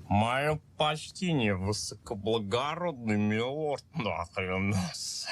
Мое почтение, высокоблагородный милорд Нахренос.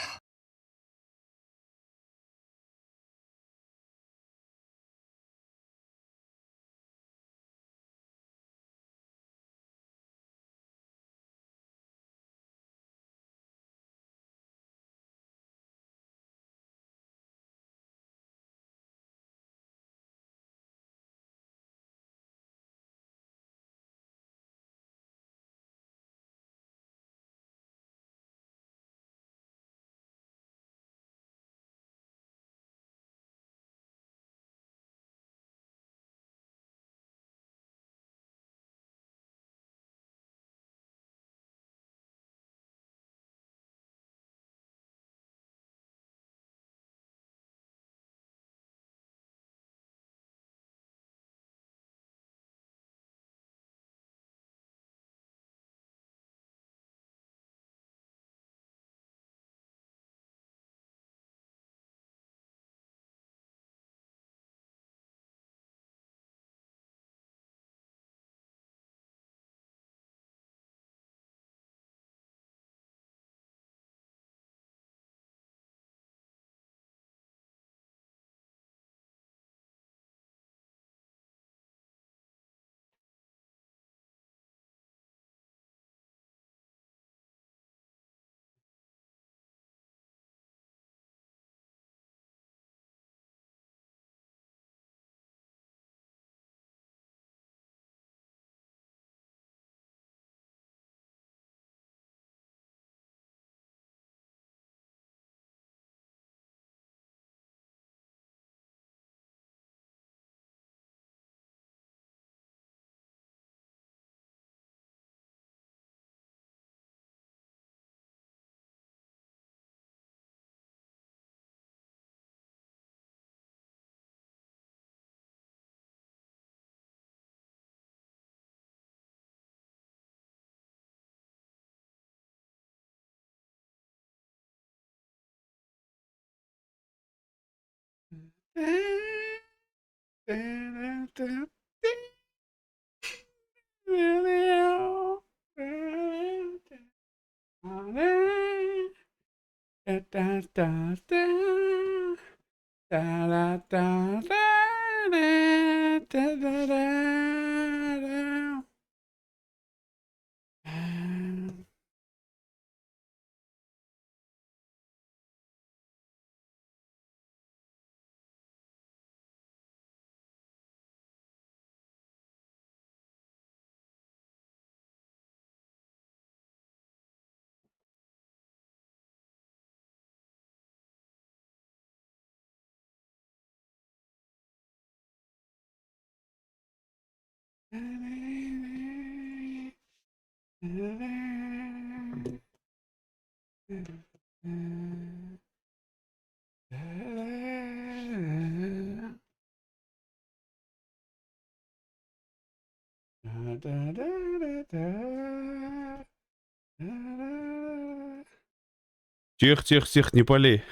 Тихо, тихо, тихо, не пали.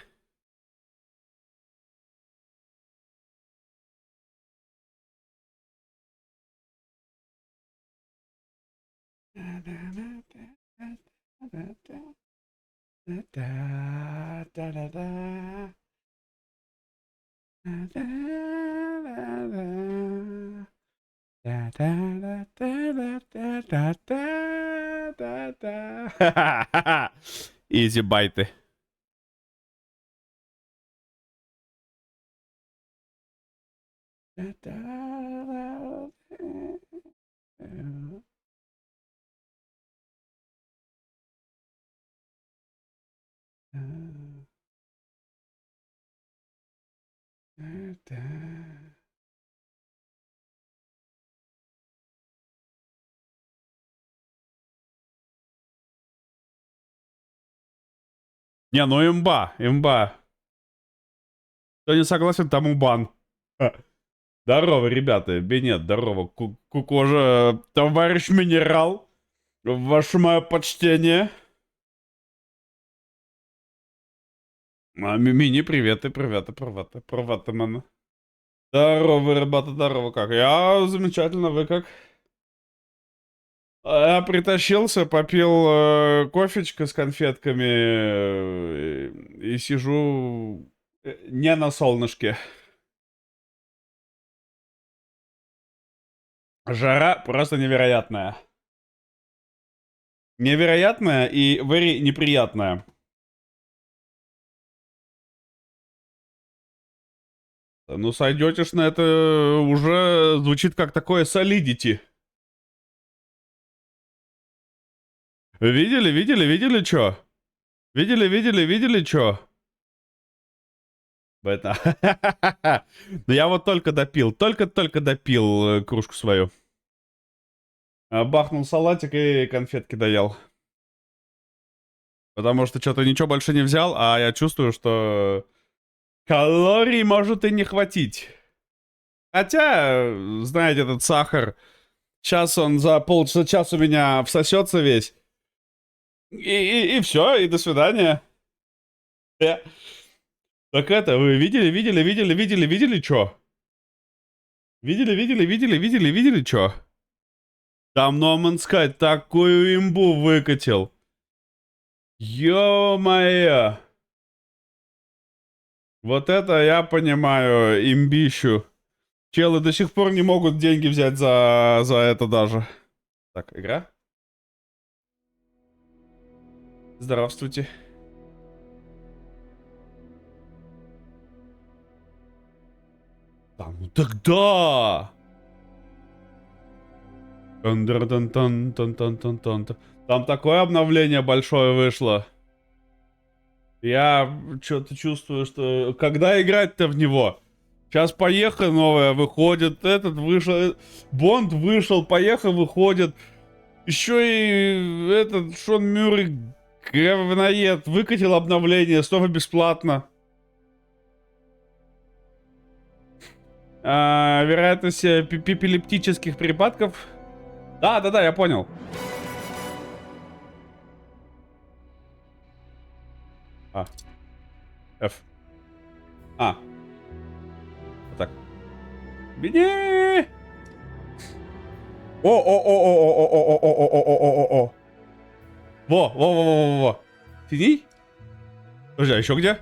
Изи байты. Не, ну имба, имба. Кто не согласен, тому бан. Здорово, ребята. Бенет, здорово. Кукожа, товарищ минерал. Ваше мое почтение. Мини, привет, и привет, мэн. Здорово, ребята, здорово, как? Я замечательно, вы как? Я притащился, попил кофечка с конфетками и сижу не на солнышке. Жара просто невероятная. Невероятная и very неприятная. Ну, сойдетишь на это уже звучит как такое солидити. Видели, чё? Видели, чё? Это... Ну, я вот только допил, только допил кружку свою. Бахнул салатик и конфетки доел. Потому что что-то ничего больше не взял, а я чувствую, что калорий может и не хватить. Хотя, знаете, этот сахар, сейчас он за полчаса у меня всосется весь. И все, и до свидания. Так это, вы видели, чё? Видели, чё? Там No Man's Sky такую имбу выкатил. Ё-моё. Вот это я понимаю, имбищу. Челы до сих пор не могут деньги взять за это даже. Так, игра. Здравствуйте. Там, ну тогда! Там такое обновление большое вышло. Я что-то чувствую, что... Когда играть-то в него? Сейчас поехал новое выходит, этот вышел... Бонд вышел, поехал выходит. Еще и этот Шон Мюррей говноед выкатил обновление, снова бесплатно. Вероятность эпилептических припадков. Да, я понял. F. Вот так. Беги! О. Во. Синий? Подожди, а еще где?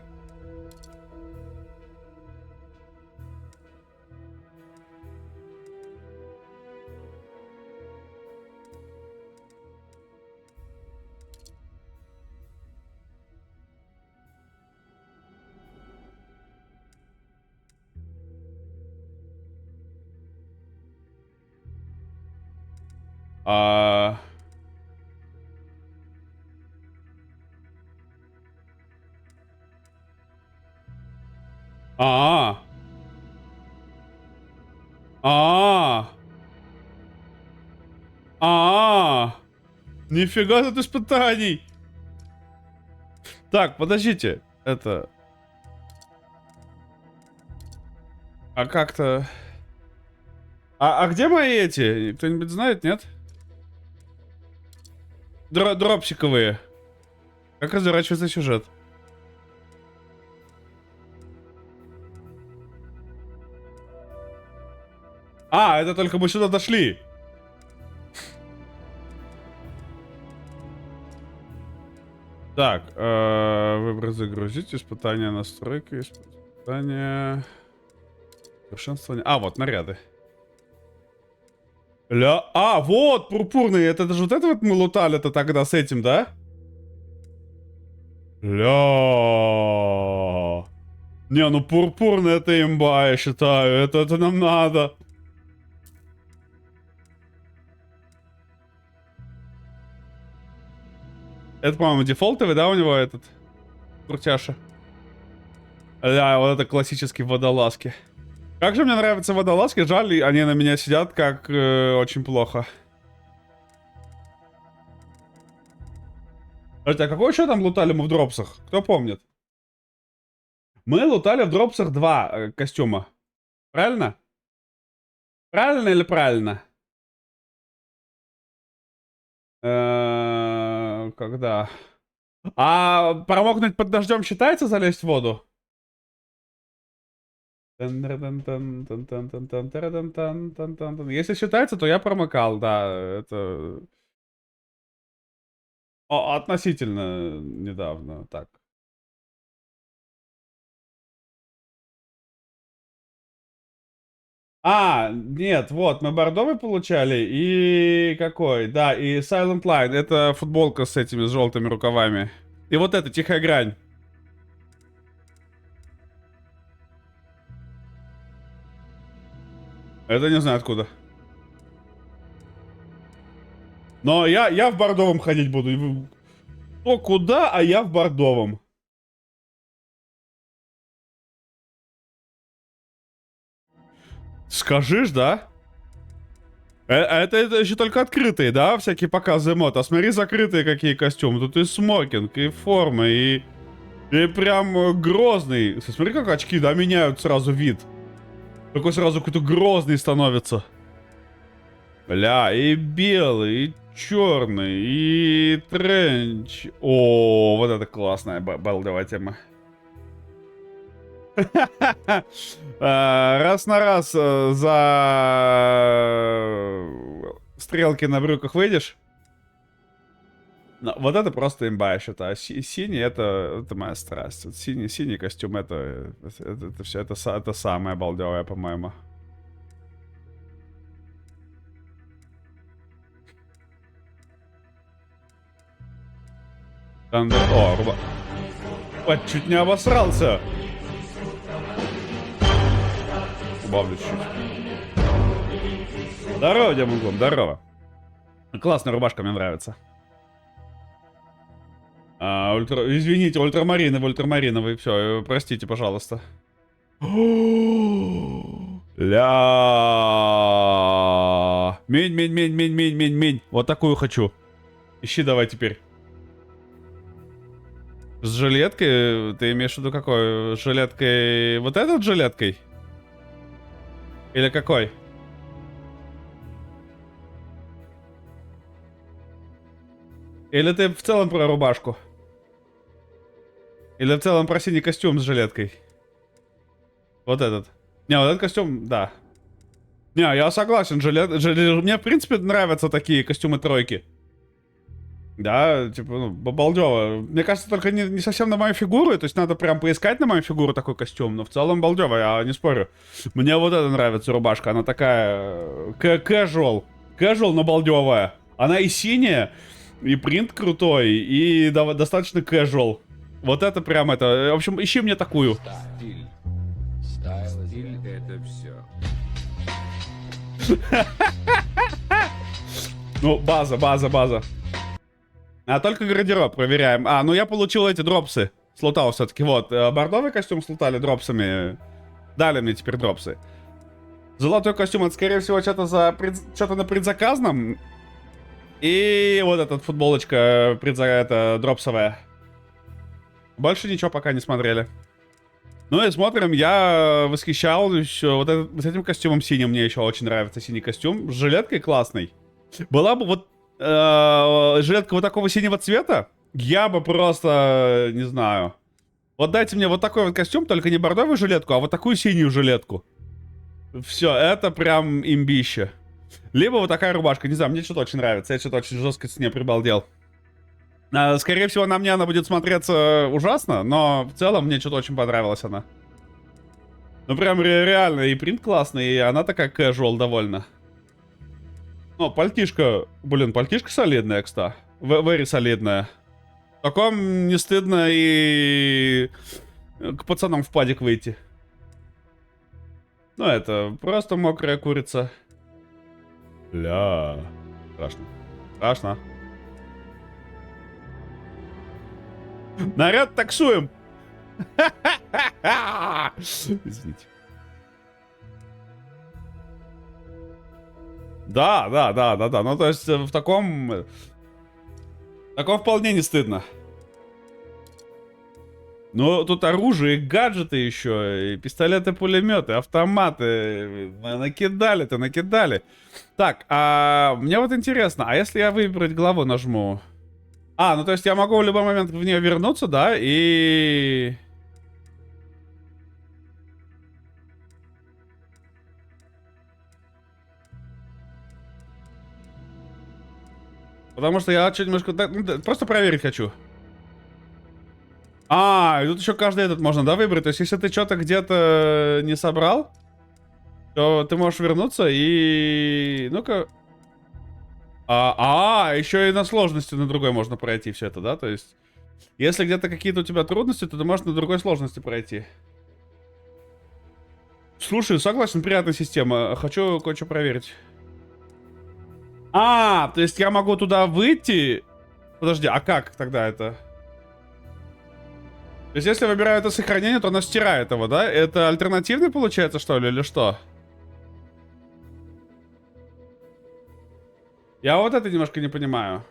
А... Нифига тут испытаний. Так, подождите. Это... А как-то... А где мои эти? Кто-нибудь знает, нет? Дропсиковые. Как разворачивается сюжет? Это только мы сюда дошли. Так, выбор загрузить, испытание настройки, испытание... Совершенствование... вот наряды. Вот, пурпурный, это даже вот это вот мы лутали-то тогда с этим, да? Не, ну пурпурный это имба, я считаю, это нам надо. Это, по-моему, дефолтовый, да, у него этот? Крутяша. Вот это классические водолазки. Как же мне нравятся водолазки, жаль, они на меня сидят как очень плохо. Подожди, а какой еще там лутали мы в дропсах? Кто помнит? Мы лутали в дропсах 2 костюма. Правильно? Правильно или правильно? Когда? Промокнуть под дождем считается залезть в воду? Если считается, то я промокал, да. Это Относительно недавно, так. Нет, вот, мы бордовый получали, и какой? Да, и Silent Line, это футболка с этими, с желтыми рукавами. И вот это, Тихая грань. Это не знаю откуда. Но я в бордовом ходить буду. Кто куда, а я в бордовом. Скажешь, да? Это еще только открытые, да, всякие показы мод. А смотри, закрытые какие костюмы. Тут и смокинг, и форма, и прям грозный. Смотри, как очки, да, меняют сразу вид. Такой сразу какой-то грозный становится. Бля, и белый, и черный, и тренч. О, вот это классная балдевая тема. Раз на раз за стрелки на брюках выйдешь. Вот это просто имба, я считаю. Синий это моя страсть. Вот синий костюм это все, это самое балдевое, по-моему. О, вот, чуть не обосрался. Убавлю чуть. Здорово, Демонгум, здорово. Классная рубашка, мне нравится. Извините, ультрамариновый, все, простите, пожалуйста. Ля. Мень. Вот такую хочу. Ищи давай теперь. С жилеткой? Ты имеешь в виду какой? С жилеткой... Вот этот жилеткой? Или какой? Или ты в целом про рубашку? Или в целом про синий костюм с жилеткой? Вот этот. Не, вот этот костюм, да. Не, я согласен, мне, в принципе, нравятся такие костюмы тройки. Да, типа, ну, балдево. Мне кажется, только не совсем на мою фигуру, то есть надо прям поискать на мою фигуру такой костюм, но в целом балдево, я не спорю. Мне вот эта нравится рубашка, она такая casual, но балдевая. Она и синяя, и принт крутой, и достаточно casual. Вот это прям это, в общем, ищи мне такую. Стиль это все. Ну, база. А только гардероб проверяем. Ну я получил эти дропсы. Слутал все-таки. Вот, бордовый костюм слутали дропсами. Дали мне теперь дропсы. Золотой костюм, это, скорее всего, что-то на предзаказном. И вот эта футболочка это дропсовая. Больше ничего пока не смотрели. Ну и смотрим, я восхищал еще вот этим костюмом синим. Мне еще очень нравится синий костюм. С жилеткой классный. Была бы вот жилетка вот такого синего цвета, я бы просто, не знаю. Вот дайте мне вот такой вот костюм, только не бордовую жилетку, а вот такую синюю жилетку. Все, это прям имбище. Либо вот такая рубашка, не знаю, мне что-то очень нравится, я что-то очень жестко с ней прибалдел. Скорее всего, на мне она будет смотреться ужасно, но в целом мне что-то очень понравилась она. Ну прям реально, и принт классный, и она такая casual довольно. Ну, пальтишка, блин, пальтишка солидная, кстати. Very солидная. В таком не стыдно и к пацанам в падик выйти. Ну, это просто мокрая курица. Ля. Страшно. Наряд таксуем. Извините. Да. Ну, то есть в таком вполне не стыдно. Ну, тут оружие, и гаджеты еще, и пистолеты, пулеметы, автоматы. Накидали. Так, мне вот интересно, а если я выбрать главу нажму? Ну то есть я могу в любой момент в нее вернуться, да, и... Потому что я чуть немножко... Просто проверить хочу. А, и тут еще каждый этот можно, да, выбрать? То есть, если ты что-то где-то не собрал, то ты можешь вернуться и... Ну-ка... Еще и на сложности на другой можно пройти все это, да? То есть, если где-то какие-то у тебя трудности, то ты можешь на другой сложности пройти. Слушай, согласен, приятная система. Хочу кое-что проверить. То есть я могу туда выйти? Подожди, а как тогда это? То есть если я выбираю это сохранение, то оно стирает его, да? Это альтернативный получается, что ли, или что? Я вот это немножко не понимаю.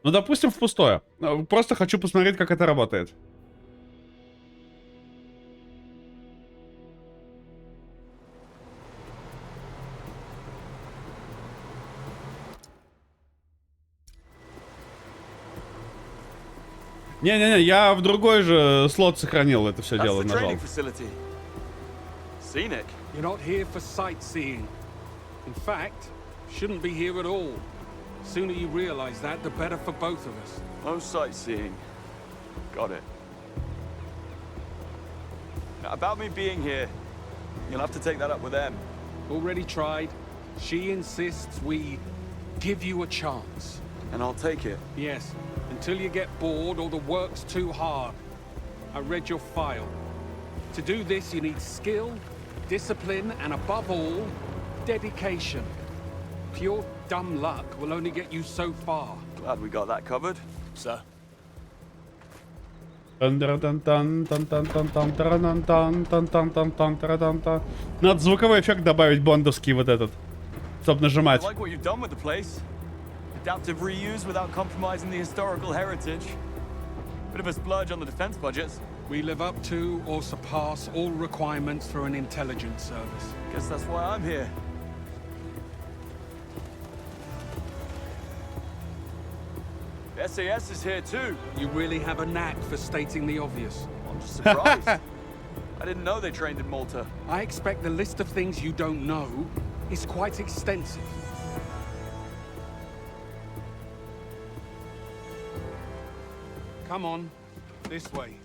Ну, допустим, в пустое. Просто хочу посмотреть, как это работает. Не-не-не, я в другой же слот сохранил это все дело, нажал. Scenic. You're not here for sightseeing. In fact, shouldn't be here at all. The sooner you realize that, the better for both of us. No sightseeing. Got it. Now, about me being here, you'll have to take that up with them. Already tried. She insists we give you a chance. And I'll take it. Yes, until you get bored or the work's too hard. I read your file. To do this, you need skill, discipline, and above all, dedication. Pure dumb luck will only get you so far. Glad we got that covered, sir. Надо звуковой эффект добавить бондовский вот этот, чтобы нажимать. Like what you've done with the place. Adaptive reuse without compromising the historical heritage. Bit of a splurge on the defense budgets. We live up to or surpass all requirements for an intelligence service. Guess that's why I'm here. The SAS is here too. You really have a knack for stating the obvious. I'm just surprised. I didn't know they trained in Malta. I expect the list of things you don't know is quite extensive. Come on, this way.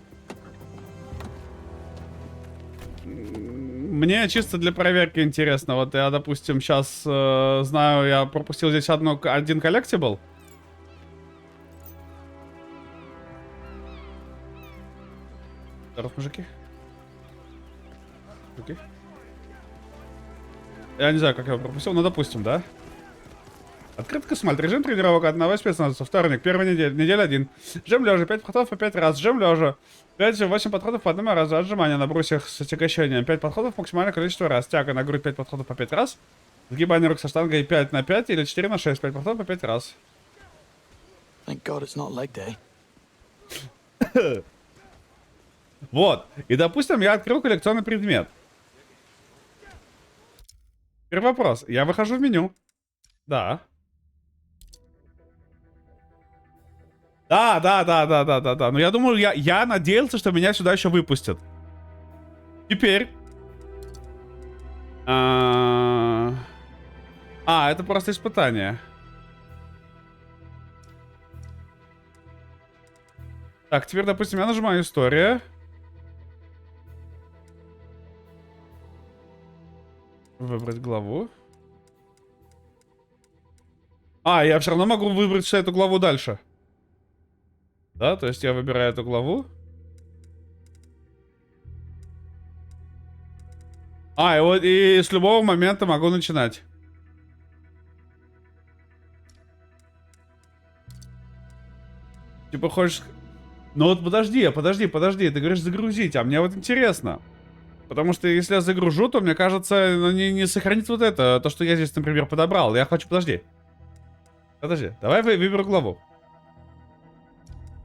Мне чисто для проверки интересно. Вот я, допустим, сейчас знаю, я пропустил здесь один коллектибл. Здоров, мужики. Мужики. Я не знаю, как я его пропустил, но допустим, да? Открытый космоль. Режим тренировок одного спецназа. Вторник. Первая неделя. Неделя 1. Жим лежа. 5 подходов по 5 раз. Жим лежа. 5-8 подходов по одному разу. Отжимания на брусьях с отягощением. 5 подходов максимальное количество раз. Тяга на грудь 5 подходов по 5 раз. Сгибание рук со штангой 5 на 5 или 4 на 6. 5 подходов по 5 раз. Thank God it's not leg day. Вот. И, допустим, я открыл коллекционный предмет. Первый вопрос. Я выхожу в меню. Да. Да. Но я думаю, я надеялся, что меня сюда еще выпустят. Теперь. Это просто испытание. Так, теперь, допустим, я нажимаю история. Выбрать главу. Я все равно могу выбрать эту главу дальше. Да, то есть я выбираю эту главу. И вот и с любого момента могу начинать. Типа хочешь... Ну вот подожди. Ты говоришь загрузить, а мне вот интересно. Потому что если я загружу, то мне кажется, не сохранится вот это. То, что я здесь, например, подобрал. Я хочу... Подожди, давай выберу главу.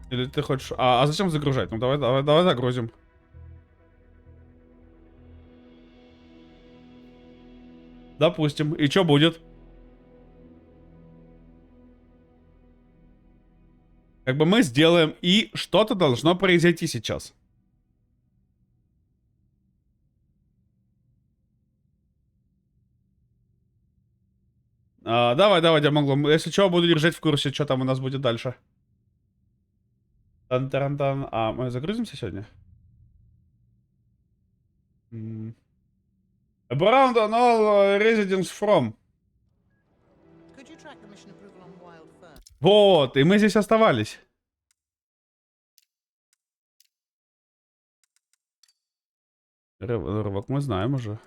Или ты хочешь... А зачем загружать? Ну давай загрузим. Допустим. И что будет? Как бы мы сделаем, и что-то должно произойти сейчас. Давай, Демонглум. Если что, буду держать в курсе, что там у нас будет дальше. Тан-таран-тан. А, мы загрузимся сегодня? Around on all residents from. Вот, и мы здесь оставались. Рывок мы знаем уже.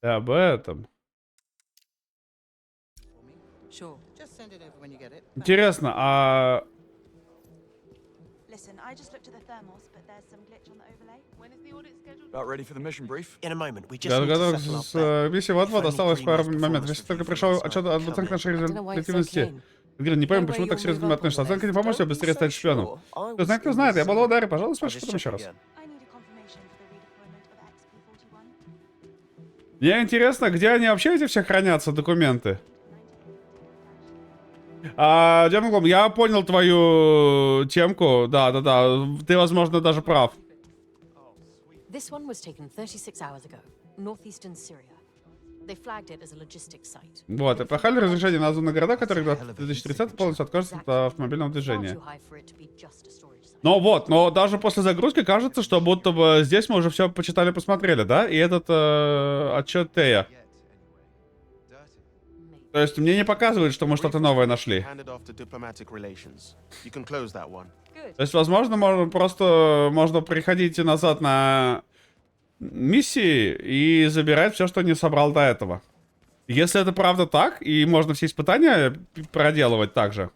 Ты об этом. Интересно, а... Listen, I just looked at the thermos, but there's some glitch on the overlay. When is the audit scheduled? About ready for the mission brief? In a moment. We just Я need to готов settle up с that. миссией вот-вот, Final осталось пару green light моментов. Если performance только review пришел last отчет night. об оценке нашей I don't know why it's so результативности. keen. Говорю, не пойму, No way почему так you'll серьезно move up on относишься. the Оценка не list. поможет тебе Don't be быстрее so стать шпионом. sure. I Кто was знает, кто in знает. Я this, был в ударе, пожалуйста, I'll спроси just потом check еще раз. again. I need a confirmation for the redeployment of XP-41. Мне интересно, где они вообще эти все хранятся, документы? Демонглум, я понял твою темку. Да. Ты, возможно, даже прав. This one was taken 36 hours ago, northeastern Syria. They flagged it as a logistics site. Вот, и пахали разрешение на зоны города, которые до 2030 полностью откажутся от автомобильного Far движения. too high for it to be just a storage site. Но даже после загрузки кажется, что будто бы здесь мы уже все почитали, посмотрели, да? И этот отчет Тея. То есть мне не показывают, что мы что-то новое нашли. Handed off to diplomatic relations. You can close that one. То есть, возможно, можно приходить назад на миссии и забирать все, что не собрал до этого. Если это правда так, и можно все испытания проделывать так же,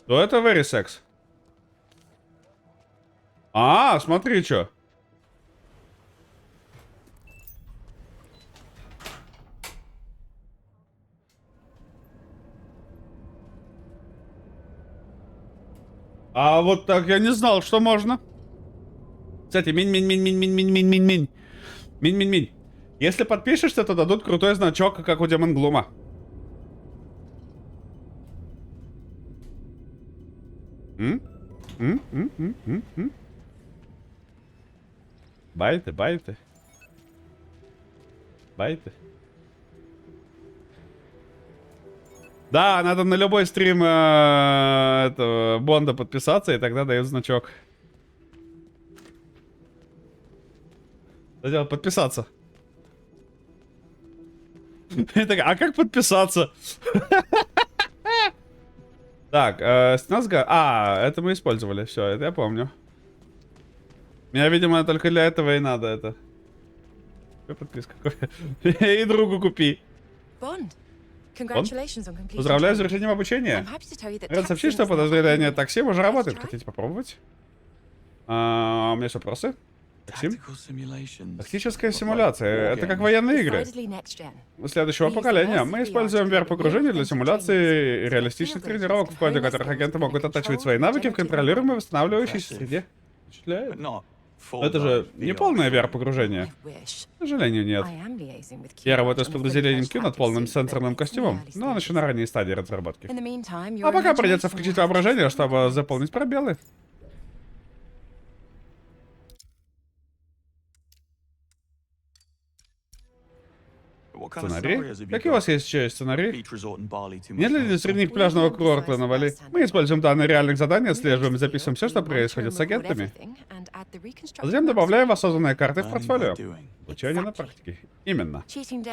то это very sex. Смотри, что. А вот так я не знал, что можно. Кстати, минь. Если подпишешься, то дадут крутой значок, как у Демонглума. Байты. Да, надо на любой стрим этого Бонда подписаться, и тогда дают значок. Что делать? Подписаться. А как подписаться? Так, стена это мы использовали, все, это я помню. Меня, видимо, только для этого и надо это. Подписка. И другу купи. Bond, congratulations on completing Поздравляю с training. завершением обучения. I'm happy to tell you that Рад сообщить, taxi что is now подразделение operating. такси уже Care to работает. try? Хотите попробовать? У меня есть вопросы? Такси? Tactical simulations. Тактическая What, like симуляция. war Это как games? военные игры. Decidedly next gen. Следующего поколения. Мы используем VR-погружение для симуляции и реалистичных тренировок, в ходе которых агенты могут оттачивать свои навыки в контролируемой восстанавливающейся среде. Впечатляет. But not full Это же blown не VR. полное VR-погружение. I wish. К сожалению, нет. I am liaising with Q Я работаю с on a fully подразделением fledged Q над active полным suit, сенсорным but it's in костюмом, the но early он еще на stages. ранней стадии разработки. In the meantime, А your пока придется imagination включить will have to воображение, fill чтобы in. заполнить пробелы. What kind of Сценарий? scenarios have you Какие у got? вас есть еще сценарии? Beach resort in Bali too much Нет ли hassle? средних пляжного курорта на Бали? Мы используем данные реальных заданий, отслеживаем и записываем все, что происходит с агентами. А затем добавляем воссозданные карты в Learning by портфолио. doing. Обучение на практике. Именно. Такси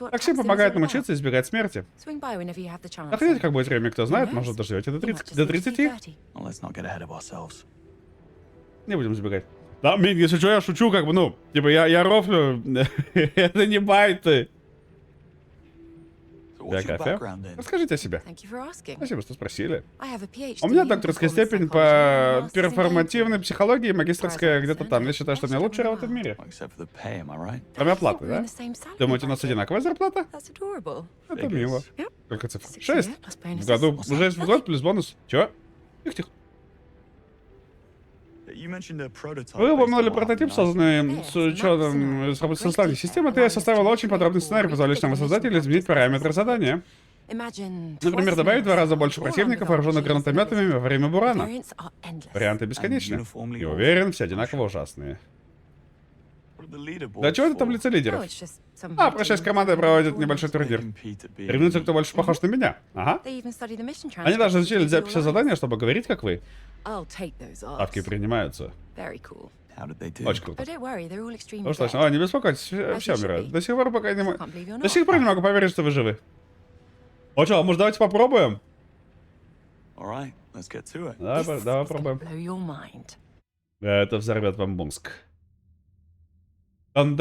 Такси помогает нам учиться избегать смерти. Заходите, как будет время, кто знает, может, доживете до 30. Well, let's not get ahead of ourselves. Не будем избегать. Да, Минг, если что, я шучу, как бы, ну, типа, я рофлю. Это не байты. So what's your Биография. background in? Расскажите о себе. Спасибо, что спросили. У меня докторская степень по перформативной психологии, магистерская где-то там. Я считаю, что у меня лучшая работа в мире. Well, except for the pay, am I right? Кроме оплаты, да? Думаете, у нас одинаковая зарплата? Это мило. Только цифра. 6. В году. 6 в год плюс бонус. Чё? Тихо-тихо. Вы упомянули прототип, созданный с учетом создания системы. Я составил очень подробный сценарий, позволяющий нам создателю изменить параметры задания. Например, добавить в 2 раза больше противников, вооруженных гранатометами во время бурана. Варианты бесконечны. И уверен, все одинаково ужасные. Для чего это таблица лидеров? Прощаясь с командой, проводят небольшой турнир. Ревнуется, кто больше похож на меня. Ага. Они даже изучили записи задания, чтобы говорить, как вы. Ставки принимаются. Очень круто. Ну что ж, не беспокойтесь, все умирают. До сих пор пока не могу... До сих пор не могу поверить, что вы живы. О, что, может, давайте попробуем? Давай попробуем. Это взорвет вам мозг. Так,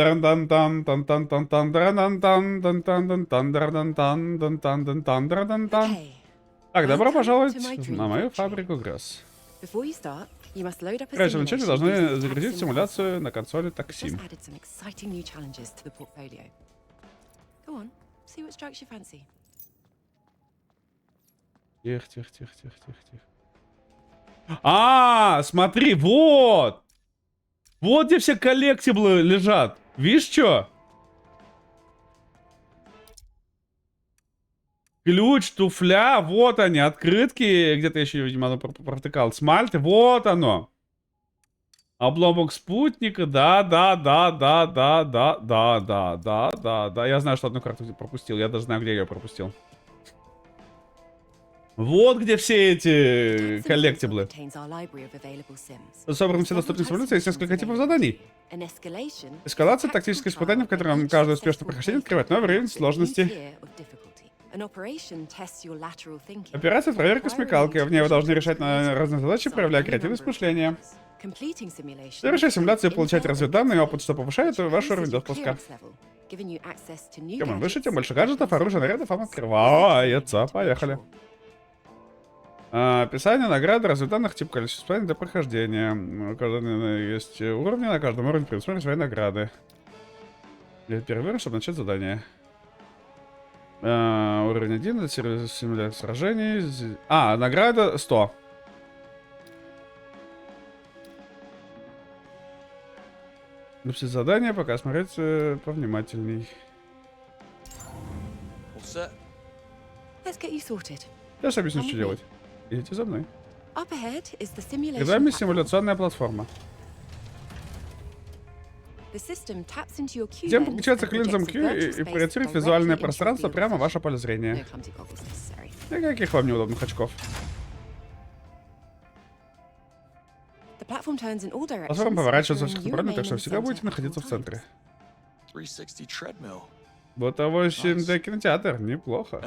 добро пожаловать на мою фабрику грез. Прежде чем начать, вы должны загрузить симуляцию на консоли Таксим. Тихо. Смотри, вот! Вот где все коллектиблы лежат. Видишь, что? Ключ, туфля, вот они, открытки. Где-то еще, видимо, провтыкал. Смальты, вот оно. Обломок спутника, да. Я знаю, что одну карту пропустил. Я даже знаю, где я ее пропустил. Вот где все эти коллектиблы. Собраны все доступные симуляции, есть несколько типов заданий. Эскалация — тактическое испытание, в котором каждое успешное прохождение открывает новый уровень сложности. Операция — проверка смекалки. В ней вы должны решать на разные задачи, проявляя креативность мышления. Завершая симуляцию и получать разведданные опыт, что повышает ваш уровень допуска. Чем выше, тем больше гаджетов, оружия, нарядов вам открывается. Поехали. Описание, награды, разведданных, тип количества испытаний для прохождения. Есть уровни, на каждом уровне предусмотрены свои награды. Первый уровень, чтобы начать задание. Уровень 1, это симуляция сражений. Награда 100. Написать задание, пока смотреть повнимательней. Сейчас объясню, что делать. Идите за мной. Перед вами симуляционная платформа. Затем подключается к линзам Q и проецирует визуальное пространство прямо в ваше поле зрения. Никаких вам неудобных очков. Платформа поворачивается во всех направлениях, так что всегда будете находиться в центре. Бытовой для кинотеатр. Неплохо.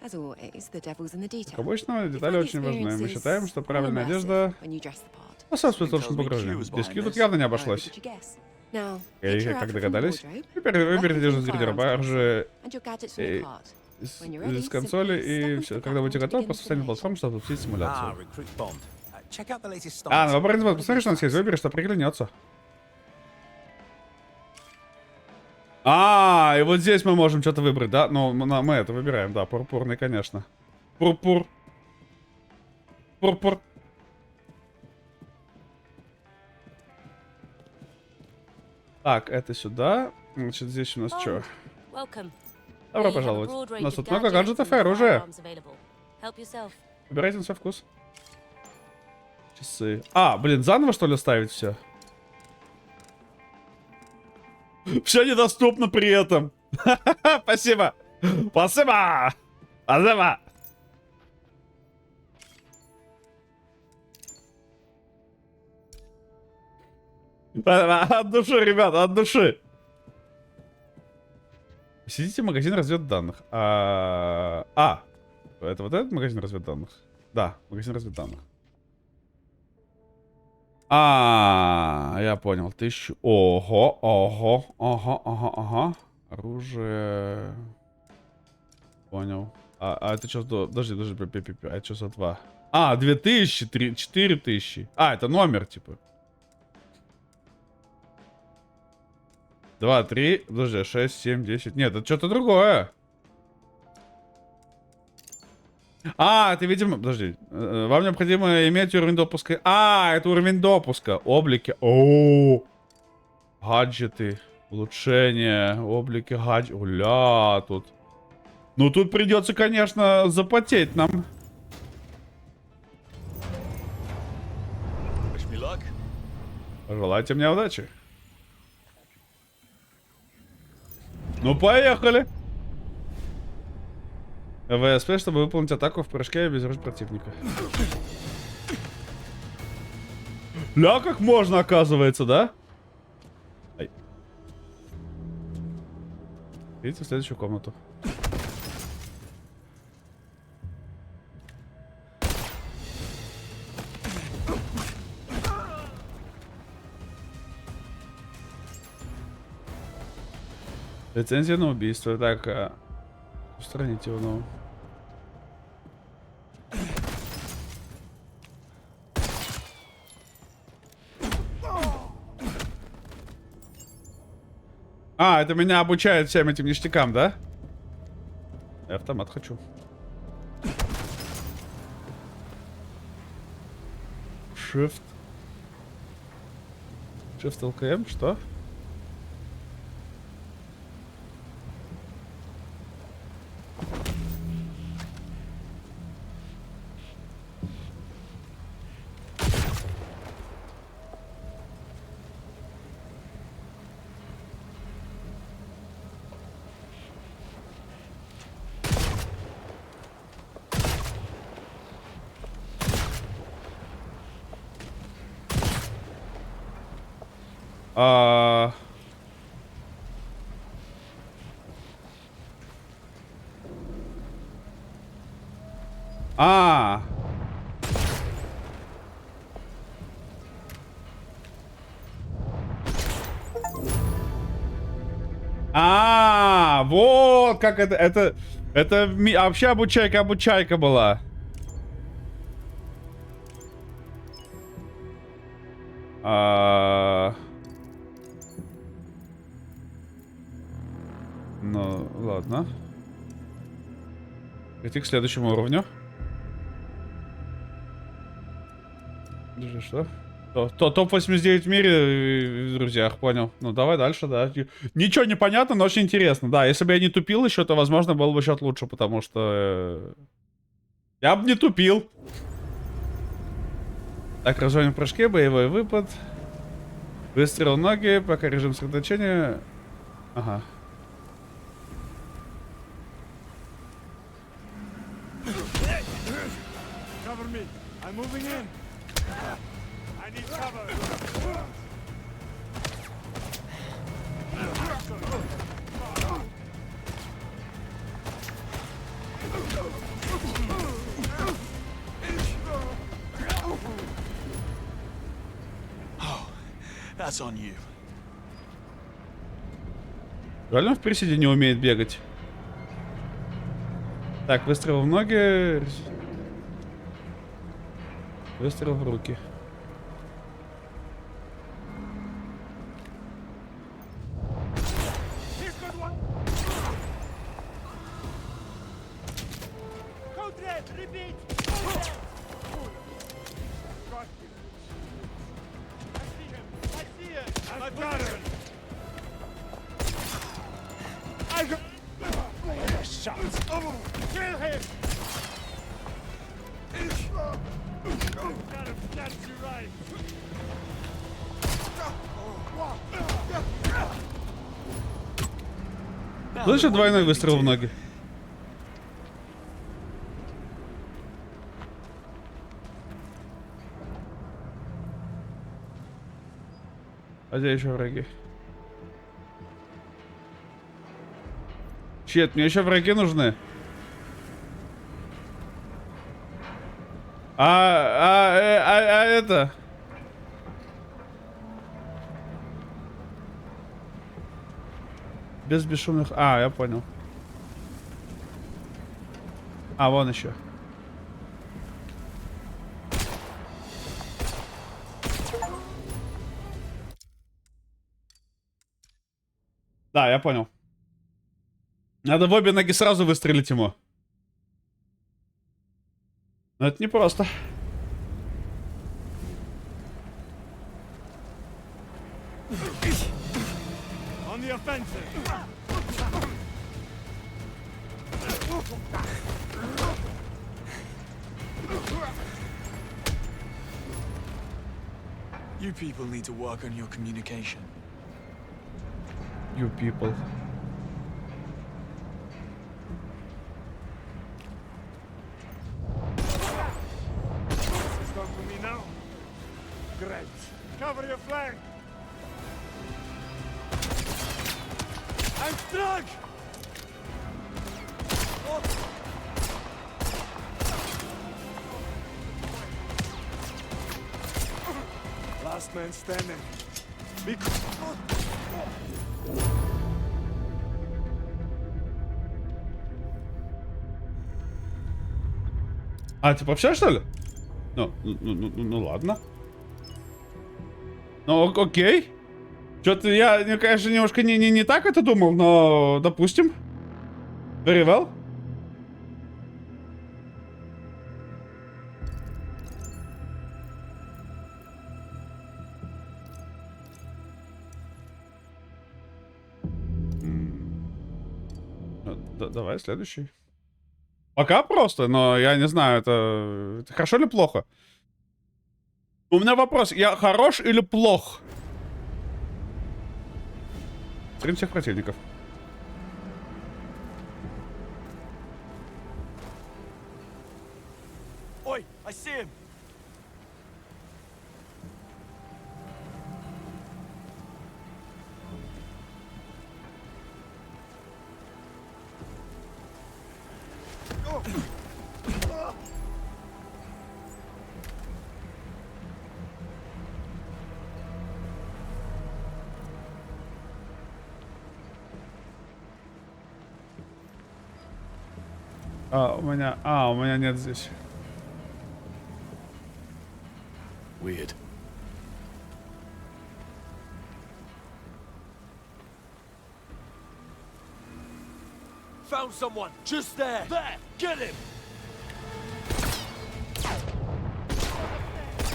Как обычно, детали очень важны. Мы считаем, что правильная одежда способствует лучшему погружению. Без Q тут явно не обошлось. Как догадались? Выберите одежду с гардероба, оружие из консоли, и все. Когда будете готовы, просто встаньте на платформу, чтобы запустить симуляцию. На выборный бот, посмотри, что у нас есть. Выбери, что приглянется. И вот здесь мы можем что-то выбрать, да? Ну, мы это выбираем, да, пурпурный, конечно. Пурпур. Так, это сюда. Значит, здесь у нас что? Добро пожаловать. У нас тут много гаджетов и оружия. Выбирайте на свой вкус. Часы. Заново, что ли, ставить все? Все недоступно при этом. Спасибо. От души, ребята, от души. Сидите в магазин разведданных. Это вот этот магазин разведданных? Да, магазин разведданных. Я понял. 1000. Ого. Оружие. Понял. Это что за... Подожди. Это что за 2? 2000, 4000. Это номер, типа. 2, 3, подожди, 6, 7, 10. Нет, это что-то другое. А, ты, видимо... Подожди. Вам необходимо иметь уровень допуска. А, это уровень допуска. Облики. О, гаджеты. Улучшения. Облики, гаджеты. Уля, тут. Ну, тут придется, конечно, запотеть нам. Wish me luck. Желайте мне удачи. Ну, поехали. ВСП, чтобы выполнить атаку в прыжке и обезоружить противника. Ля, как можно, оказывается, да? Ай. Идите в следующую комнату. Лицензия на убийство. Так, устраните его, ну. А, это меня обучает всем этим ништякам, да? Я автомат хочу. Shift. Shift LKM, что? А... А. А, вот как это вообще обучайка была. Ну, ладно. Идти к следующему уровню. Держи, что? Топ-89 в мире, в друзьях, понял. Ну, давай дальше, да. Ничего не понятно, но очень интересно. Да, если бы я не тупил еще, то, возможно, был бы счет лучше, потому что... Я бы не тупил. Так, разводим в прыжке, боевой выпад. Выстрел в ноги, пока режим сосредоточения. Ага. Cover me. I'm moving in. I need cover. Oh, that's on you. Реально в приседе не умеет бегать. Так, выстрел в ноги. Выстрел в руки. Слышишь, двойной выстрел в ноги? А где еще враги? Чет, мне еще враги нужны. Это... Без бесшумных... А, я понял. А, вон еще. Да, я понял. Надо в обе ноги сразу выстрелить ему. Но это непросто. On the offensive. You people need to work on your communication. You people. This is done for me now. Great. Cover your flank. I'm struck! Last man standing. Be А, типа все, что ли? Ну ладно. Ну, окей. Что-то я, конечно, немножко не так это думал, но допустим. Very well. Давай следующий. Пока просто, но я не знаю, это хорошо или плохо? У меня вопрос, я хорош или плох? Стрим всех противников. Oi, I see him. У меня нет здесь. Weird. Found someone. Just there. There. Get him.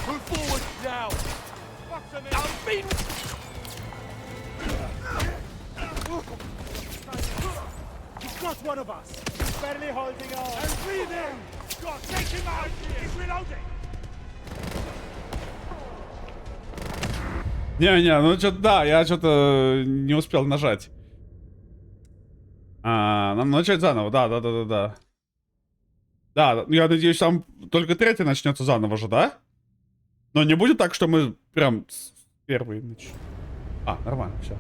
Move forward now. I'm beaten. He's got one of us. He's barely holding on. And breathing. God, take him out. He's reloading. Не, ну что-то да, я что-то не успел нажать. Нам начать заново, да. Да, я надеюсь, там только третий начнется заново же, да? Но не будет так, что мы прям первый начнем. Нормально, все.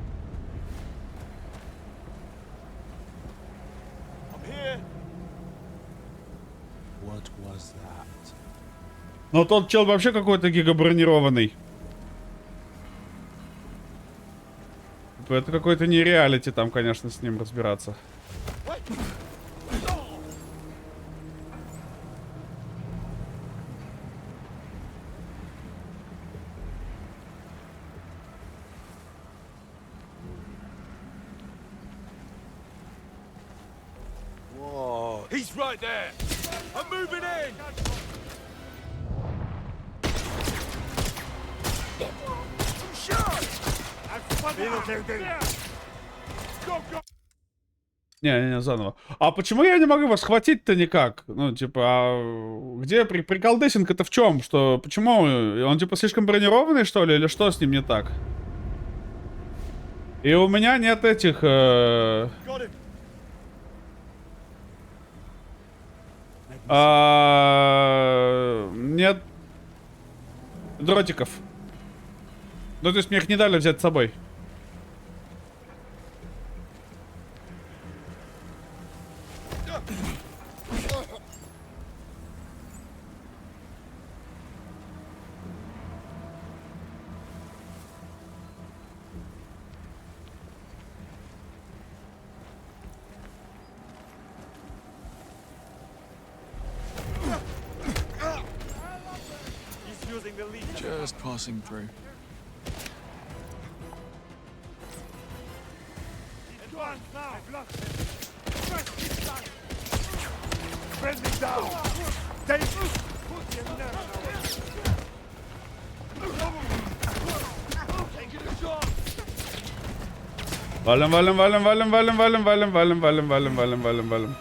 What was that? Но тот чел вообще какой-то гигабронированный. Это какой-то не реалити там, конечно, с ним разбираться. Whoa, he's right there. I'm moving in. Не, заново. А почему я не могу его схватить-то никак? Ну, типа, где приколдесинг-то в чем? Что, почему? Он, типа, слишком бронированный, что ли? Или что с ним не так? И у меня нет этих... нет дротиков. Ну, то есть мне их не дали взять с собой. Just passing through. Friendly down. Dave. Валим, валим, валим, валим, валим, валим, валим, валим, валим, валим, валим, валим, валим.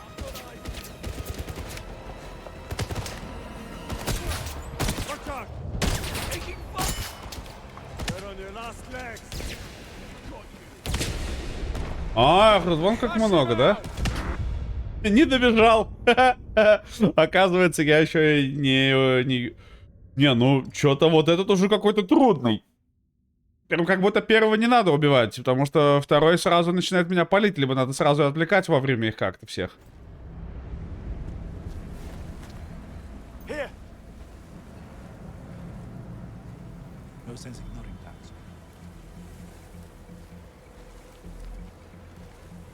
Ах, вон как много, да? Не добежал. Оказывается, я еще не... Не, ну, что-то вот этот уже какой-то трудный. Прям как будто первого не надо убивать, потому что второй сразу начинает меня палить, либо надо сразу отвлекать во время их как-то всех. Here. No sense ignoring that.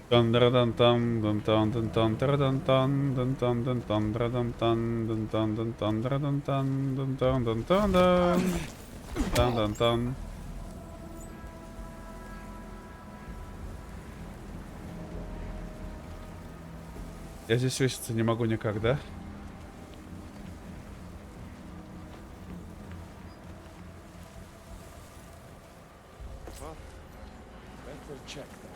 Тан-дра-дан-тан, дан-тан-дан-тан, тра-дан-тан, дан-тан, дан-тан, тра-дан-тан, дан-тан, дан-тан, тра-дан-тан, дан-тан, дан-тан-дан, тан-дан-тан. Я здесь веситься не могу никак, да? Better check that.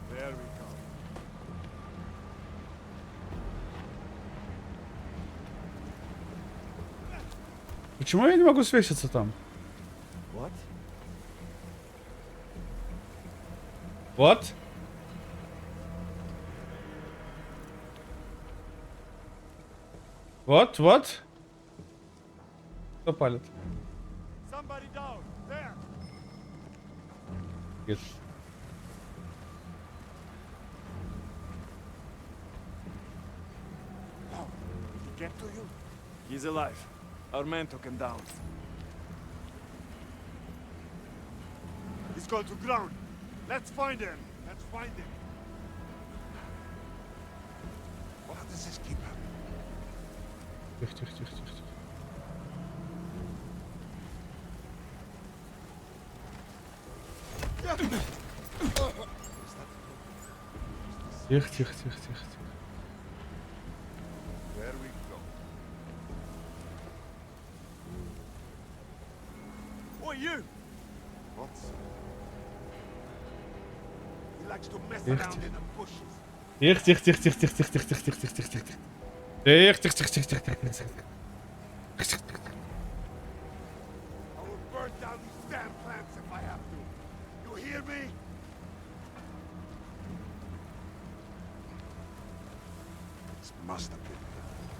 There we go. Почему я не могу свеситься там? What? Вот. Вот. Кто палит? Somebody down. There. Нет. Get to you? He's alive. Our man took him down. He's gone to ground. Let's find him. Let's find him. Why does this keep happening? Тихо. Тихо. There we go. Who are you? What? He likes to mess around in the bushes. Тихо. I will burn down these damn plants if I have to. You hear me? This must have been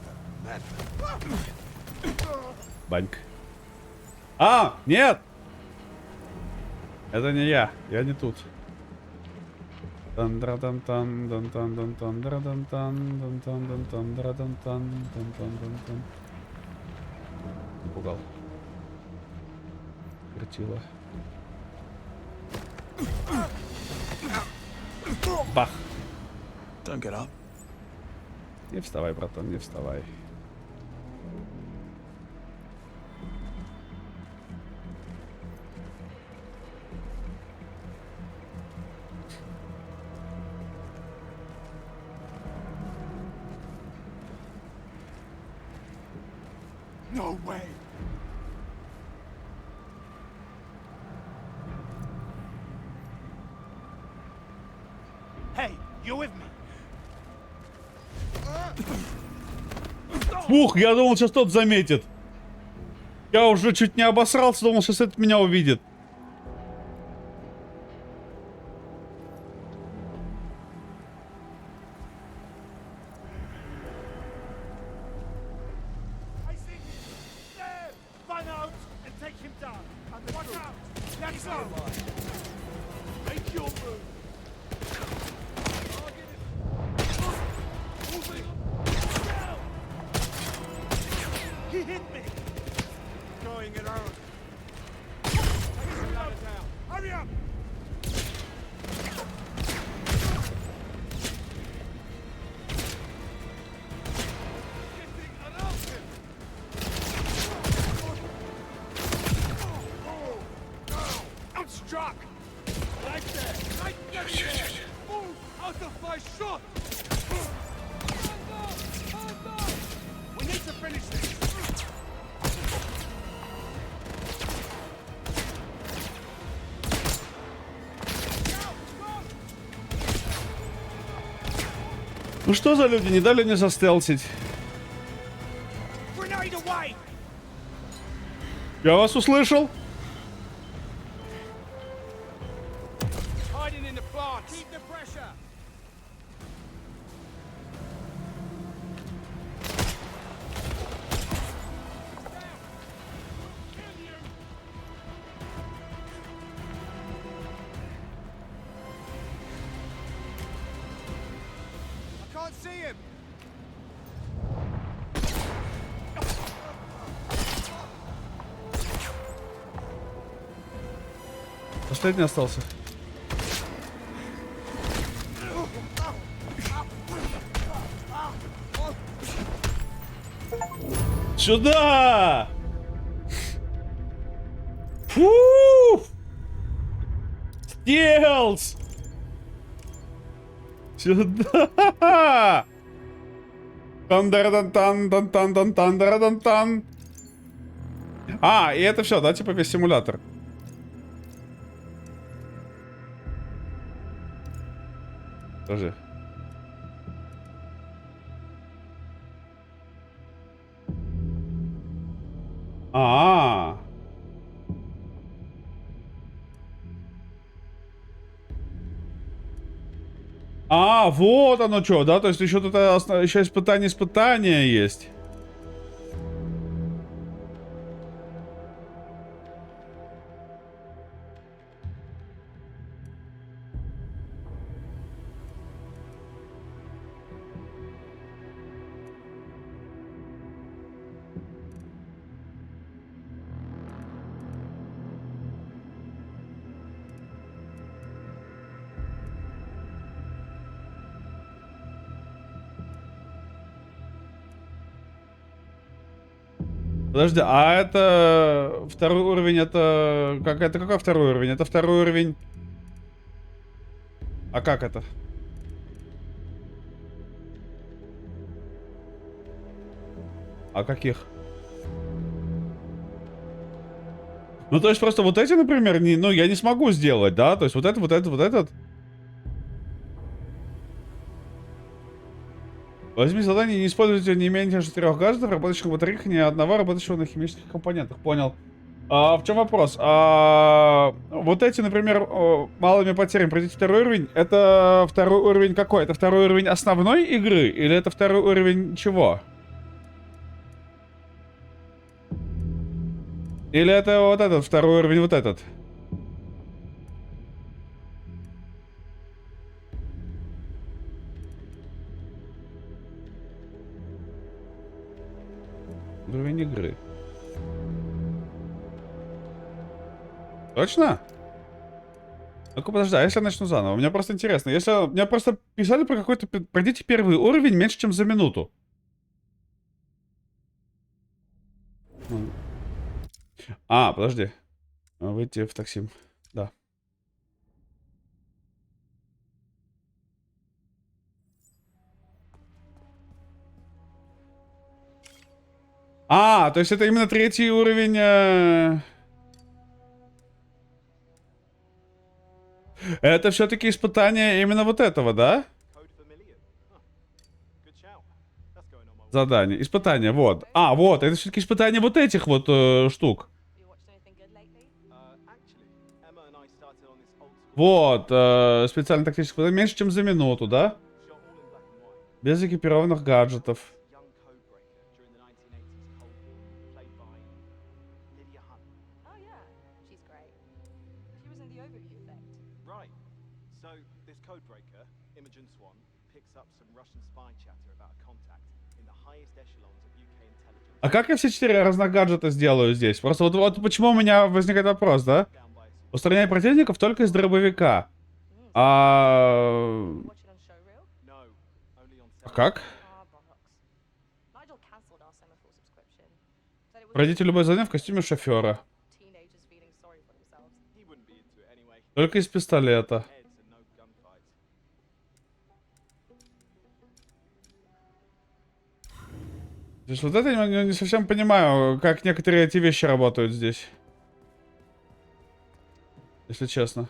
the madman. Банька. А, нет! Это не я не тут. Тан-дра-тан-тан, дан-тан-дан-тан, дра-дан-тан, дан-тан-дан-тан, дра-дан-тан, дан-тан-дан-тан. Напугал. Крутило. Бах! Don't get up. Не вставай, братан, не вставай. No way! Hey, you with me? Фух, я думал, сейчас тот заметит. Я уже чуть не обосрался, думал, сейчас это меня увидит. I see him! There! Find out and take him down. And watch out! Let's go! Make your move! Moving! Down! He hit me! Going it around. Take him down. Hurry up! Getting around him! I'm struck! Right there! Ну что за люди, не дали мне застелсить? Я вас услышал. Последний остался. Сюда! Фу! Стелс! Сюда! Тан-дан-тан-тан-тан-тан-тан-тан-тан. А, и это все, да, типа весь симулятор. Подожди. А-а-а. А, вот оно что, да? То есть еще тут еще испытания есть. Подожди, а это второй уровень, это какой второй уровень? Это второй уровень. А как это? А каких? Ну, то есть просто вот эти, например, ну, я не смогу сделать, да? То есть вот это, вот это, вот этот. Возьми задание, не используйте не менее 4 гаджетов, работающих на батарейках, ни одного работающего на химических компонентах. Понял. В чем вопрос? Вот эти, например, малыми потерями пройдите второй уровень. Это второй уровень какой? Это второй уровень основной игры? Или это второй уровень чего? Или это вот этот, второй уровень вот этот? Уровень игры. Точно? Ну-ка, подожди, а если я начну заново? Мне просто интересно. Если... Мне просто писали про какой-то... Пройдите первый уровень меньше, чем за минуту. А, подожди. Выйти в такси. Да. А, то есть это именно третий уровень... Это все-таки испытание именно вот этого, да? Задание. Испытание, вот. А, вот, это все-таки испытание вот этих вот штук. Вот, специально тактическое задание. Меньше, чем за минуту, да? Без экипированных гаджетов. А как я все 4 разных гаджета сделаю здесь? Просто вот почему у меня возникает вопрос, да? Устраняй противников только из дробовика. А как? Пройдите любое задание в костюме шофера. Только из пистолета. То есть вот это я не совсем понимаю, как некоторые эти вещи работают здесь. Если честно.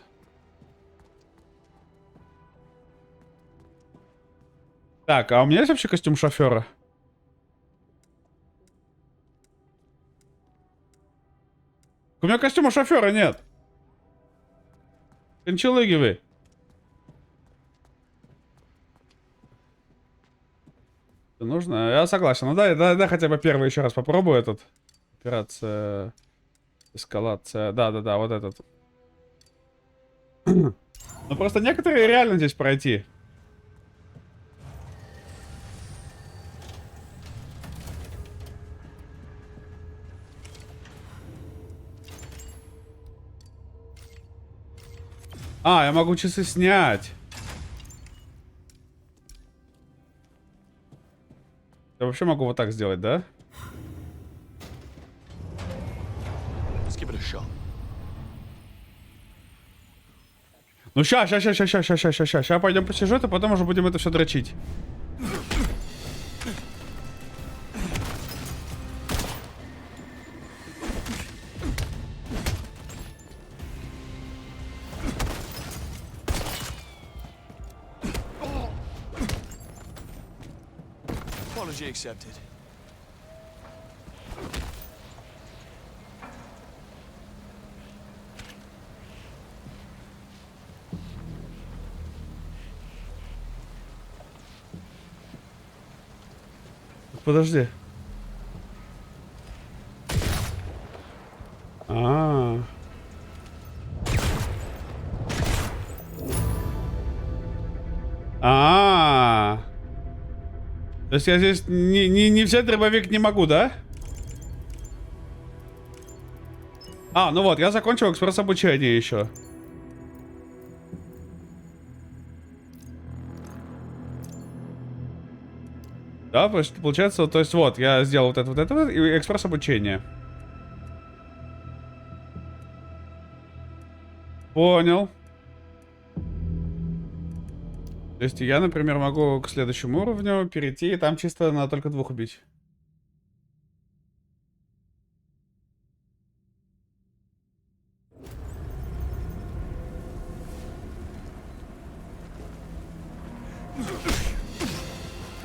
Так, а у меня есть вообще костюм шофера? У меня костюма шофера нет. Кончалыги вы. Нужно? Я согласен. Ну да, хотя бы первый еще раз попробую этот. Операция... Эскалация. Да, вот этот. Ну просто некоторые реально здесь пройти. А, я могу часы снять. Я вообще могу вот так сделать, да? Let's give it a shot. Ну ща пойдем по сюжету, потом уже будем это все дрочить. Apology accepted. Подожди. А. А. То есть я здесь не взять дробовик не могу, да? А, ну вот, я закончил экспресс-обучение еще. Да, получается, то есть вот, я сделал вот это и экспресс-обучение. Понял. То есть я, например, могу к следующему уровню перейти, и там чисто надо только 2 убить.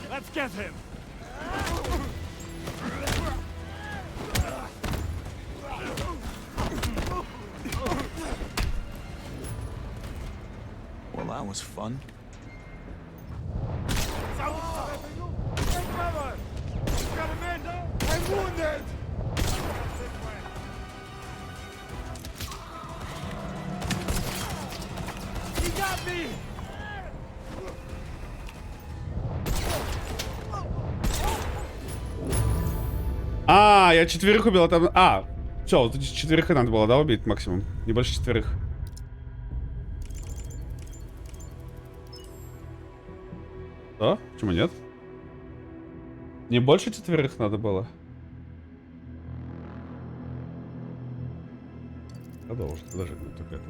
Let's get him. Well, that was fun. I'm wounded. He got me. А, я 4 убил, а там... А, все, вот 4 и надо было, да, убить максимум? Не больше 4. Да? Почему нет? Не больше 4 надо было? Продолжить, подожди, ну только это.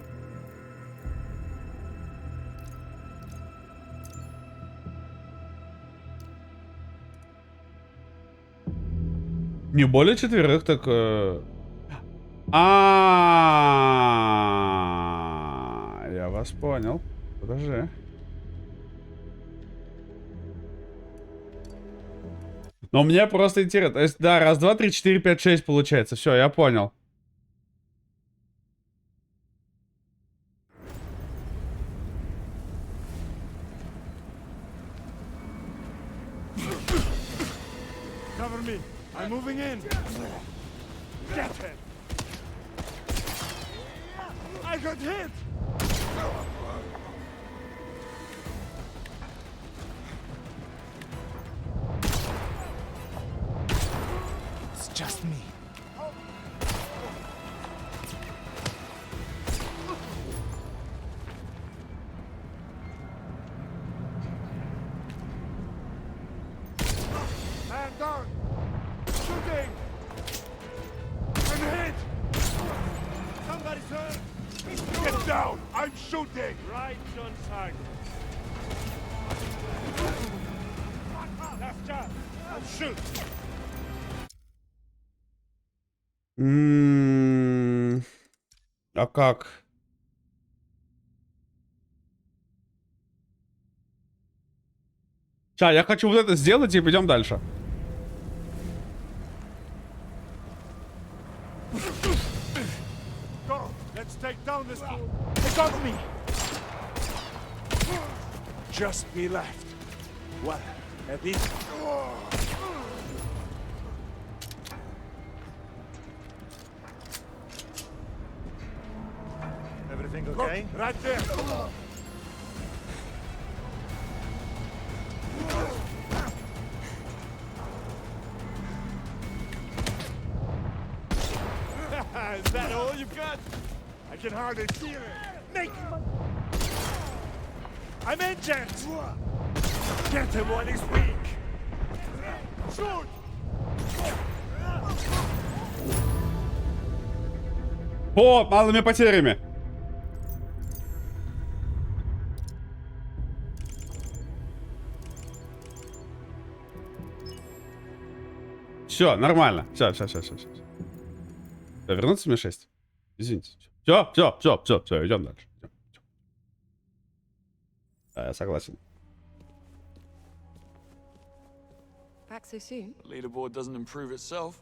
Не более 4, так... Я вас понял. Подожди. Но мне просто интересно. То есть, да, раз, два, три, четыре, пять, шесть получается. Все, я понял. Cover me. I'm moving in. Get him. I got hit. It's just me. Man down. Shooting. I'm hit. Somebody's hurt. Get down. I'm shooting. Right on target. Last chance. I'll shoot. А как? Ща, я хочу вот это сделать и пойдем дальше. Go! Let's take down this fool! They got me! Just me left. Well, at least... Everything okay? Look, right there! Is that all you've got? I can hardly feel it. Make... I'm injured! Get him while he's weak! Shoot! О, малыми потерями. Все, нормально. Все. Вернуться мне 6. Извините. Все, идем дальше. Да, я согласен. Back so soon? The leaderboard doesn't improve itself.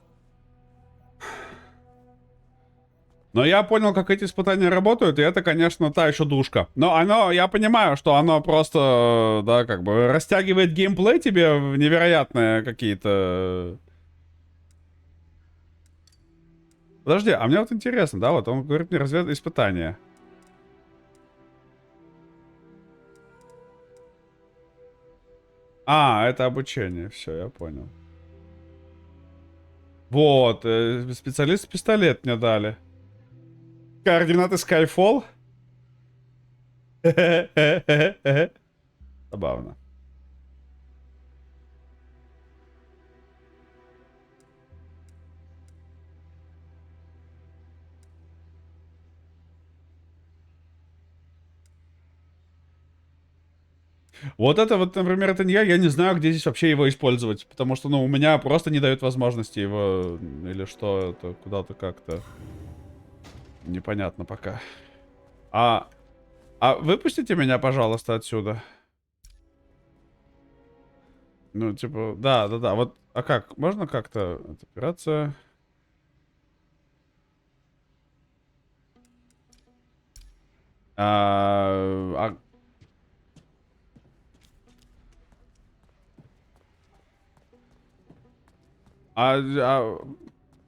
Но я понял, как эти испытания работают, и это, конечно, та еще душка. Но я понимаю, что оно просто, да, как бы растягивает геймплей тебе в невероятные какие-то... Подожди, а мне вот интересно, да, вот он говорит мне испытания. А, это обучение, все, я понял. Вот, специалист-пистолет мне дали. Координаты Skyfall. Забавно. Вот это вот, например, это не я не знаю, где здесь вообще его использовать. Потому что, ну, у меня просто не дают возможности его... Или что это, куда-то как-то... Непонятно пока. А выпустите меня, пожалуйста, отсюда. Ну, типа, да. Вот, а как? Можно как-то... Операция...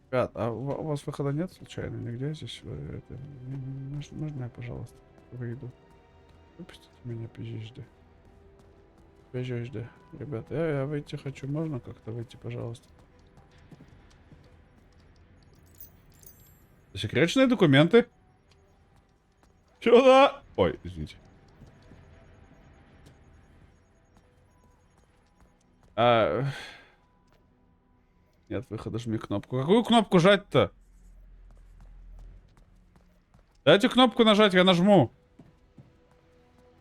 Ребят, а у вас выхода нет случайно? Нигде здесь? Можно я, пожалуйста, выйду? Выпустите меня, PGHD. Ребят, я выйти хочу. Можно как-то выйти, пожалуйста? Секретные документы. Сюда! Ой, извините. Нет выхода, жми кнопку. Какую кнопку жать-то? Дайте кнопку нажать, я нажму.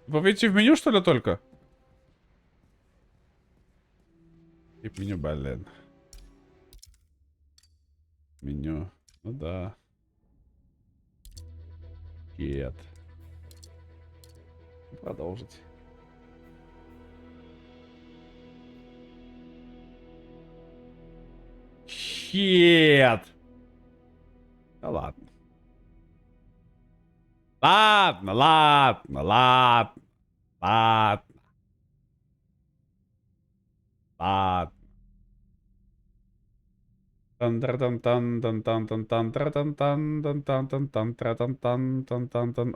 Вы выйти в меню, что ли, только? И меню, блин. Меню. Ну да. Нет. Продолжить. Щет. Да ладно. Ладно.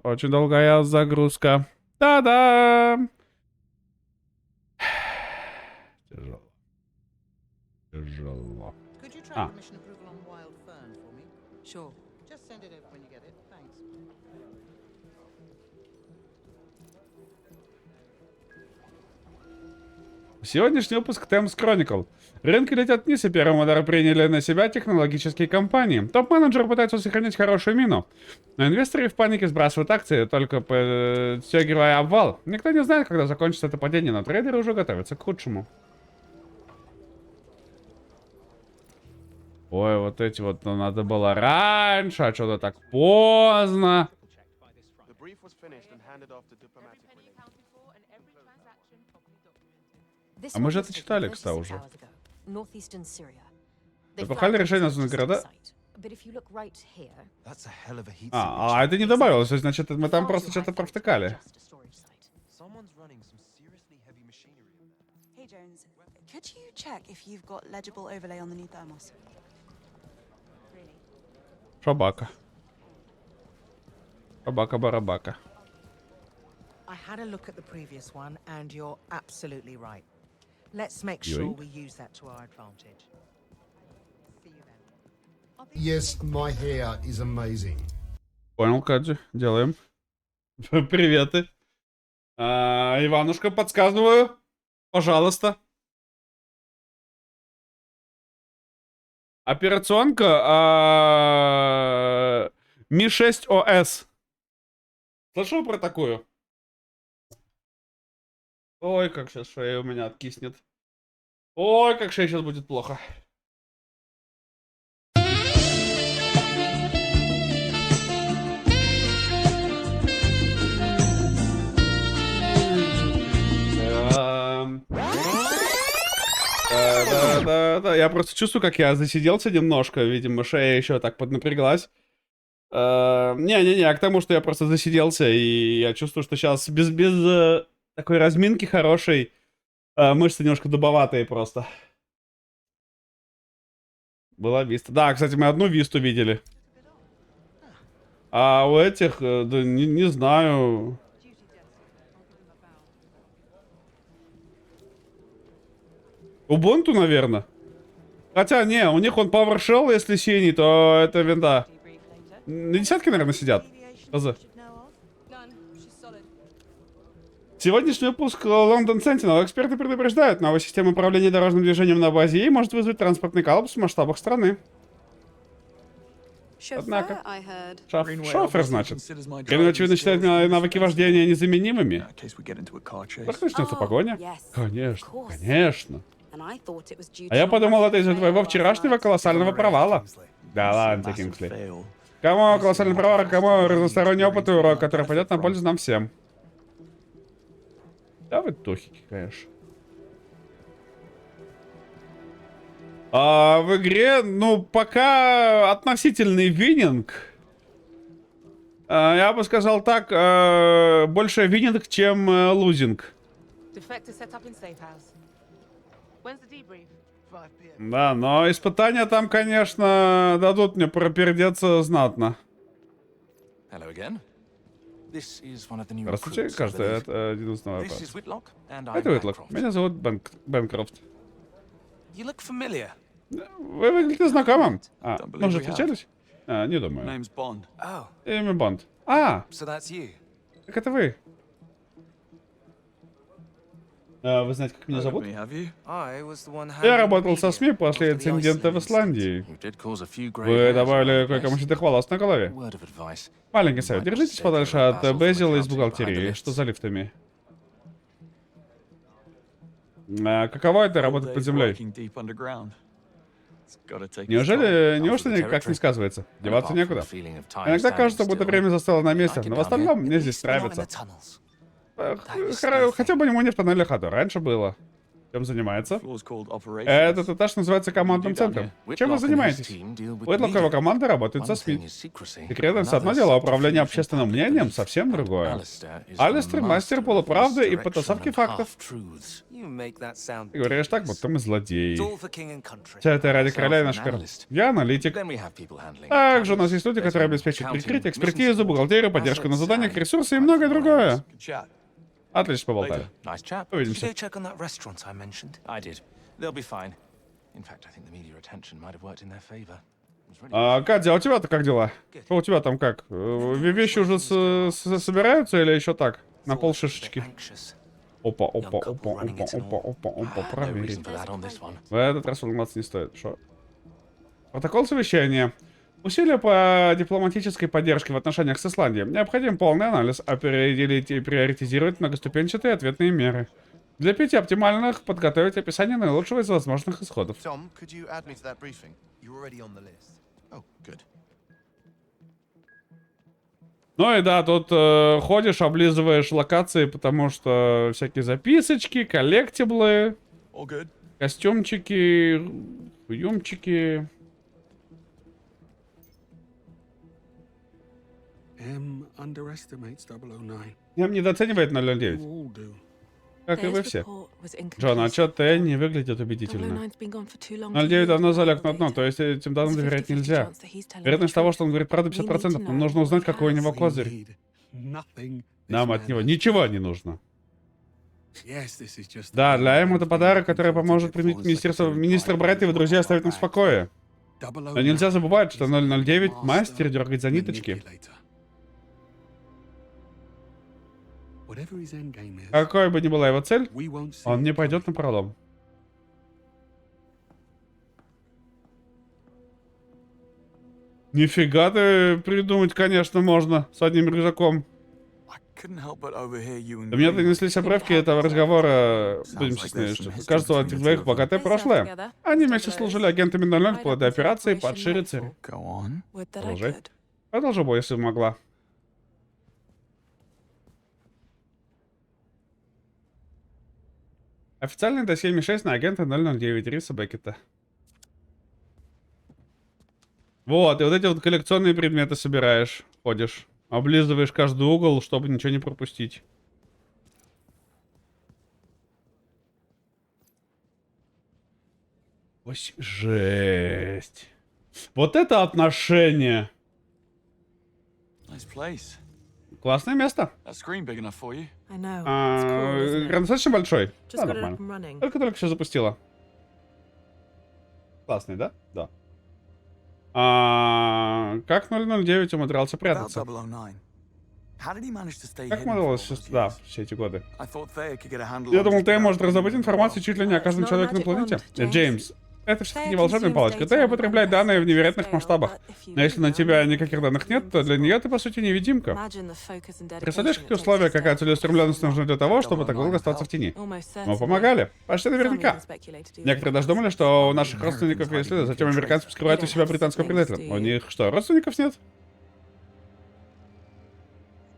Очень долгая загрузка. Да-да. Тяжело. Could you try permission approval on Wild Fern for me? Sure. Just send it over when you get it. Thanks. Сегодняшний выпуск Thames Chronicle. Рынки летят вниз, и первым удар приняли на себя технологические компании. Топ-менеджеры пытаются сохранить хорошую мину. Но инвесторы в панике сбрасывают акции, только подстегивая обвал. Никто не знает, когда закончится это падение, но трейдеры уже готовятся к худшему. Ой, вот эти вот, ну, надо было раньше, а что-то так поздно. The brief was finished and handed off to diplomatic relations. This А мы one же was это taken читали, кстати, 36 уже. hours ago, northeastern Syria. They Запахали flagged it решение as a названных города. distant site, but if you look right here, That's a hell of a heat А это не добавилось, то есть, значит, мы там просто что-то провтыкали. just a storage site. Someone's running some seriously heavy machinery in there. Hey Jones, could you check if you've got legible overlay on the new thermos? Really? Шабака. Шабака-барабака. I had a look at the previous one, and you're absolutely right. Let's make sure Yoink. we use that to our advantage. See you then. Yes, my hair is amazing. Понял, Каджи. Делаем. Приветы. Иванушка, подсказываю. Пожалуйста. Операционка Mi 6 OS. Слышал про такую? Ой, как сейчас шея у меня откиснет. Ой, как шея сейчас будет плохо. Да. Я просто чувствую, как я засиделся немножко. Видимо, шея еще так поднапряглась. Не-не-не, к тому, что я просто засиделся, и я чувствую, что сейчас без такой разминки хорошей мышцы немножко дубоватые просто. Была виста. Да, кстати, мы одну висту видели. А у этих, да не знаю... Ubuntu, наверное. Хотя, не, у них он PowerShell, если синий, то это винда. На десятки, наверное, сидят. АЗ. Сегодняшний выпуск London Sentinel. Эксперты предупреждают, новая система управления дорожным движением на базе и может вызвать транспортный коллапс в масштабах страны. Однако. Шофер, значит. Кремль, очевидно, считает навыки вождения незаменимыми. Так начнется погоня? Конечно, конечно. А я подумал, это из-за твоего вчерашнего колоссального провала. Да ладно, Кингсли. Кому колоссальный провал, кому разносторонний опыт и урок, который пойдет на пользу нам всем. Да вы тухики, конечно. А в игре, ну, пока относительный вининг. Я бы сказал так, больше вининг, чем лузинг. Да, но испытания там, конечно, дадут мне пропердеться знатно. Здравствуйте, кажется, это один из новых вопрос. Это Уитлок. Меня зовут Бэнкрофт. Вы выглядите знакомым. Мы уже встречались? Не думаю. Имя Бонд. Так это вы. Вы знаете, как меня зовут? Я работал со СМИ после инцидента в Исландии. Вы добавили кое-кому седых волос на голове. Маленький совет. Держитесь подальше от Безила из бухгалтерии. Что за лифтами? Каково это работать под землей? Неужели никак не сказывается? Деваться некуда. Иногда кажется, будто время застыло на месте, но в остальном мне здесь нравится. Хотя бы ему не в тоннелях, а то раньше было. Чем занимается? Этот этаж называется командным центром. Чем вы занимаетесь? Уитлок и его команда работают со СМИ. Секретность одно дело, а управление общественным мнением совсем другое. Алистер — мастер полуправды и потасовки фактов. Ты говоришь так, будто мы злодеи. Все это ради короля и наш король. Я аналитик. Также у нас есть люди, которые обеспечивают прикрытие, экспертизу, бухгалтерию, поддержку на заданиях, ресурсы и многое другое. Отлично поболтали. Увидимся. Катя, а у тебя-то как дела? Что у тебя там как? Вещи уже собираются или еще так? На полшишечки. Опа, проверить. В этот раз волноваться не стоит. Шо? Протокол совещания. Усилия по дипломатической поддержке в отношениях с Исландией. Необходим полный анализ, определить и приоритизировать многоступенчатые ответные меры. Для 5 оптимальных подготовить описание наилучшего из возможных исходов. Ну и да, тут ходишь, облизываешь локации, потому что всякие записочки, коллектиблы. All good. Костюмчики, хуюмчики. M underestimates 009. М недооценивает 009, You all do. как и вы все. report was Джон, inconclusive. отчет Т не выглядит убедительно. 009's been gone for too long to 09 yield давно залег reliable на дно, data. то есть этим данным There's a доверять 50-50 нельзя. chance that he's telling the Вероятность того, truth. что он говорит правду, We need to 50%. know Нам нужно what узнать, he какой у has. него We козырь. need nothing. Нам this от man него has. ничего не нужно. Yes, this is just Да, a для ему это plan подарок, to который поможет get применить Foreign министерство. Secretary Министр Pike брать его to друзья walk оставить им back. спокое. 009 Но нельзя забывать, что is a 009 master мастер дергать за ниточки. manipulator. Whatever his end game is, Какой бы ни была его цель, we won't see он it не пойдет coming. на пролом. Нифига ты придумать, конечно, можно с одним рюкзаком. I couldn't help but overhear you and До меня Green донеслись обрывки этого разговора. Будем честны, что, кажется, у этих двоих богатое прошлое. Они вместе служили агентами 00 вплоть до операции «Падший рыцарь». go on. Would that I Продолжай. could. Продолжи бой, если бы могла. Официальное досье Ми-6 на агента 009 Риса Беккета. Вот, и вот эти вот коллекционные предметы собираешь, ходишь. Облизываешь каждый угол, чтобы ничего не пропустить. Ой, жесть. Вот это отношение. Nice place. Классное место. That screen big enough for you? I know. It's cool, isn't it? Экран достаточно большой. Just Да, got it нормально. up and running. Только все запустила. Классный, да? Да. Как 009 умудрялся About прятаться? 009. How did he manage to stay Как hidden for умудрялось, all those да, years? все эти годы? I thought Thayer could get a handle Я on думал, just Тэй about может раздобыть anything in the информацию world. чуть ли не о каждом It's not a человеке на magic планете. wand, Джеймс, это все-таки не Thayer волшебная consumes палочка. data Тэй on a употребляет massive данные в невероятных scale, масштабах. but if you Но если на read тебя them, никаких данных нет, то для нее ты, по сути, невидимка. imagine the focus and dedication Представляешь, it какие takes условия, to какая stay целеустремленность focused нужна для того, чтобы так долго оставаться в тени? Almost Мы certainly. помогали. Почти Some наверняка. even speculated even Некоторые даже думали, что у наших родственников есть следы. Затем американцы скрывают у себя британского предателя. У них что, родственников нет?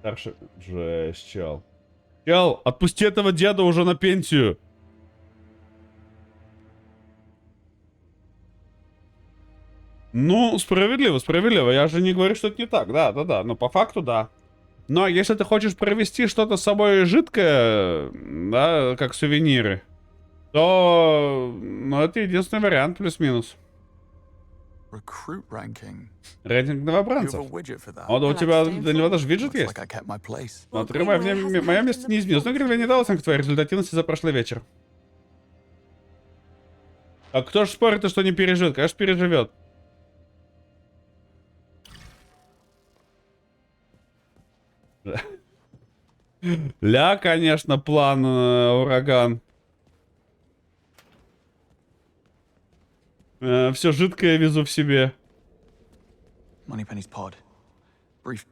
Старший... Жесть, чел. Чел, отпусти этого деда уже на пенсию. Ну, справедливо, справедливо. Я же не говорю, что это не так. Да, да, да. Но по факту, да. Но если ты хочешь провести что-то с собой жидкое, да, как сувениры, то, ну, это единственный вариант, плюс-минус. Recruit ranking. Рейтинг You have новобранцев. a widget for that. А да у тебя для него даже виджет Looks есть. like I kept my place. Но отрывай, мое место не изменилось. Но Гринвей не дал оценку твоей результативности за прошлый вечер. А кто ж спорит, что не переживет? Конечно, переживет. Ля, конечно, план ураган. Все жидкое везу в себе. Moneypenny's pod. Brief.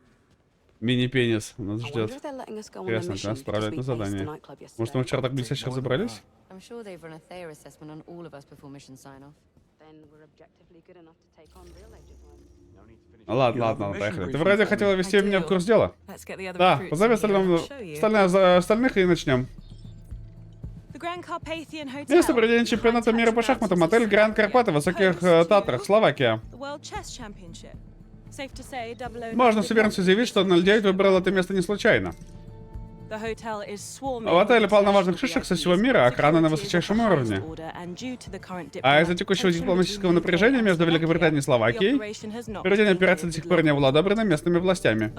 Мини-пенис нас ждет. Интересно, Интересно, как нас отправляют на задание. Может, мы вчера так блестяще разобрались? I'm sure they've run a Thayer assessment on all of us before mission sign-off. Ладно, ладно, поехали. Ты вроде хотела ввести меня в курс дела. Да, позови остальных и начнем. Место проведения чемпионата мира по шахматам. Отель Гранд Карпаты в Высоких Татрах, Словакия. Можно с уверенностью заявить, что 09 выбрал это место не случайно. В отеле полно важных шишек со всего мира, охрана на высочайшем уровне. А из-за текущего дипломатического напряжения между Великобританией и Словакией, проведение операции до сих пор не было одобрено местными властями.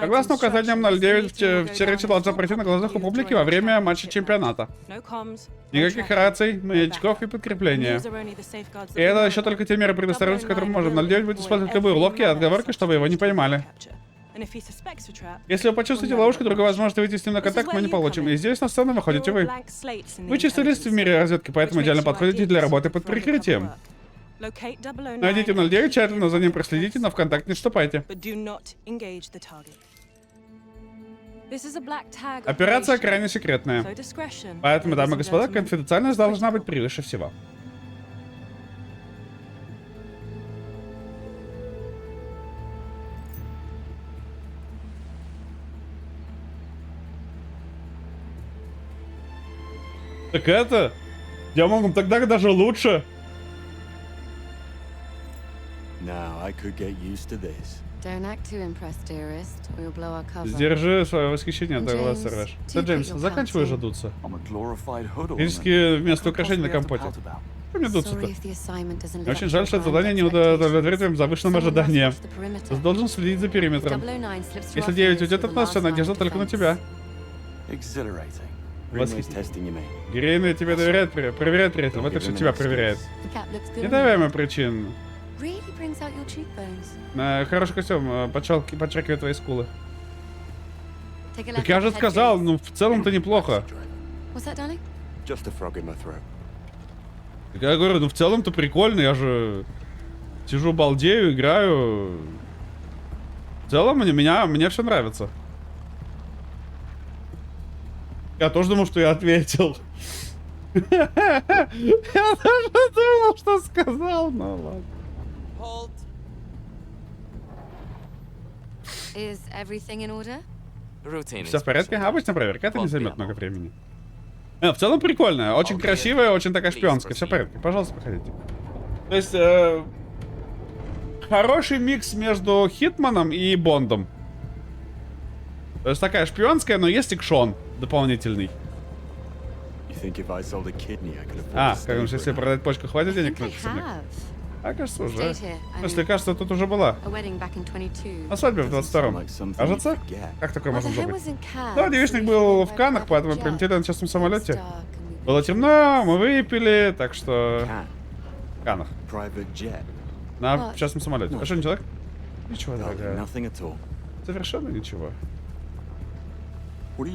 Согласно указаниям 09, встреча должна пройти на глазах у публики во время матча чемпионата. Никаких раций, маячков и подкрепления. И это еще только те меры предосторожности, которые мы можем. 09 будет использовать любые уловки и отговорки, чтобы его не поймали. Если вы почувствуете ловушку, другой возможности выйти с ним на контакт мы не получим. И здесь на сцену выходите вы. Вы чистый лист в мире разведки, поэтому идеально подходите для работы под прикрытием. Найдите 09, тщательно за ним проследите, но в контакт не вступайте. Операция крайне секретная. Поэтому, дамы и господа, конфиденциальность должна быть превыше всего. Так это... Я могу тогда даже лучше. Now I could get used to this. Don't act too impressed, dearest, or you'll blow our cover. Сдержи свое восхищение, Джеймс, Даглас Рэш. do Да, put Джеймс, your заканчивай pants же in. дуться. I'm a glorified hood Физически вместо украшений на компоте. Что мне дуться-то? Мне очень жаль, что это задание не удовлетворит твоим завышенным ожиданиям. Ты должен следить за периметром. Если 9 уйдет от нас, вся надежда только на тебя. Exhilarating. Восхитительно. Greenway's testing you, mate. Грейны тебе доверяет, проверяет приятель. Вот и все тебя проверяет. Недаваемая причин. Хороший костюм подчеркивает твои скулы. Так я же сказал, ну в целом-то неплохо. Just a frog in my throat. Так я говорю, ну в целом-то прикольно, я же сижу, балдею, играю. В целом мне все нравится. Я тоже думал, что я ответил. Я тоже думал, что сказал, ну ладно. Is everything in order? Все в порядке? Обычная проверка, это не займет много времени. В целом прикольная, очень красивая, очень такая шпионская. Все в порядке, пожалуйста, проходите. То есть, хороший микс между Хитманом и Бондом. То есть такая шпионская, но есть экшон дополнительный. Как же, если продать почку, хватит денег на пацаны? А, кажется, уже. Если кажется, тут уже была. На свадьбе в 22-м. Кажется? Как такое можно забыть? Да, девичник был в Каннах, поэтому прилетели на частном самолете. Было темно, мы выпили, так что... В Каннах. На частном самолете. А что, не человек? Ничего, дорогая. Совершенно ничего. В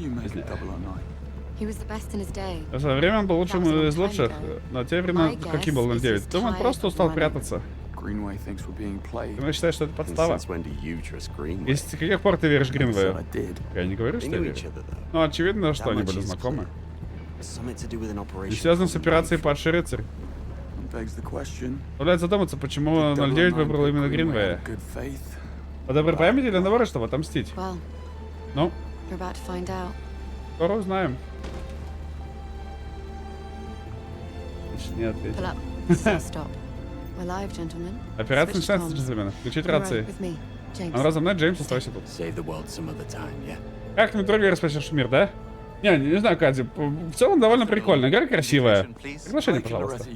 свое время он был лучшим из лучших, но те времена, каким был 09. Думаю, он просто устал прятаться. Ты считаешь, что это подстава? И с каких пор ты веришь Гринвею? Я не говорю, что я верю. Ну, очевидно, что они были знакомы. И связано с операцией «Падший рыцарь». Позволяет задуматься, почему 09 выбрал именно Гринвея. По доброй памяти или наоборот, чтобы отомстить? Ну, скоро узнаем. Не ответил. Операция начинается, джентльмены. Включить рации. Он разом мной, Джеймс, оставайся тут. Как-нибудь другой распасешь мир, да? Не знаю, Кади. В целом довольно прикольно. Игра красивая. Приглашение, пожалуйста.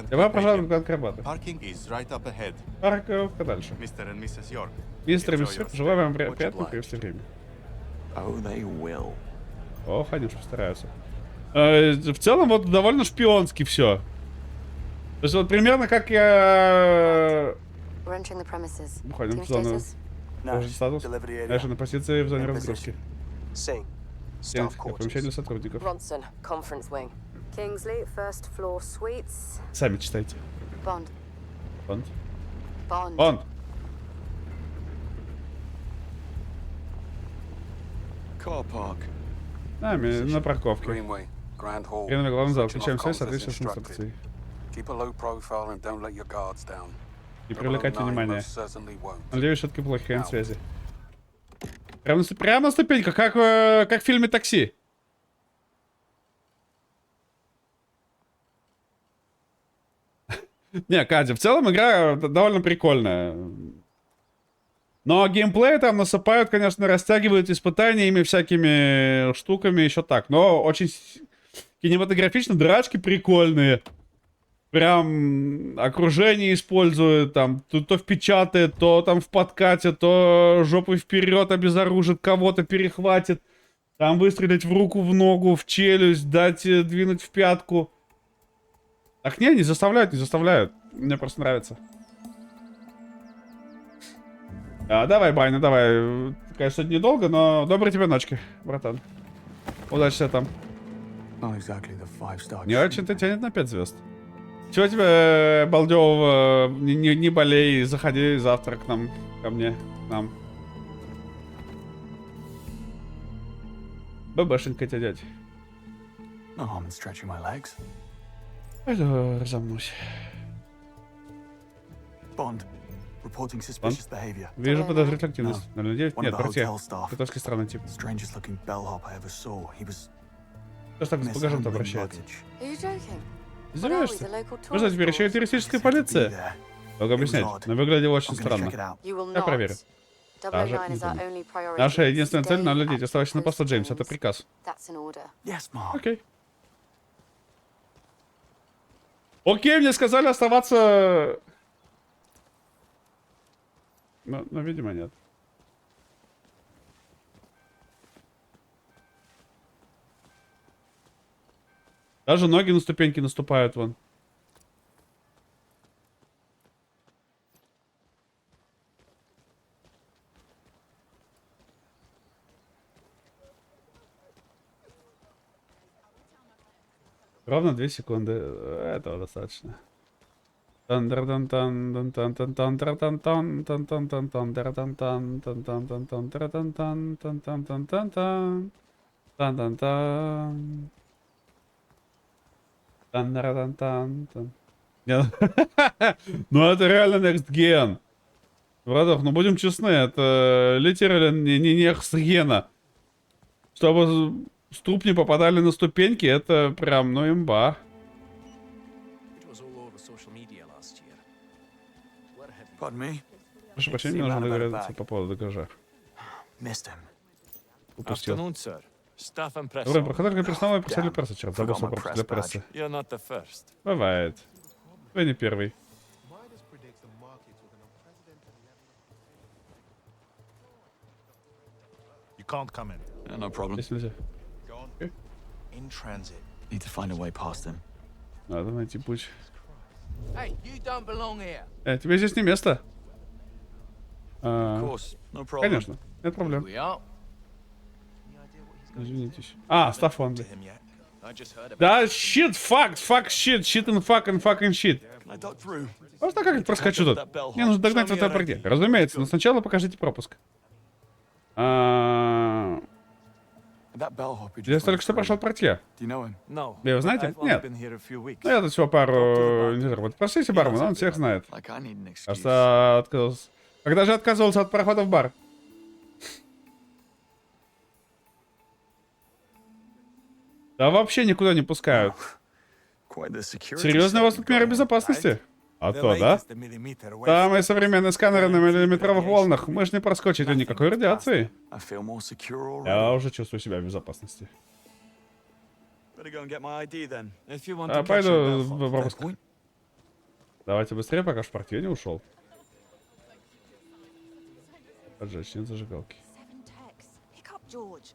Добро пожаловать в Гранд Крабаты. Парковка дальше. Мистер и миссис Йорк, желаю вам приятного провести время. Ох, они уж постараются. В целом, вот довольно шпионски все. То есть, вот примерно как я... Уходим в зону. Тоже статус. Я же на позиции в зоне разгрузки. Помещение для сотрудников. Сами читайте. Бонд. На парковке. Гринвей, главный зал. Включаем связь, соответственно, с инструкцией. Не привлекайте внимания. Надеюсь, все-таки плохо, хрен связи. Прямо на ступеньках, как в фильме «Такси». Не, Катя, в целом игра довольно прикольная. Но геймплей там насыпают, конечно, растягивают испытаниями, всякими штуками, еще так. Но очень кинематографично, драчки прикольные. Прям окружение используют, там, то впечатает, то там в подкате, то жопой вперед обезоружит кого-то, перехватит. Там выстрелить в руку, в ногу, в челюсть, дать двинуть в пятку. Так не заставляют. Мне просто нравится. Давай, Байна, давай. Конечно, недолго, но доброй тебе ночки, братан. Удачи тебе там. Не очень-то тянет на 5 звезд. Чего тебе, балдёвого, не болей, заходи завтра к нам, ко мне, к нам. ББшенька тебя, дядь. Пойду разомнусь. Bond. Reporting suspicious behavior. Вижу подозрительную активность. 09? One Нет, of the портье. hotel staff. Китайский странный тип. Strangest looking bellhop I ever saw. He was Кто ж так с багажом-то mishandling обращается? luggage. Are you joking? Издеваешься? Вы знаете, теперь еще и туристическая полиция. Могу объяснять, но выглядело очень I'm gonna check странно. it out. You will Я not. проверю. 009 is our only priority. Наша единственная цель — Stay наладить. at Оставайся на посту, post Джеймс. Это James. приказ. That's an order. Yes, Mom. Окей. Окей, мне сказали оставаться... Но, видимо, нет. Даже ноги на ступеньки наступают вон. Ровно 2 секунды. Этого достаточно. Ну это реально Next Gen. Браток, ну будем честны, это литерально не Next Gen. Чтобы ступни попадали на ступеньки, это прям, ну, имба. Pardon me? Прошу прощения, мне нужно договориться по поводу багажа. Missed him. Упустил. Afternoon, sir. Staff and press. Добрый, проходок для персонала и представитель Damn. прессы. Черт, забыл Forgot свой my пропуск press для badge. прессы. You're not the first. Бывает. Вы не первый. Midas predicts the markets with an unprecedented level. You can't come in. Yeah, no problem. Здесь нельзя. In transit. Need to find a way past him. Надо найти путь. Hey, you don't belong here. Тебе здесь не место. Of course, no problem. Конечно, нет проблем. We are. Извинитесь. Став Ванли. Him yet? I just heard about Да, shit, fuck, shit and fucking shit. Can I duck through? Можно как-нибудь проскочу тут? Мне нужно догнать в этом портье. Разумеется, но сначала покажите пропуск. That bellhop who Здесь just только went что through. прошел портье. Do you know him? No. Вы его знаете? I've only Нет. been here a few weeks. Ну, я тут всего пару... Не знаю, вот спросите бармена, он всех знает. Like I need an excuse. Кажется, отказался. Когда же отказывался от прохода в бар? Да вообще никуда не пускают. Quite the security Серьезно, у вас setup тут you меры got here, безопасности? right? А то, да? Самые современные сканеры на миллиметровых волнах. Мы ж не проскочили никакой радиации. I feel more secure Я already. уже чувствую себя в безопасности. Better go and get my ID then. If you want to catch Пойду your в bellhop, пропуск. Давайте быстрее, пока в портье не ушел. Поджечь, нет зажигалки. 7 texts. Pick up, George.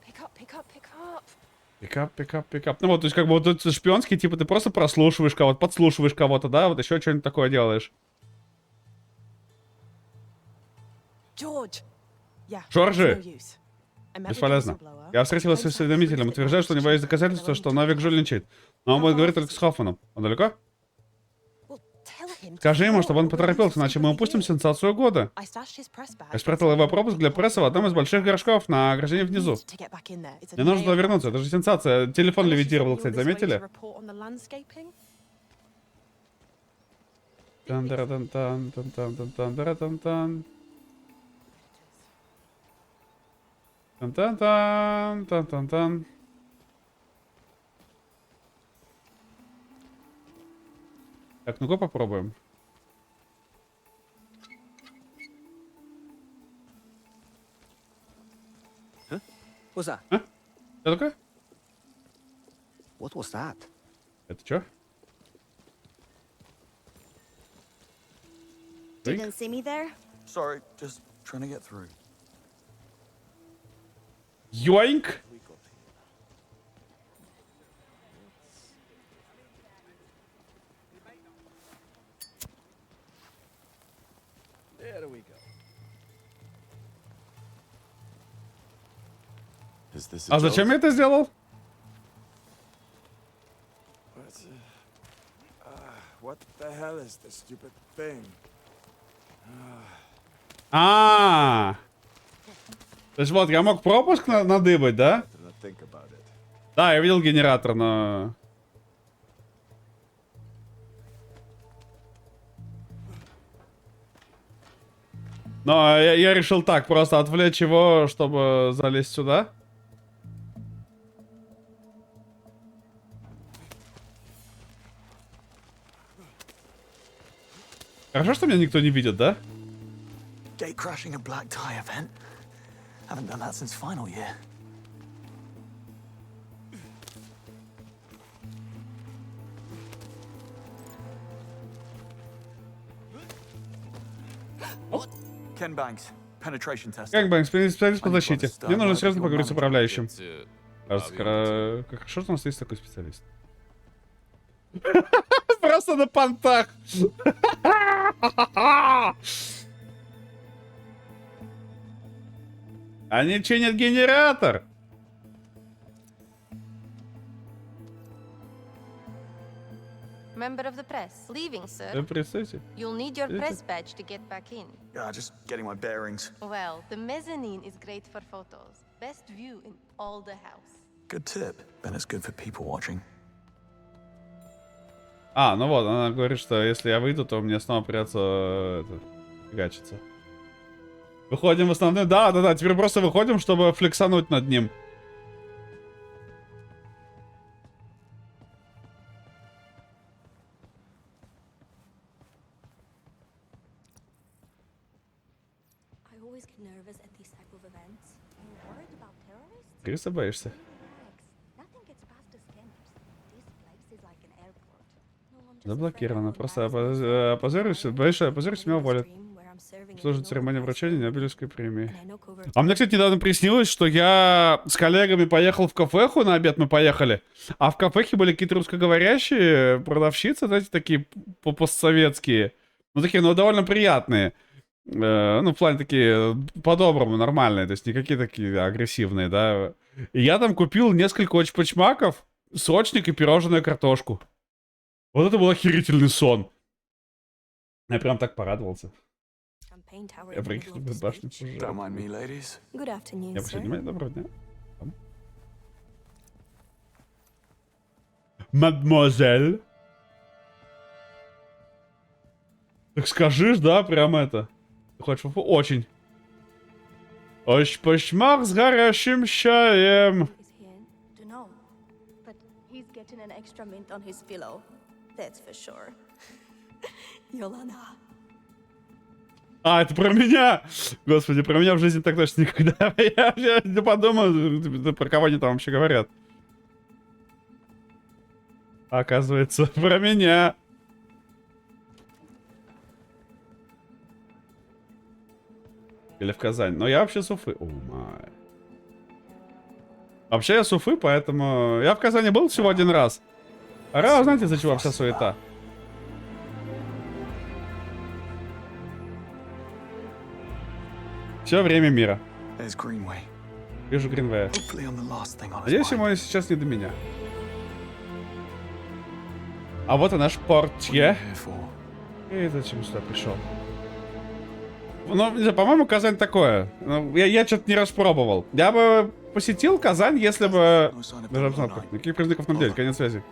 Pick up. Пикап. Ну вот, то есть как бы вот это шпионский, типа ты просто прослушиваешь кого-то, подслушиваешь кого-то, да, вот еще что-нибудь такое делаешь. George. Yeah. Жоржи! no use. I met with the Бесполезно. whistleblower. Я встретилась с осведомителем, утверждает, что у него есть доказательства, что Новик жульничает. Но он будет говорить только с Хоффманом. Он далеко? Well, tell him to Скажи ему, stop. чтобы он We're поторопился, gonna иначе мы see what he упустим did. сенсацию года. I stashed his press bag. Я спрятал его пропуск для прессы в одном из больших горшков на ограждении внизу. Need to get back in there. It's a Мне нужно nail туда вернуться, это же сенсация. Телефон Unless you левитировал, think кстати, you're this way to заметили? report on the landscaping? Тан-тара-тан-тан-тан-тан-тан-тан-тан-тан-тан. Тан-тан-тан, тан-тан-тан. Так, ну-ка попробуем. What's that? Что такое? What was that? Это что? Didn't see me there? Sorry, just trying to get through. Йоинк! There we go. Is this a А зачем я это сделал? What the hell is this stupid thing? А, то есть вот, я мог пропуск надыбать, да? Think about it. Да, я видел генератор, но... Но я решил так, просто отвлечь его, чтобы залезть сюда. Хорошо, что меня никто не видит, да? Gate crashing a black tie event. Haven't done that since final year. Ken Banks, penetration tester. Как бы, специалист по защите. Мне нужно серьезно поговорить с управляющим. Как хорошо, что у нас есть такой специалист. Просто на понтах. Они чинят генератор. Member of the press. Leaving, sir. Вы представьте? You'll need your press badge to get back in. Yeah, just getting my bearings. Well, the mezzanine is great for photos. Best view in all the house. Good tip. Then it's good for people watching. А, ну вот, она говорит, что если я выйду, то мне снова придется фигачиться. Выходим в основной... Да, теперь просто выходим, чтобы флексануть над ним. Криса, боишься? Заблокировано. Просто опозорюсь, меня уволят. Служит церемония вручения Нобелевской премии. А мне, кстати, недавно приснилось, что я с коллегами поехал в кафеху, на обед мы поехали, а в кафехе были какие-то русскоговорящие продавщицы, знаете, такие постсоветские. Ну, такие, но довольно приятные. Ну, в плане такие, по-доброму, нормальные, то есть никакие такие агрессивные, да. И я там купил несколько очпочмаков, сочник и пирожную картошку. Вот это был охерительный сон. Я прям так порадовался. Я прикинул бы башню пожар. Я прошу внимания, доброго дня. Мадемуазель. Так скажешь, да, прям это. Ты хочешь фу? Очень. Очпочмак с горящим чаем. А, это про меня! Господи, про меня в жизни так точно никогда. Я не подумал, про кого они там вообще говорят. Оказывается, про меня. Или в Казань. Но я вообще с Уфы. О, май. Вообще я с Уфы, поэтому... Я в Казани был всего один раз. А знаете, из-за чего вся суета? Все время мира. Вижу Гринвея. Надеюсь, ему сейчас не до меня. А вот и наш портье. И зачем сюда пришел? Ну, не знаю, по-моему, Казань такое. Ну, я что-то не распробовал. Я бы посетил Казань, если бы... Даже обстановка. Никаких признаков на деле, конец связи.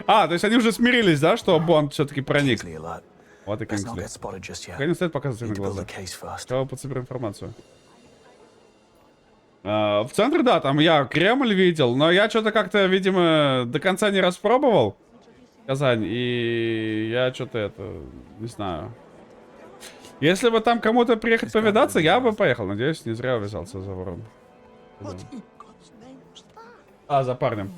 А, то есть они уже смирились, да, что Бонд все-таки проник. Вот и Кингсли. Пока не стоит показывать на глаза. Кого подсоберу информацию. В центре, да, там я Кремль видел, но я что-то как-то, видимо, до конца не распробовал Казань, и я что-то это, не знаю. Если бы там кому-то приехать повидаться, я бы поехал. Надеюсь, не зря увязался за вором. А, за парнем.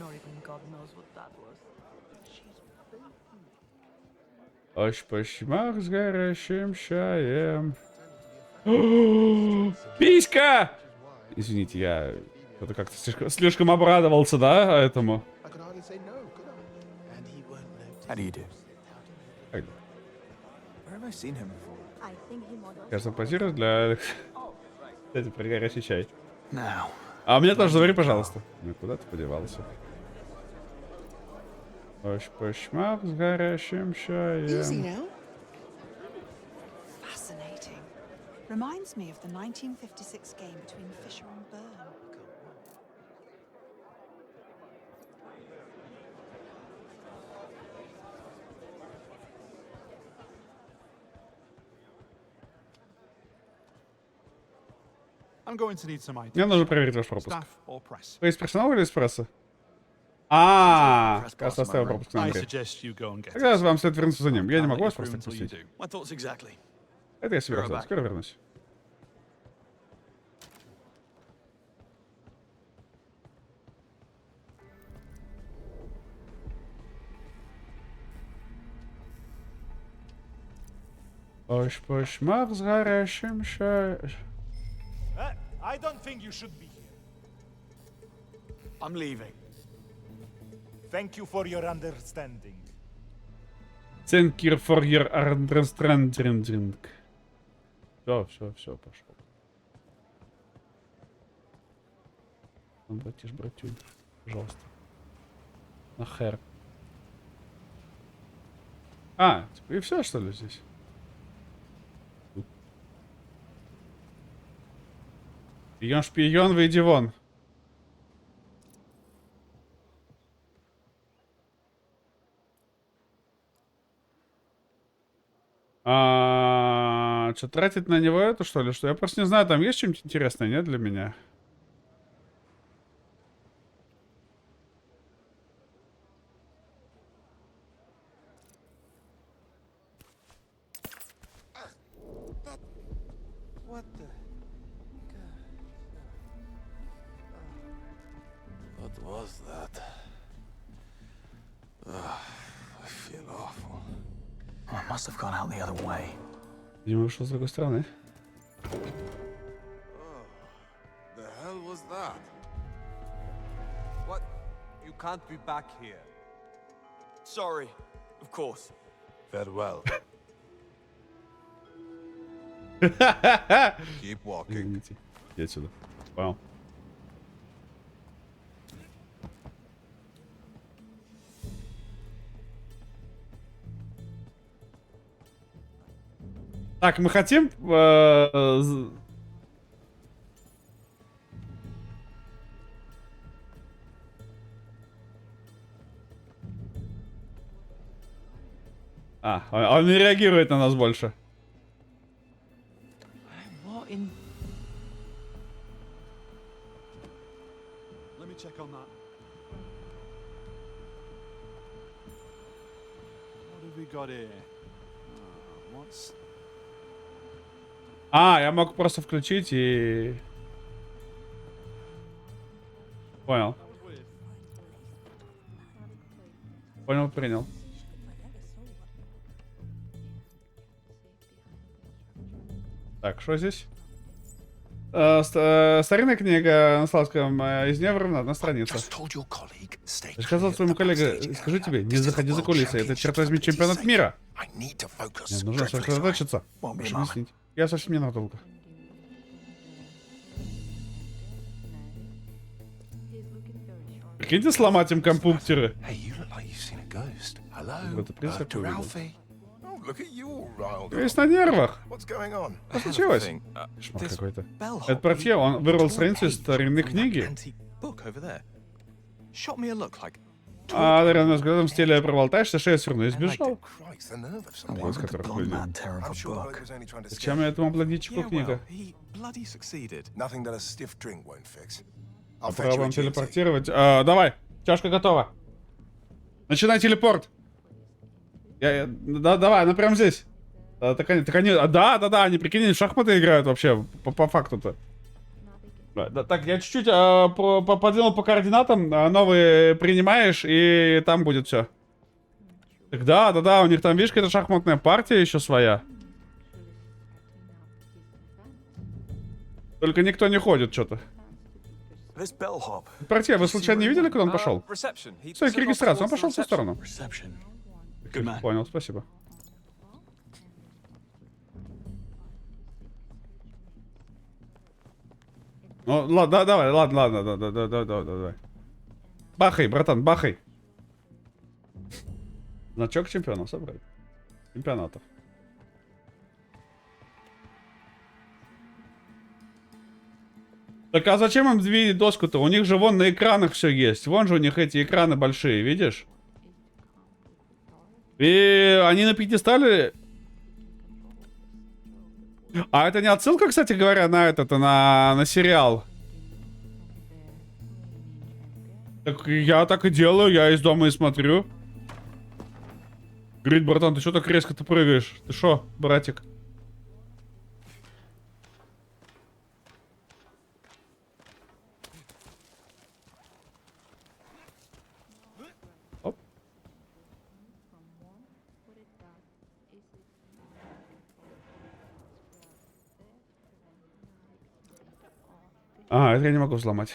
Очпочмак с горящим чаем. Писька! Извините, я что-то как-то слишком обрадовался, да, этому. Кажется, позирует для... Кстати, про горячий чай. А мне тоже завари, пожалуйста. Ну, куда ты подевался? Очпочмак с горящим чаем. Reminds me of the 1956 game between Fisher and Byrne. I'm going to need some ID. Мне нужно проверить ваш пропуск. Staff or press? Вы из персонала или из прессы? Кажется, оставил пропуск на I Андре. suggest you go and get Тогда it. вам следует вернуться за ним. Я не I'll могу let вас you просто through until you отпустить. do. My thoughts exactly. Это я себе раздал. Скоро вернусь. Пусть мах с горящим I don't think you should be here. I'm leaving. Thank you for your understanding. Thank you for your understanding. Все, пошел. Братюнь, пожалуйста. Нахер. Типа и все, что ли, здесь? Шпион, выйди вон. Что, тратить на него это, что ли? Что? Я просто не знаю, там есть что-нибудь интересное, нет, для меня? What the? What was that? I feel awful. I must have gone out the other way. Видимо, вышел с другой стороны. The hell was that? What? You can't be back here. Sorry. Of course. Farewell. Keep walking. Извините. Иди отсюда. Понял. Так, мы хотим... он не реагирует на нас больше. What in... Let me check on that. What have we got here? What's... Я мог просто включить и... Понял. Понял, принял. Так, что здесь? Старинная книга на славском, из нее вровна одна страница. Я сказал своему коллеге, скажи тебе, не заходи за кулисы, это, черт возьми, чемпионат мира. Мне нужно сосредоточиться. Прошу объяснить. Я совсем ненадолго. Прикиньте, сломать им компьютеры. Это призрак увидел. Весь на нервах. Что случилось? Кошмар какой-то. Это портье, он вырвал страницу из старинной книги. Дарен взглядом в стиле проболтаешься, шею сверну и сбежал. Из которых люди. Зачем я этому блондинчику книга? Попробуем телепортировать. Давай, чашка готова. Начинай телепорт. Давай, она прям здесь. Так они, да, они, прикинь, в шахматы играют вообще, по факту-то. Так, я чуть-чуть подвинул по координатам, новые принимаешь, и там будет все. Так, да, у них там, видишь, какая-то шахматная партия еще своя. Только никто не ходит, что-то. Партия, вы случайно не видели, куда он пошел? Стойки регистрации, он пошел в ту сторону. Понял, спасибо. Ну, ладно, давай. Бахай, братан, бахай. Значок чемпионов собрать. Чемпионатов. Так а зачем им двигать доску-то? У них же вон на экранах все есть. Вон же у них эти экраны большие, видишь? И они на пьедестале А это не отсылка, кстати говоря, на этот, на сериал? Так я так и делаю, я из дома и смотрю. Говорит, братан, ты что так резко-то прыгаешь? Ты шо, братик? Оп. А, это я не могу взломать.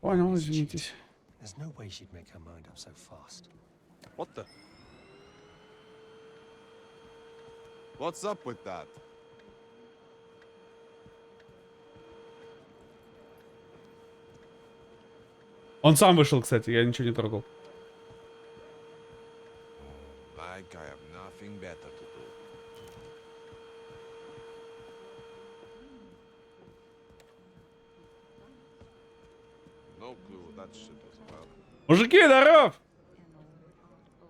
Понял, извинитесь. There's no way she'd make her mind up so fast. What the? What's up with that? Он сам вышел, кстати, я ничего не трогал. Like I have nothing better to do. No clue what that shit was about. Мужики, здоров!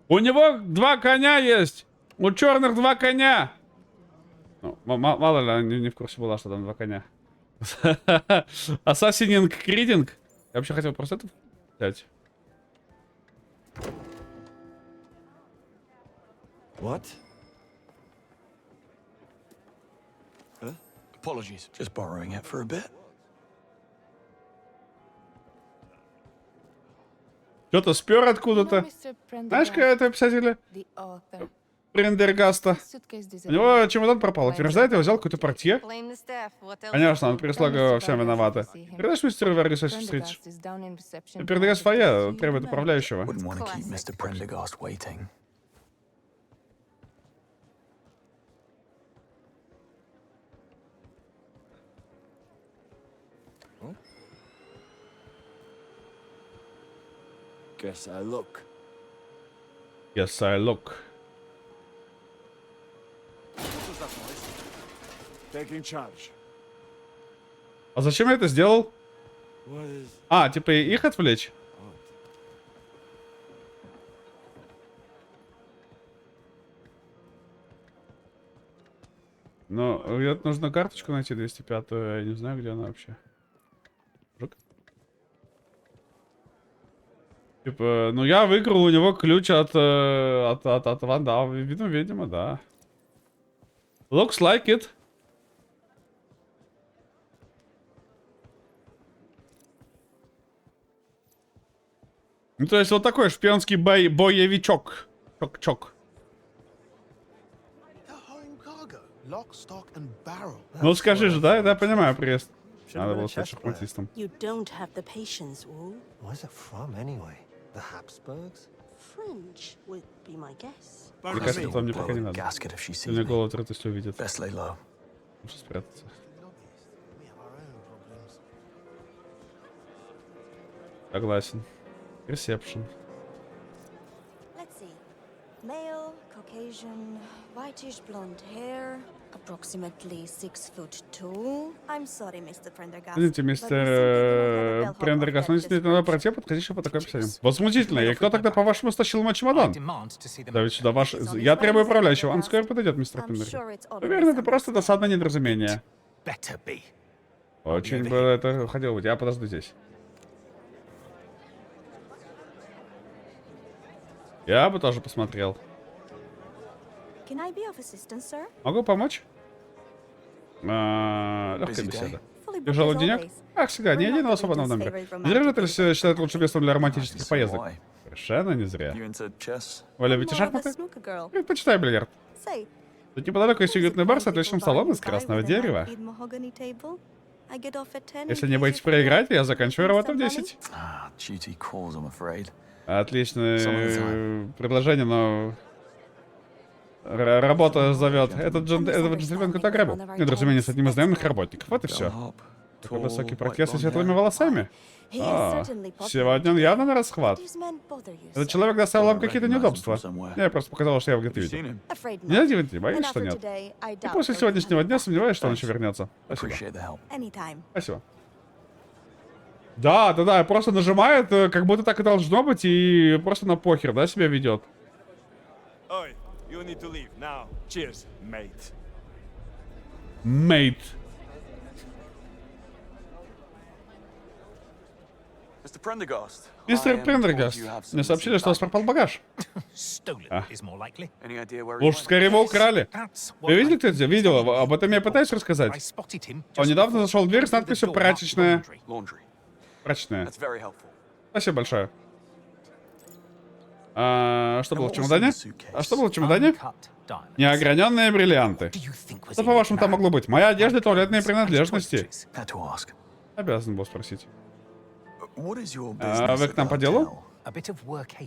У него 2 коня есть! У черных 2 коня! Ну, мало ли, она не в курсе была, что там 2 коня. Ассасининг Кридинг. Я вообще хотел просто это взять. What? Huh? Apologies. Just borrowing it for a bit. Что-то спер откуда-то. Знаешь, какая это писателя? Прендергаста. У него чемодан пропал. Утверждает, я взял какой-то портье. Конечно, он прислуга во всем виновата. Передашь мистеру Вергасу встреч? Прендергаст фойе требует управляющего. Wouldn't want to keep Mr. Prendergast waiting. Guess I look. Yes, I look. Taking charge. А зачем я это сделал? А, типа их отвлечь? Ну, нужно карточку найти 205-ю, я не знаю, где она вообще. Жук. Типа, ну я выиграл у него ключ от Ванда, видимо, да. Looks like it. Ну, то есть вот такой шпионский боевичок. Чок-чок. Ну скажи же, да? Я понимаю, приезд. Надо было стать шахматистом. You don't have the patience, Wu. Where's it from anyway? The Habsburgs? French would be my guess. Мне кажется, там мне пока не надо. Если мне голову трудности увидит. Нужно спрятаться. Согласен. Perception. Let's see. Male, Caucasian, whitish blonde hair, approximately 6'2". I'm sorry, Mr. Prendergast. Извините, мистер Прендергаст, но действительно надо пройти, подходящего по такой описанию. Возмутительно. И кто тогда, по-вашему, стащил мой чемодан? Да ведь сюда ваш... Я требую управляющего. Он скоро подойдет, мистер Прендергаст. Уверен, это просто досадное недоразумение. Очень бы это хотел быть. Я подожду здесь. Я бы тоже посмотрел. Can I be of assistance, sir? Могу помочь? Легкая беседа. Тяжелый денек? Как всегда, ни единого свободного номера. Не зря же это считают лучшим местом для романтических поездок. Совершенно не зря. Вы любите шахматы? Предпочитаю бильярд. Тут неподалеку есть уютный бар с отличным столом из красного дерева. Если не боитесь проиграть, я заканчиваю работу в 10. Отличное предложение, но... Работа зовет. Этот джентльмен куда грабил. Недоразумение с одним из наемных работников. Вот и все. Такой высокий протез со светлыми волосами. Сегодня он явно на расхват. Этот человек доставил вам какие-то неудобства. Я просто показал, что я его где-то видел. Нет, Дивенти, боюсь, что нет. И после сегодняшнего дня сомневаюсь, что он еще вернется. Спасибо. Спасибо. Да, просто нажимает, как будто так и должно быть, и просто на похер, да, себя ведет. You need to leave now. Cheers, mate. Мейт. Mr. Prendergast. Мистер Прендергаст, мне сообщили, что у вас пропал багаж. Уж скорее его украли. Вы видели, кто это видел? Об этом я пытаюсь рассказать. Он недавно зашел в дверь с надписью «Прачечная». Прачечная. Спасибо большое. Что было в чемодане? А что было в чемодане? Неограненные бриллианты. Что, по-вашему, там могло быть? Моя одежда и туалетные принадлежности. Обязан был спросить. Вы к нам по делу?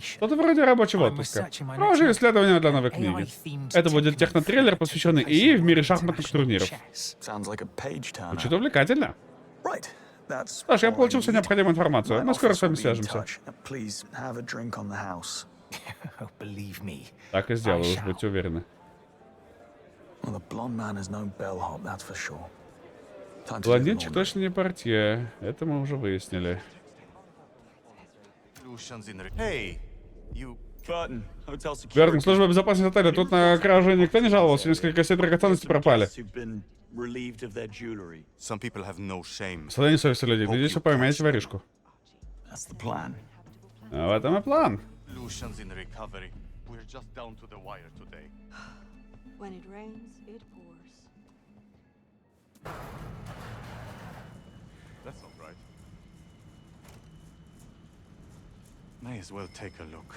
Что-то вроде рабочего отпуска. Провожу исследования для новой книги. Это будет технотриллер, посвященный ИИ в мире шахматных турниров. Звучит увлекательно. Что ж, я получил всю необходимую информацию. Мы скоро с вами свяжемся. Так и сделаю, уж будьте уверены. Блондинчик точно не портье. Это мы уже выяснили. Бёртон, служба безопасности отеля. Тут на кражу никто не жаловался. Несколько сет драгоценностей пропали. Состояние совести людей. Глядите, поймаете воришку. А в этом и план. May as well take a look.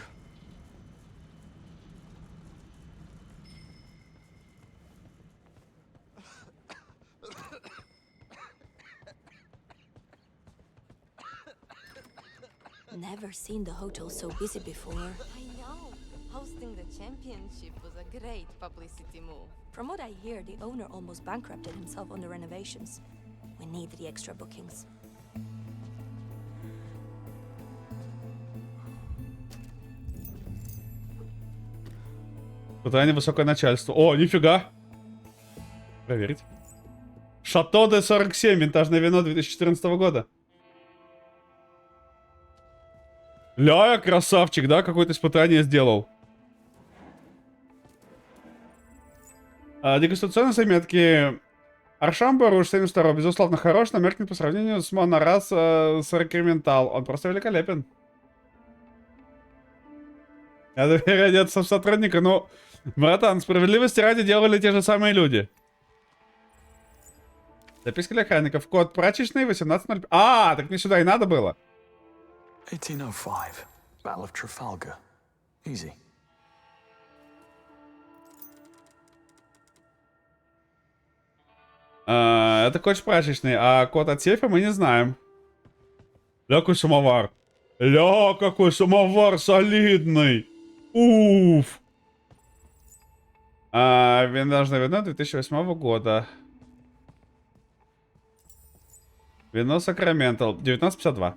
Never seen the hotel so busy before. I know. Hosting the championship was a great publicity move. From what I hear, the owner almost bankrupted himself on the renovations. We need the extra bookings. Пытание высокое начальство. О, нифига! Проверить. Шато де 47, винтажное вино 2014 года. Ля, я красавчик, да? Какое-то испытание сделал. Дегустационные заметки. Аршамбор уж 72, безусловно, хорош, но меркнет по сравнению с Монорас Саркрементал. Он просто великолепен. Я доверяю нет сотрудника, но... Братан, справедливости ради делали те же самые люди. Записка для охранников. Код прачечный 18.05. А, так мне сюда и надо было. 1805. Battle of Trafalgar. Easy. Это код прачечный, а код от сейфа мы не знаем. Ля, какой самовар. Ля, какой самовар солидный. Уф. Винтажное вино 2008 года. Вино Сакраментал 1952.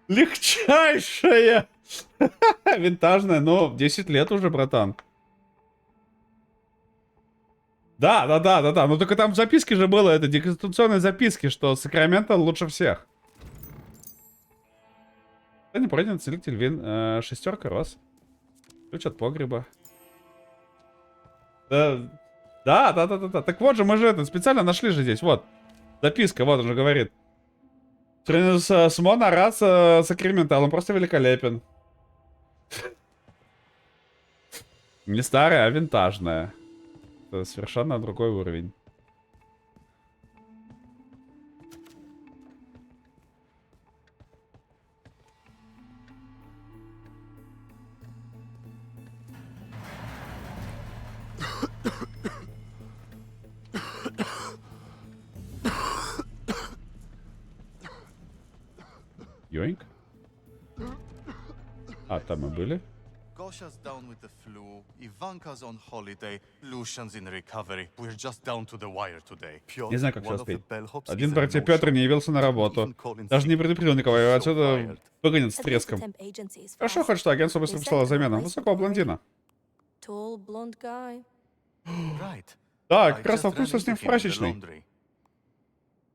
Легчайшая. Винтажная, но 10 лет уже, братан. Да. Но только там в записке же было, это дегустационные записки, что Сакраменто лучше всех. Не пройден целитель вин. Шестерка роз. Ключ от погреба. Да. Так вот же, мы же это специально нашли же здесь. Вот. Записка, вот он же говорит. С Монорас Сакраментал, он просто великолепен. Не старая, а винтажная. Это совершенно другой уровень. Йоинг? А, там мы были. Gosha's down with the flu, Ivanka's on holiday, Lucian's in recovery. We're just down to the wire today. Не знаю, как все успеть. Один братья Петр не явился на работу. Даже не предупредил никого, и отсюда выгонят с треском. Хорошо, хоть что агентство быстро прислало замену. Высокого блондина. Да, как раз наткнулся с ним в прачечной.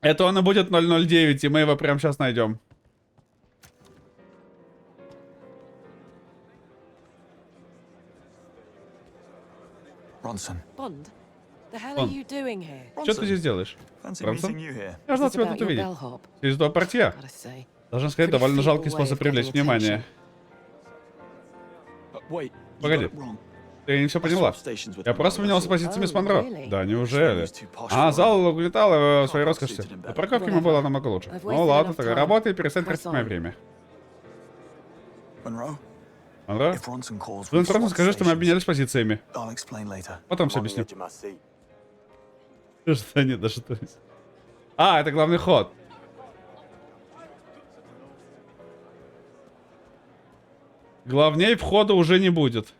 Это он и будет 009, и мы его прямо сейчас найдем. Ронсон. Bond, the hell are Bond. you doing here? Что ты здесь делаешь? Fancy Ронсон? meeting you here. Я ждал It's тебя about тут your увидеть. bellhop. Через два портье. Gotta say. Должен сказать, Pretty довольно feeble жалкий way способ of привлечь getting внимание. Wait, Погоди. Ты не все поняла. Я просто менялся позициями с Монро. Да, неужели? А, зал угнетал его в своей роскоши. На парковке ему было намного лучше. Ну ладно, тогда работай и перестань тратить мое время. Monroe? Монро? If Ronson calls, Блин, просто скажи, что мы обменялись позициями. I'll explain later. Потом все объясню. Что нет, даже то есть. А, это главный ход. Главней входа уже не будет.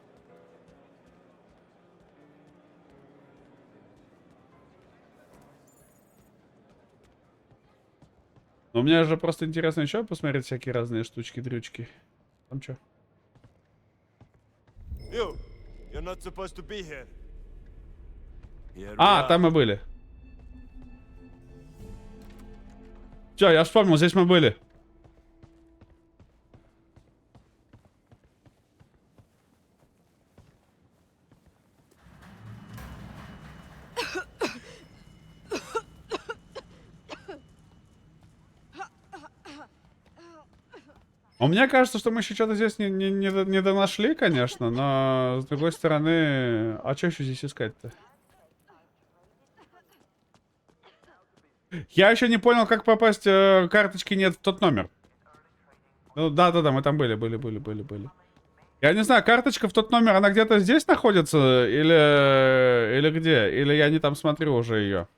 Но мне же просто интересно еще посмотреть всякие разные штучки-дрючки. Там что? You're not supposed to be here. А, там мы были. Все, я вспомнил, здесь мы были. У меня кажется, что мы еще что-то здесь не донашли, конечно, но с другой стороны, а что еще здесь искать-то? Я еще не понял, как попасть, карточки нет в тот номер. Ну, да-да-да, мы там были. Я не знаю, карточка в тот номер, она где-то здесь находится? Или где? Или я не там смотрю уже ее?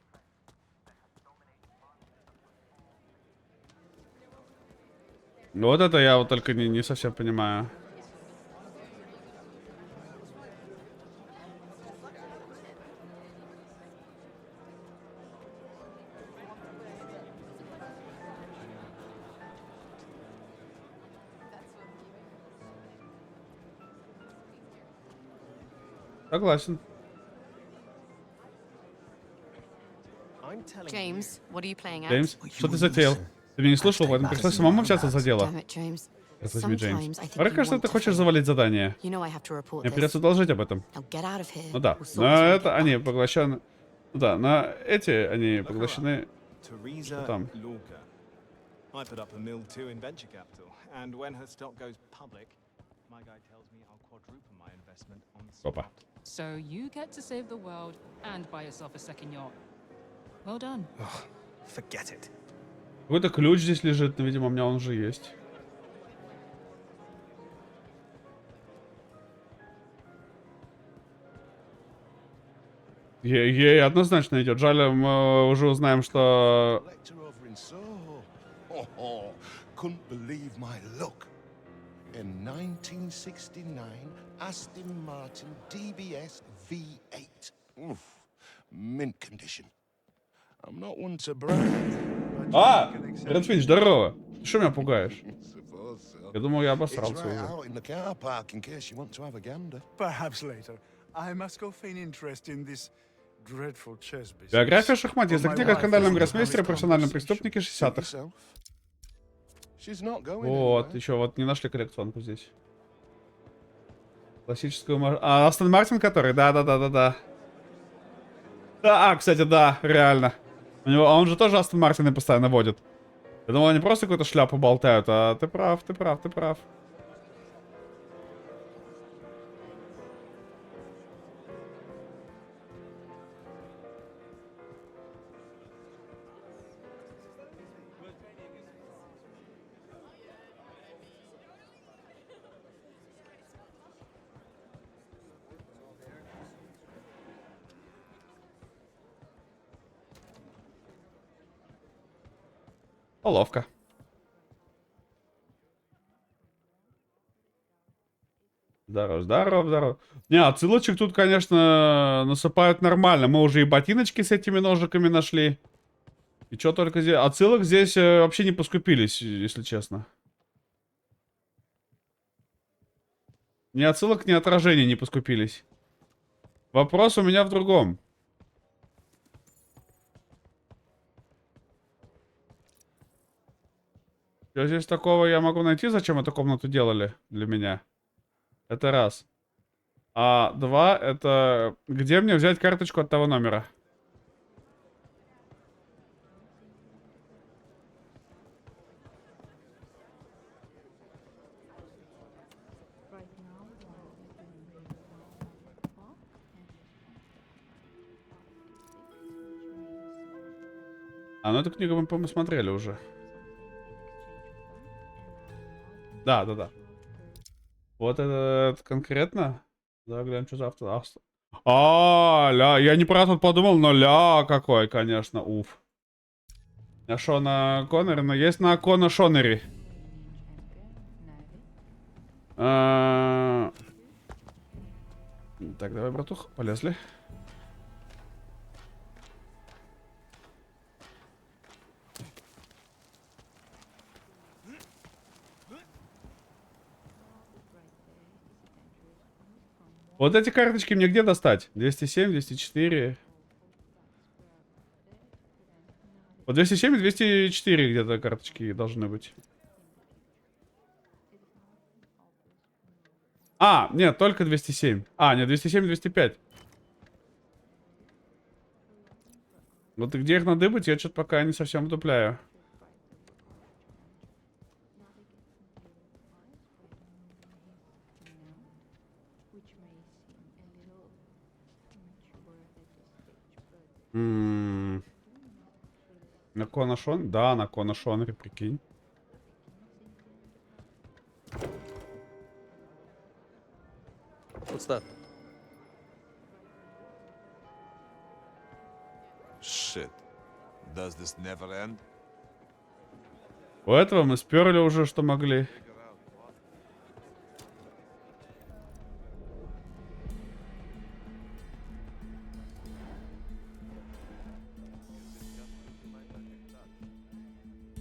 Вот это я вот только не совсем понимаю. Согласен. James, what are you playing at? Джеймс, что ты затеял? Ты меня не слушал, поэтому пришлось самому взяться за дело. Damn it, James. Черт возьми, Джеймс. Sometimes I think Мне you кажется, want ты to хочешь fail. завалить задание. You know I have to report Мне this. придется доложить об этом. Now get out of here. Ну да. We'll sort Но this when we это get они back. поглощены. Ну да, но эти, они поглощены. Teresa Там. Lorca. I put up a mill too in venture capital, and when her stock goes public, my guy tells me I'll quadruple my investment on the Опа. So you get to save the world and buy yourself a second yacht. Well done. Forget it. Какой-то ключ здесь лежит, но, видимо, у меня он уже есть. Ей однозначно идет. Жаль, мы уже узнаем, что... couldn't believe my luck. In 1969, Aston Martin DBS V8. Oof, mint condition. I'm not one to brag. А! Редфинч, здорово! Ты что меня пугаешь? Я думал, я обосрался уже. Out in the car park in case you want to have a gander. Perhaps later. I must go feign interest in this dreadful chess business. Биография шахматиста. Книга о скандальном гроссмейстере, профессиональном преступнике 60-х. Вот, еще вот не нашли коллекционку здесь. Классическую... А, Астон Мартин который? Да. Да, кстати, да, реально. У него, он же тоже Астон Мартины постоянно водит. Я думал, они просто какую-то шляпу болтают, а ты прав. Половка. Здорово. Не, отсылочек тут, конечно, насыпают нормально. Мы уже и ботиночки с этими ножиками нашли. И что только здесь... Отсылок здесь вообще не поскупились, если честно. Ни отсылок, ни отражений не поскупились. Вопрос у меня в другом. Что здесь такого я могу найти? Зачем эту комнату делали для меня? Это раз. А два, это... Где мне взять карточку от того номера? А, ну эту книгу мы, по-моему, смотрели уже. Да. Вот это конкретно. Да, глянем, что за авто. Ля, я не про это подумал, но ля какой, конечно, уф. А шо на Коннери? Но есть на Кона Шонери. Так, давай, братух, полезли. Вот эти карточки мне где достать? 207, 204. Вот 207 и 204 где-то карточки должны быть. А, нет, только 207. А, нет, 207 и 205. Вот и где их надыбать, я что-то пока не совсем вдупляю. На Кона Шон? Да, на Кона Шонери, прикинь. What's that? Shit. Does this never end? У этого мы сперли уже, что могли.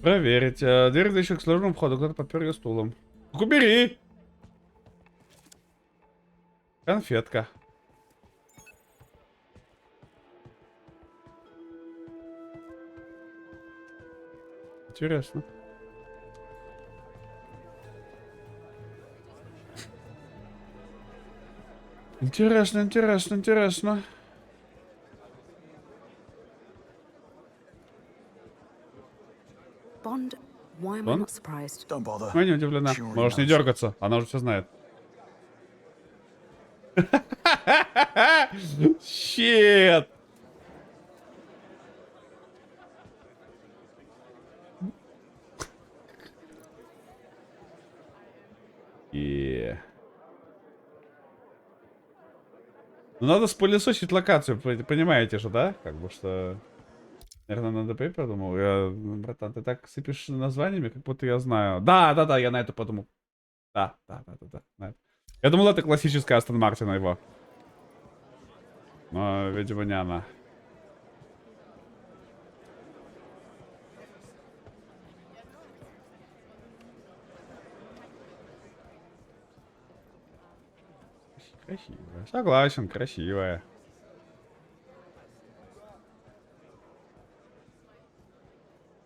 Проверить. Дверь, ведущая к сложному входу. Кто-то подпер ее стулом. Убери! Конфетка. Интересно. Интересно. Bond, why am I not surprised? Don't bother. Я не удивлена. Можешь не дергаться. Она уже все знает. Щет! Ну, надо спылесосить локацию, понимаете же, да? Как бы что... Наверное, на ДП подумал. Я, братан, ты так сыпешь названиями, как будто я знаю. Да, я на это подумал. Да. На это. Я думал, это классическая Астон Мартина его. Но, видимо, не она. Красивая. Согласен, красивая.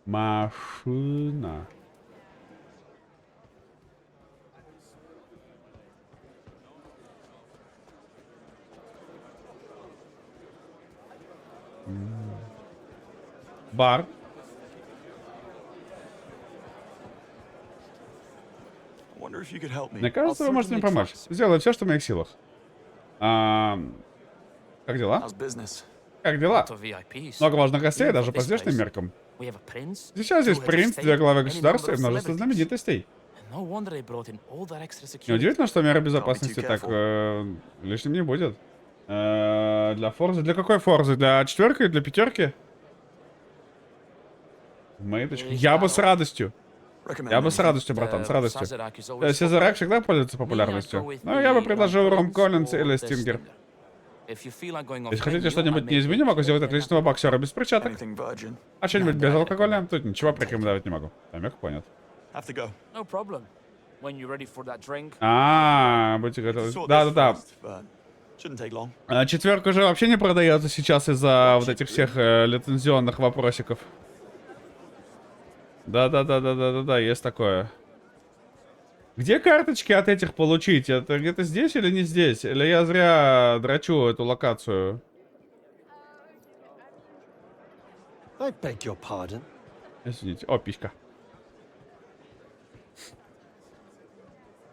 Машина. Бар. Мне кажется, вы можете мне помочь. Сделаю все, что в моих силах. Как дела? Как дела? Много важных гостей, даже по здешним меркам. Сейчас здесь принц, 2 главы государства и множество знаменитостей. Неудивительно, что меры безопасности так лишним не будет. Для Форзы. Для какой Форзы? Для 4 или для 5? Мои точки. Я бы с радостью. Братан, с радостью. Сезарак всегда пользуется популярностью. Но я бы предложил Ром Коллинз или Стингер. Если хотите что-нибудь не из меню, могу сделать отличного боксера без перчаток. А что-нибудь без алкоголя? Тут ничего порекомендовать не могу. Намек понят. Будьте готовы. Да. 4 же вообще не продается сейчас из-за вот этих всех лицензионных вопросиков. Да, есть такое. Где карточки от этих получить? Это где-то здесь или не здесь? Или я зря драчу эту локацию? Извините. О, писька.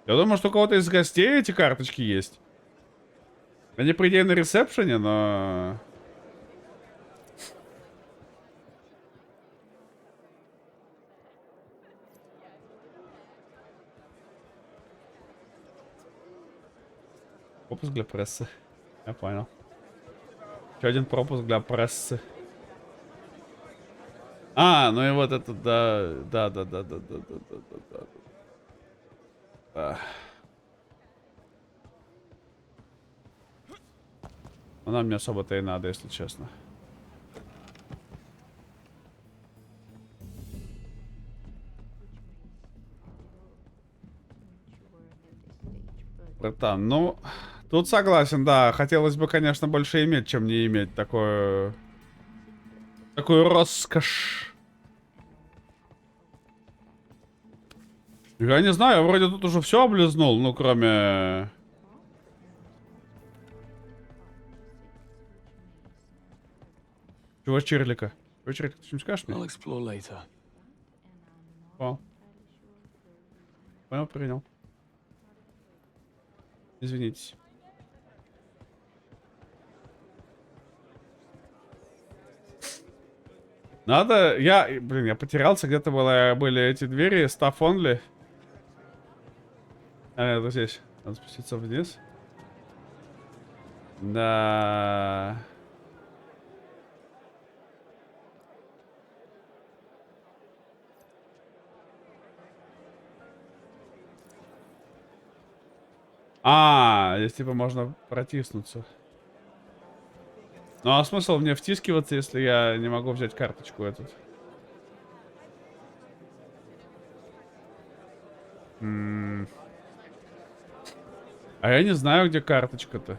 Я думаю, что у кого-то из гостей эти карточки есть. Они, по идее, на ресепшене, но... Пропуск для прессы. Я понял. Еще один пропуск для прессы. Ну и вот это, да. Она мне особо-то и надо, если честно. Братан, ну... Тут согласен, да. Хотелось бы, конечно, больше иметь, чем не иметь такую роскошь. Я не знаю, вроде тут уже все облизнул, ну, кроме... Чего Чирлика? Чего Чирлика? Ты что-нибудь скажешь мне? Понял, принял. Извините. Надо... я потерялся, где-то были эти двери, staff only. Это здесь. Надо спуститься вниз. Да. Здесь типа можно протиснуться. Ну а смысл мне втискиваться, если я не могу взять карточку эту? А я не знаю, где карточка-то.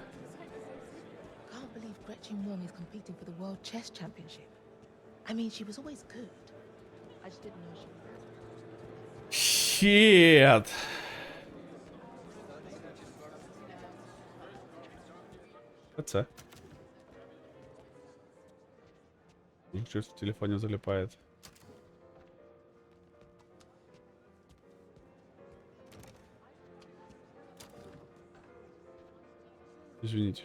Щет. ПЦ. Что-то в телефоне залипает. Извините.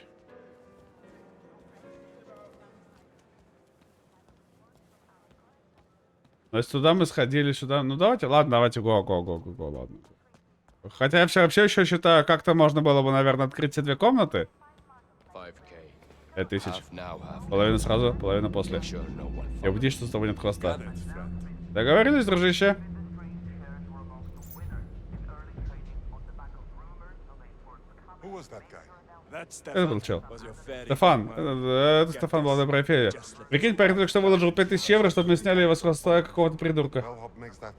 То есть туда мы сходили, сюда. Ну давайте, ладно, давайте го, ладно. Хотя я вообще еще считаю, как-то можно было бы, наверное, открыть все 2 комнаты. 5000. Половина сразу, половина после. Я убедись, что с тобой нет хвоста. Договорились, дружище? Это был чел. Стефан. Это Стефан, была добрая фея. Прикинь, парень только что выложил 5000 евро, чтобы мы сняли его с хвоста какого-то придурка.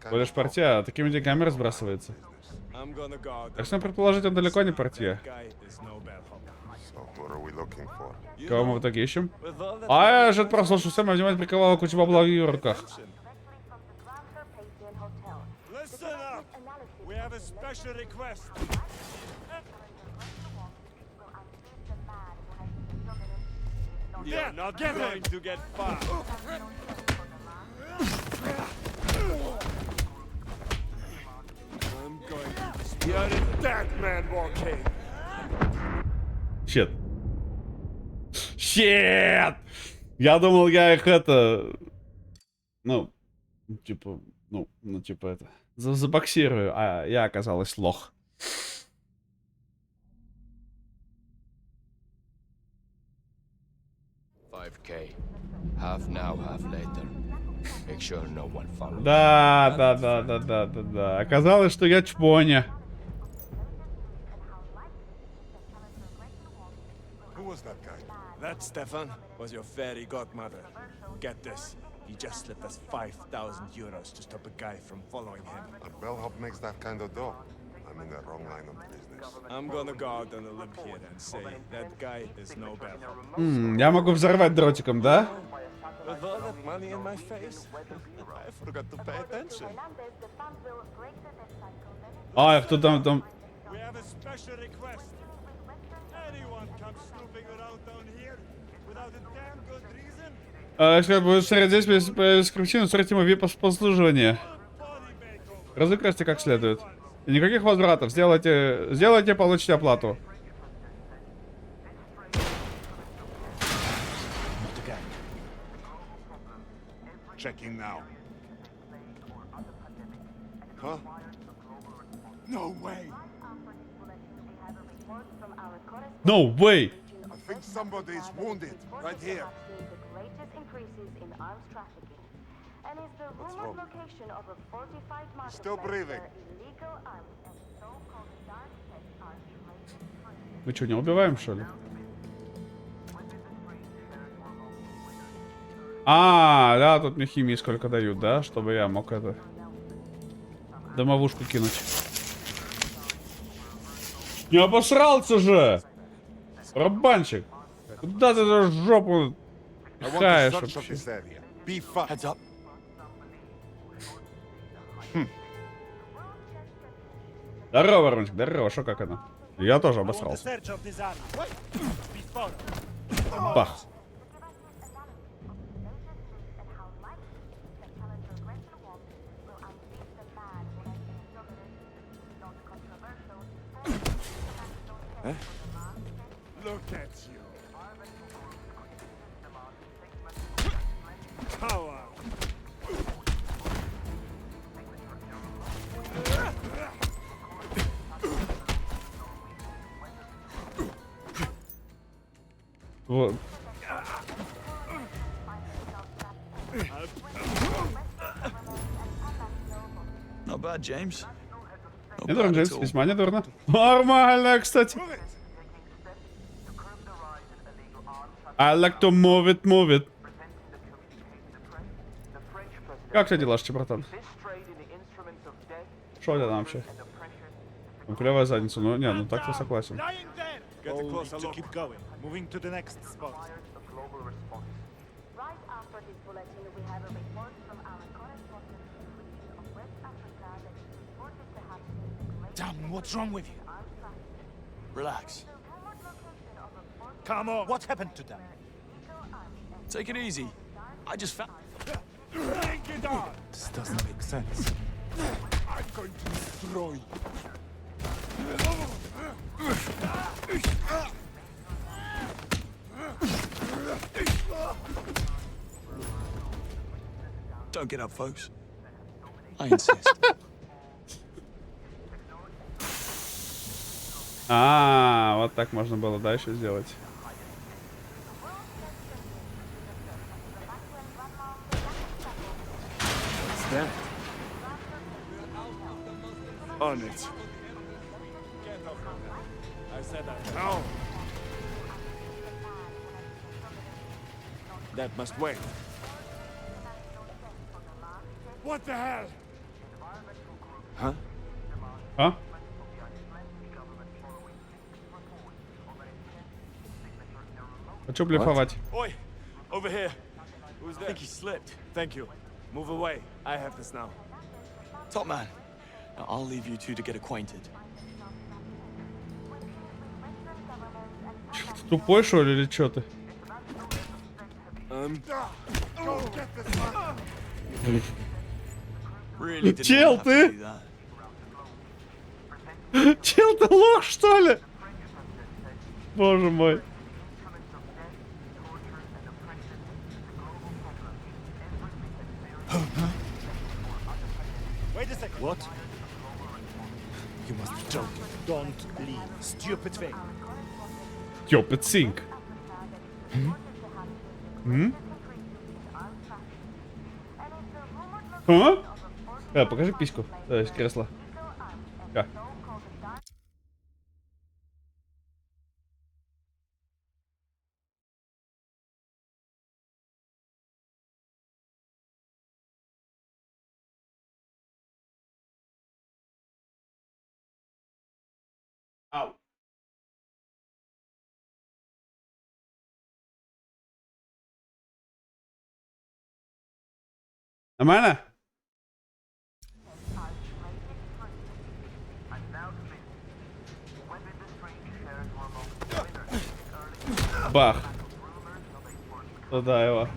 Будешь партия, а такими деньгами разбрасывается. Так что предположить, он далеко не партия. Кого мы в итоге ищем? А, я же отправил, что самое внимание приковало кучу бабла в ее руках. You're not going to get far. I'm going to... You're a dead man walking. Щет. Щет! Я думал, я их это... Ну, типа это... Забоксирую, а я оказалась лох. Half now, half later. Make sure no one follows. Да. Оказалось, что я чпоня. Who was that guy? That, Stefan, was your fairy godmother. Get this. He just slipped us 5,000 euros to stop a guy from following him. A bellhop makes that kind of dough. I'm in the wrong line of business. I'm gonna go out on a limb here and say that guy is no bellhop. Я могу взорвать дротиком, да? With all that money in my face, I forgot to pay attention. А, кто там? We have a special request. Anyone comes snooping around down here without a damn good reason? Если будет стоять здесь без причины, устроить ему вип-обслуживание. Разыграйте как следует. И никаких возвратов. Сделайте, получите оплату. Checking now. Huh? No way. No way. I think somebody is wounded right here. What's wrong? Still breathing. Мы что, не убиваем, что ли? А, да, тут мне химии сколько дают, да? Чтобы я мог это... Домовушку кинуть. Не обосрался же! Рабанчик! Куда ты за жопу хаешь вообще? Здорово, Ромчик, здорово, шо как оно? Я тоже обосрался. Бах. Look at you. Power. Вот. Not bad, James. Не дурно, Джеймс, весьма не дурно. Нормально, кстати. I like to move it. Как у тебя дела, братан? Что у тебя там вообще? Ну, клевая задница, ну не, ну так-то согласен. Get a closer look. Keep going. Moving to the next spot. Damn, what's wrong with you? Relax. Come on. What happened to them? Take it easy. I just found... Bring it on. This doesn't make sense. I'm going to destroy you. Don't get up, folks. I insist. А, вот так можно было дальше сделать. that? On it. I said that. No. That must wait. What the hell? Huh? А? Хочу блефовать. Oi, over here. Who's there? I think he slipped. Thank you. Move away. I have this now. Top man. Now I'll leave you two to get acquainted. Ты тупой, что ли, или что ты? Чел, ты? Чел, ты лох, что ли? Боже мой. Wait a second. What? You must be joking. Don't leave. Stupid thing. Stupid thing. А? Покажи письку. Из кресла. Да. Ау. Нормально? Бах. Да, его.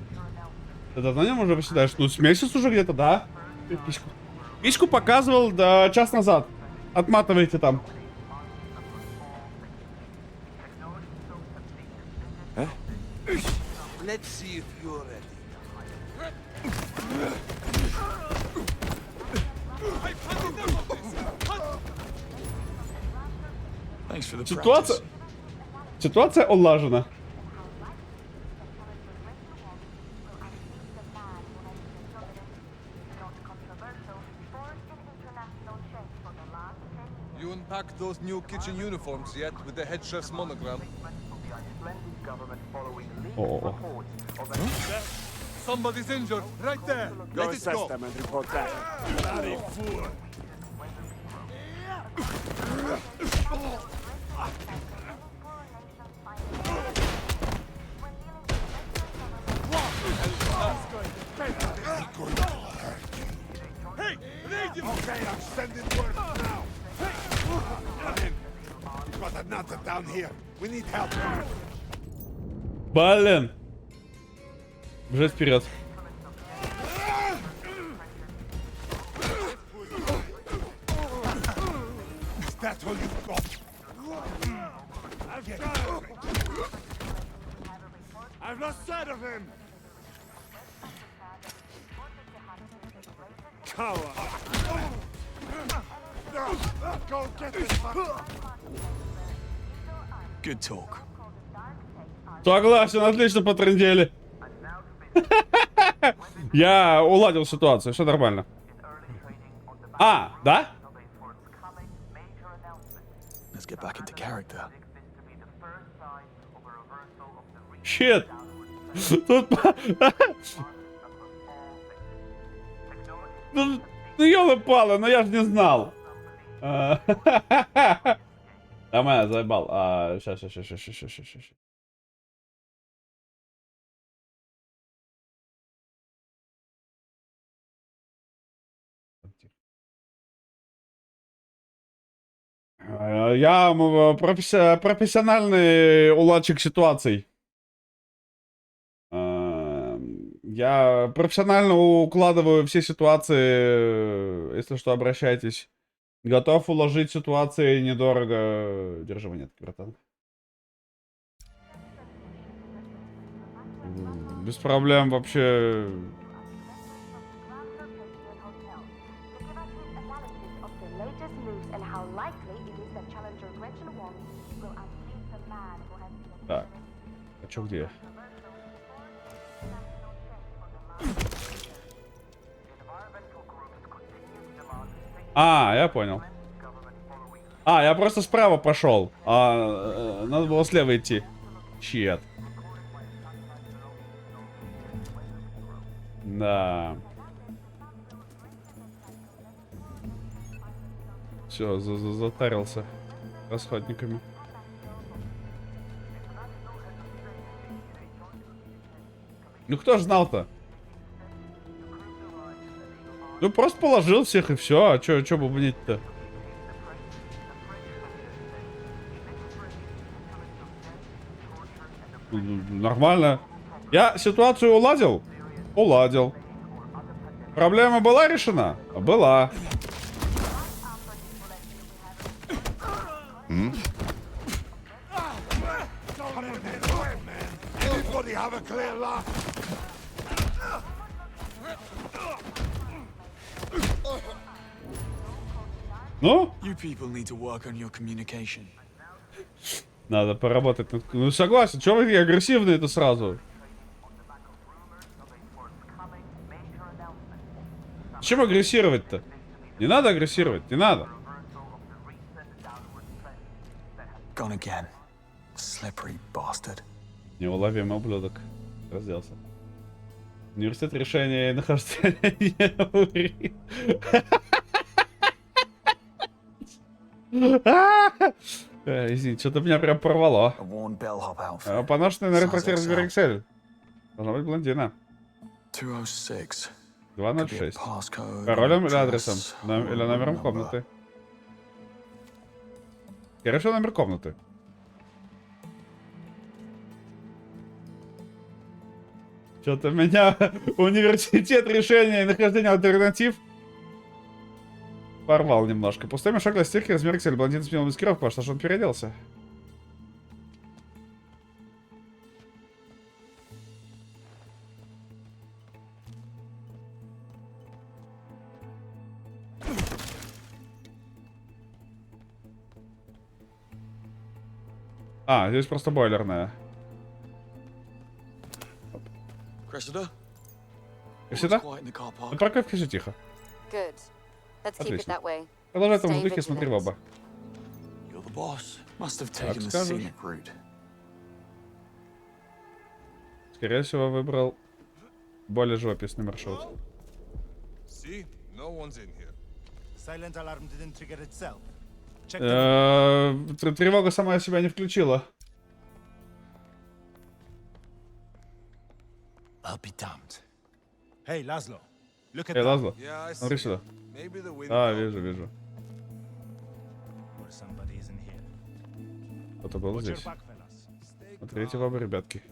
Ты давно не уже посчитаешь? Ну, с месяц уже где-то, да? Письку. Письку показывал час назад. Отматывайте там. Let's see if you're ready. Thanks for the Ситуация... Ситуация улажена. You unpacked those new kitchen uniforms yet with the head chef's monogram? Oh. Somebody's injured, right there. Go Let it assess go. them and report back. Bloody fool. Hey, lead him. Okay, I'm sending word now. Come in. We've got another down here. We need help. Блин. Бежать вперед. Is that all you've got? I've lost sight of him. Coward. Go get this fucker. Good talk. Согласен, отлично потрындели. Я уладил ситуацию, все нормально. А, да? Let's get back into character. Щит. Тут... Ну, ёлы-палы, но я же не знал. Нормально, заебал. Сейчас. Я профессиональный уладчик ситуаций. Я профессионально укладываю все ситуации. Если что, обращайтесь. Готов уложить ситуации недорого. Держи монетки, братан. Без проблем вообще. Так, а чё где? А, я понял. А, я просто справа пошел. А надо было слева идти. Чет. Да. Все, затарился расходниками. Ну кто ж знал-то? Ну просто положил всех и все. А чё бубнить-то? Нормально. Я ситуацию уладил? Уладил. Проблема была решена? Была. Ну? Надо поработать над... Ну согласен, чё вы агрессивные-то сразу? Чем агрессировать-то? Не надо агрессировать, не надо. Gone again. Slippery bastard. Неуловимый ублюдок. Разделся. Университет решения и нахождения. Извините, что-то меня прям порвало. Поношенный на репортер из Верексель. Должна быть блондина. 206. Паролем или адресом? Или номером комнаты? Я решил номер комнаты. Что-то меня университет решения и нахождения альтернатив порвал немножко. Пустой мешок для стирки, размер XL. Блондин сменил маскировку, потому что он переоделся. А, здесь просто бойлерная. Cressida? Красота? На парковке все тихо. Отлично. Продолжай в том же духе, смотри в оба. Так скажешь. Скорее всего, выбрал более живописный маршрут. Тревога сама себя не включила. Эй, Лазло, смотри сюда. А, вижу. Кто-то был здесь. Смотрите в оба, ребятки.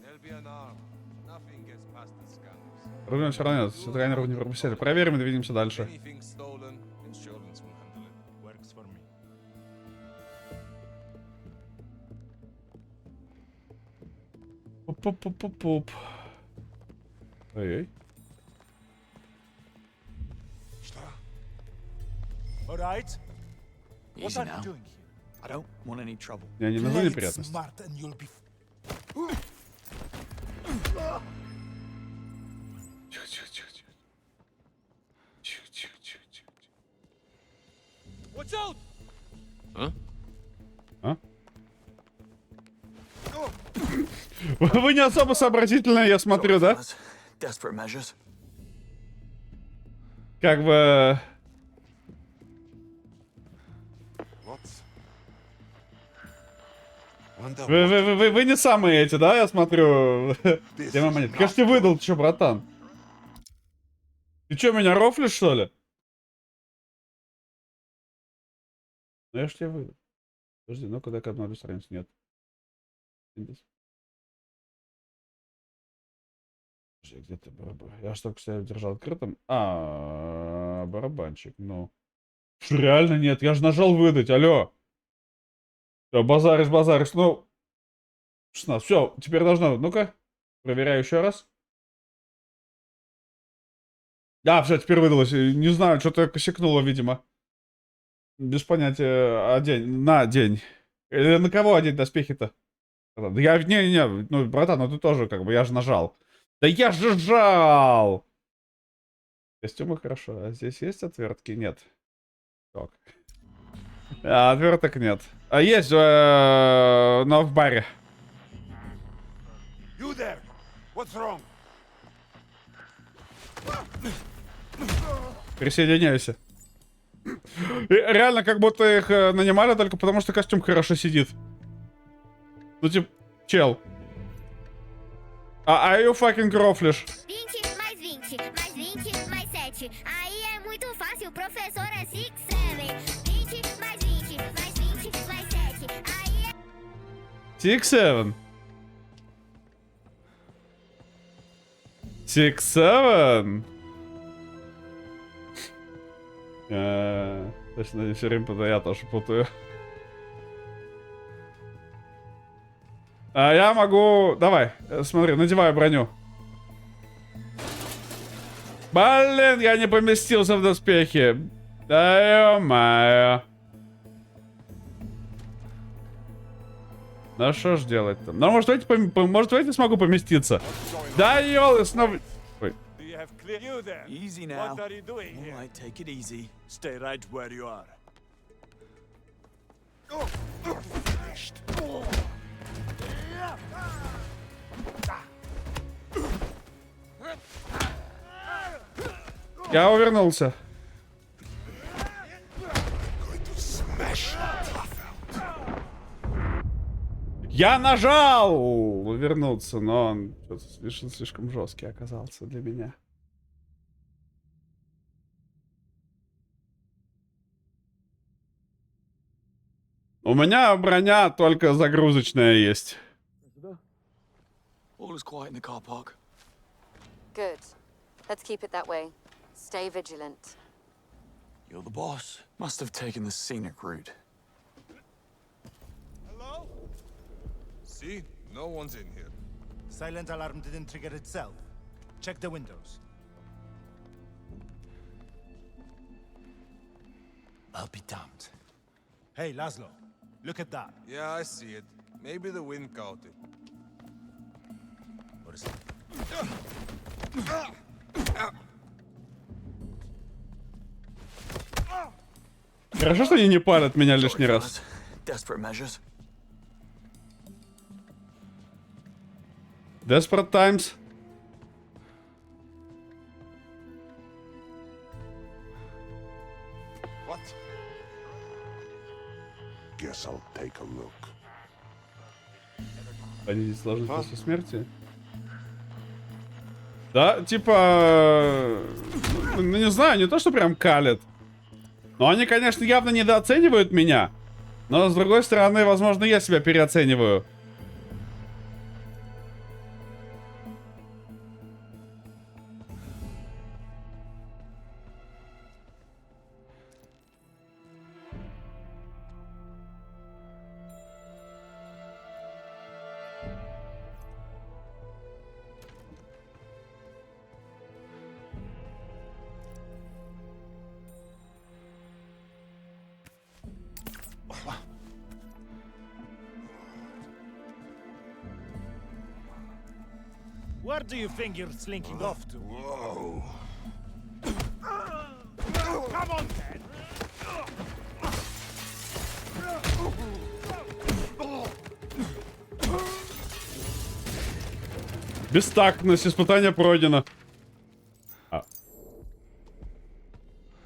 Рубин все равно нет, тренеров не пропустили. Проверим и двинемся дальше. Пуп-пуп-пуп-пуп. Ой-ой. All right. What Easy are now. you doing here? I don't want any trouble. Я не нужны неприятности. Smart and you'll be. Тихо. Watch out! А? Вы не особо сообразительные, я смотрю, да? Как бы... Вы не самые эти, да, я смотрю? Тема монет. Ты, конечно, выдал, ты чё, братан? Ты чё, меня рофлишь, что ли? Ну я ж тебе выдал. Подожди, ну-ка, дай-ка одну страницу, нет. Где-то барабан. Я что, кстати, держал открытым? А, барабанчик, ну. Что, реально нет? Я же нажал выдать, алло. Все, базаришь, ну. 16, все, теперь должно. Ну-ка, проверяю еще раз. Да, все, теперь выдалось. Не знаю, что-то косякнуло, видимо. Без понятия, на день. Или на кого одеть доспехи-то? Я, не, ну, братан, ну ты тоже, как бы, я же нажал. Да я же жал! Костюмы хорошо. А здесь есть отвертки? Нет. Так. Отверток нет. А есть, но в баре. You there? What's wrong? Присоединяйся. И реально, как будто их нанимали только потому, что костюм хорошо сидит. Ну, типа, чел. А you fucking рофлишь. 20 mais 20 mais 20 mais 7. Aí é muito fácil, professor é 6, 7. 20 mais 20 mais 20 mais 7. Aí é... 6-7. 6-7. Точно, все время я тоже путаю. Я могу... Давай, смотри, надеваю броню. Блин, я не поместился в доспехи. Да ё-моё. Ну что ж делать-то? Ну, может, в эти смогу поместиться. Да ёлы, снова... Ой. You there. Easy now. What are you doing here? All right, take it easy. Stay right where you are. Я увернулся. Я нажал увернуться, но он слишком жесткий оказался для меня. У меня броня только загрузочная есть. All is quiet in the car park. Good. Let's keep it that way. Stay vigilant. You're the boss. Must have taken the scenic route. Hello? See? No one's in here. Silent alarm didn't trigger itself. Check the windows. I'll be damned. Hey, Laszlo. Look at that. Yeah, I see it. Maybe the wind caught it. What is it? Хорошо, что они не палят меня лишний раз. Desperate measures. Desperate times. What? Guess I'll take a look. Они здесь сложились после смерти? Да, типа... Ну, не знаю, не то, что прям калят. Но они, конечно, явно недооценивают меня. Но, с другой стороны, возможно, я себя переоцениваю. Where do you think you're slinking off to? Whoa. Come on, then. Бестактность, испытание пройдено.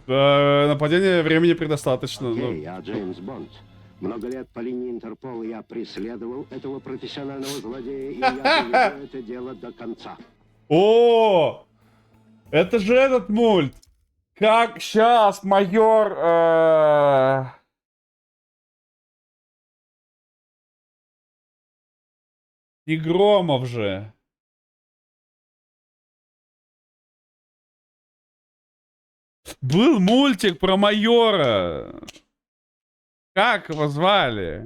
Нападение времени предостаточно. Окей, я Джеймс Бонд. Много лет по линии Интерпола я преследовал этого профессионального злодея, и я доведу это дело до конца. О! Это же этот мульт! Как сейчас майор... И Громов же. Был мультик про майора. Как его звали?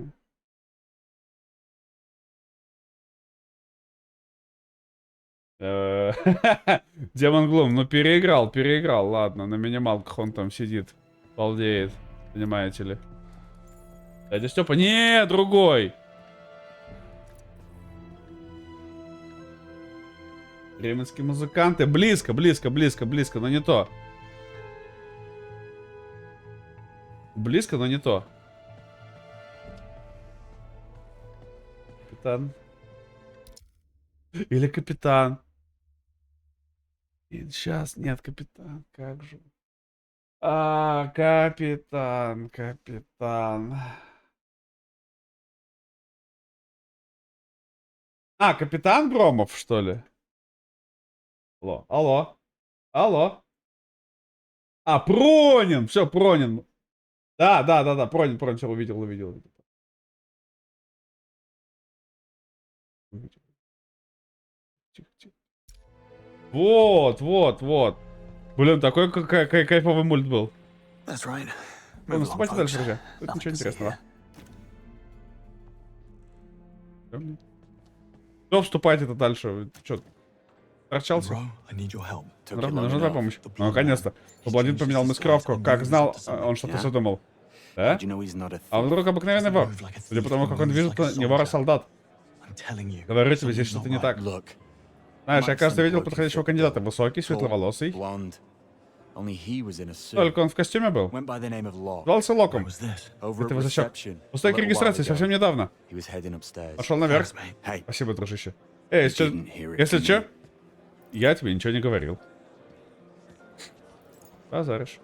Демон Глум, ну переиграл, ладно, на минималках он там сидит, балдеет, понимаете ли. Дядя Степа, не, другой. Бременские музыканты, близко, но не то. Близко, но не то. Капитан. Или капитан. И сейчас нет, капитан. Как же. Капитан. Капитан Громов, что ли? Алло. Пронин! Все, Пронин. Да, Пронин, все, увидел. Тихо. Вот. Блин, такой кайфовый мульт был. Наступайте дальше, друзья. Тут ничего интересного. Кто вступайте-то дальше? Че, торчался? Нужна твоя помощь. Ну, наконец-то. Блондин поменял маскировку. Как знал, он что-то задумал. Да? А он вдруг обыкновенный вор. Судя по тому, как он движется, не вор, а солдат. Говорю тебе, здесь что-то не так. Знаешь, я, кажется, видел подходящего кандидата. Высокий, светловолосый. Только он в костюме был. Звался Локом. Это возачок. У стойки регистрации совсем недавно. Пошел наверх. Спасибо, дружище. Эй, если чё, я тебе ничего не говорил. Базаришь.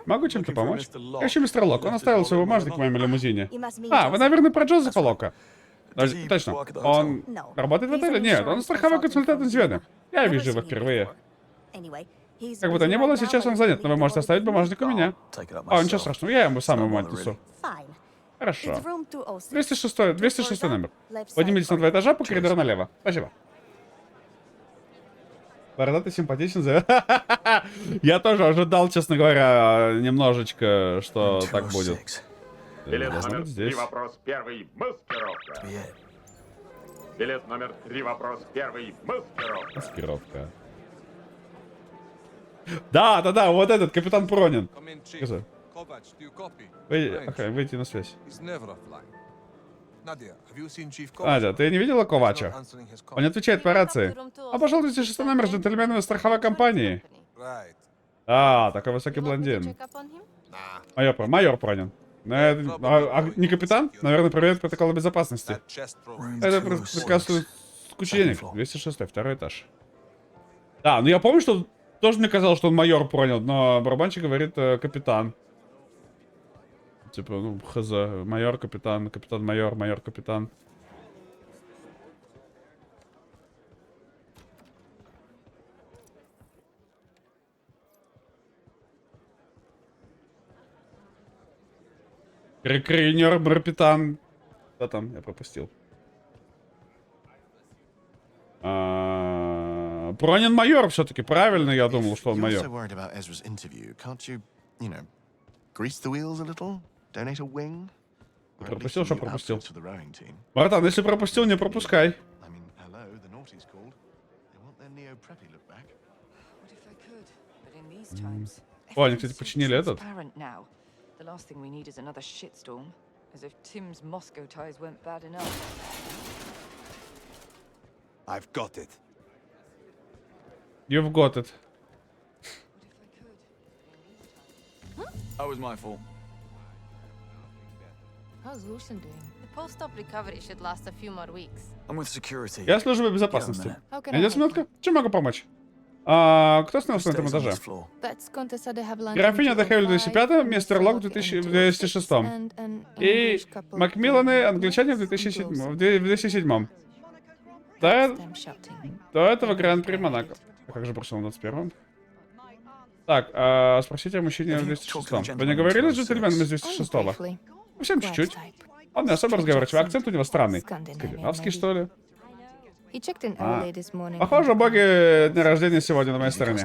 Могу чем-то помочь? Я ищу мистер Лок. Он оставил свой бумажник в моем лимузине. Вы, наверное, про Джозефа Лока. Точно. Он работает в отеле? Нет, он страховой консультант из Вены. Я вижу его впервые. Как бы то ни было, сейчас он занят, но вы можете оставить бумажник у меня. Ничего страшного, я ему сам ему отнесу. Хорошо. 206 номер. Поднимитесь на 2 этажа по коридору налево. Спасибо. Бородатый симпатичен. Я тоже ожидал, честно говоря, немножечко, что так будет. Билет номер 3, вопрос 1, маскировка. Билет номер 3, вопрос 1, маскировка. Да, вот этот, капитан Пронин. Выйти на связь. Надя, ты не видела Ковача? Он не отвечает по рации. Пошел 206 номер с джентльменами страховой компании. Такой высокий блондин. Майор Пронин. Не капитан? Наверное, проверяет протоколы безопасности. Это приказ с кучей денег. 206, 2 этаж. Ну я помню, что тоже мне казалось, что он майор Пронин, но барабанщик говорит капитан. Типа, хз, майор, капитан, майор, капитан. Кринер, капитан. Что там? Я пропустил. Пронин майор все-таки, правильно, я думал, что он майор. Пропустил, что пропустил. Братан, если пропустил, не пропускай. Они, кстати, починили этот. You've got it. That was my fault. How's Lucian doing? The post-op recovery should last a few more weeks. I'm with security. Я служба безопасности. Найдется минутка? Чем могу помочь? Кто снялся на этом этаже? Графиня де Хевель в 2005, мистер Лок в 2006. И Макмилланы, англичане в 2007. До этого Гран-при Монако. Как же прошел на 21-м? Так, спросите о мужчине в 206-м. Вы не говорили с джентльменом из 206-го? Совсем чуть-чуть. Он не особо разговорчивый, акцент у него странный. Скандинавский, что ли? Похоже, боги дня рождения сегодня на моей стороне.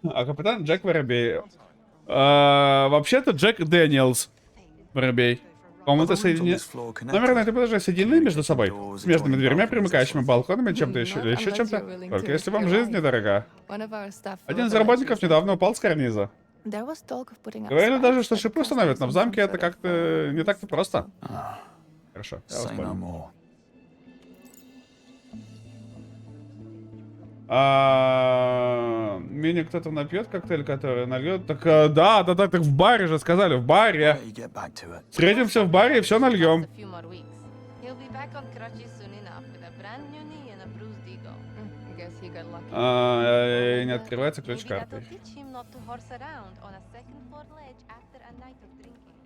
Капитан Джек Воробей. Вообще-то Джек Дэниелс Воробей. Комната соединена. Номер на этом этаже соединены между собой. С межными дверьми, примыкающими балконами, чем-то еще чем-то. Только если вам жизнь недорога. Один из работников недавно упал с карниза. There was talk of putting up Говорили spikes, даже, что but шипы установят, но в customs замке and это sort of как-то не так-то просто. Хорошо, я вас Say no понял. more. Меня кто-то напьет коктейль, который нальет. Так да, так в баре же сказали, в баре. You get back to it. Встретимся в баре и все нальем. A few more weeks. He'll be back on crutches soon enough with a brand new knee and a bruised ego. Guess he got lucky. Не открывается ключ Maybe карты. that'll teach him not to horse around on a second floor ledge after a night of drinking.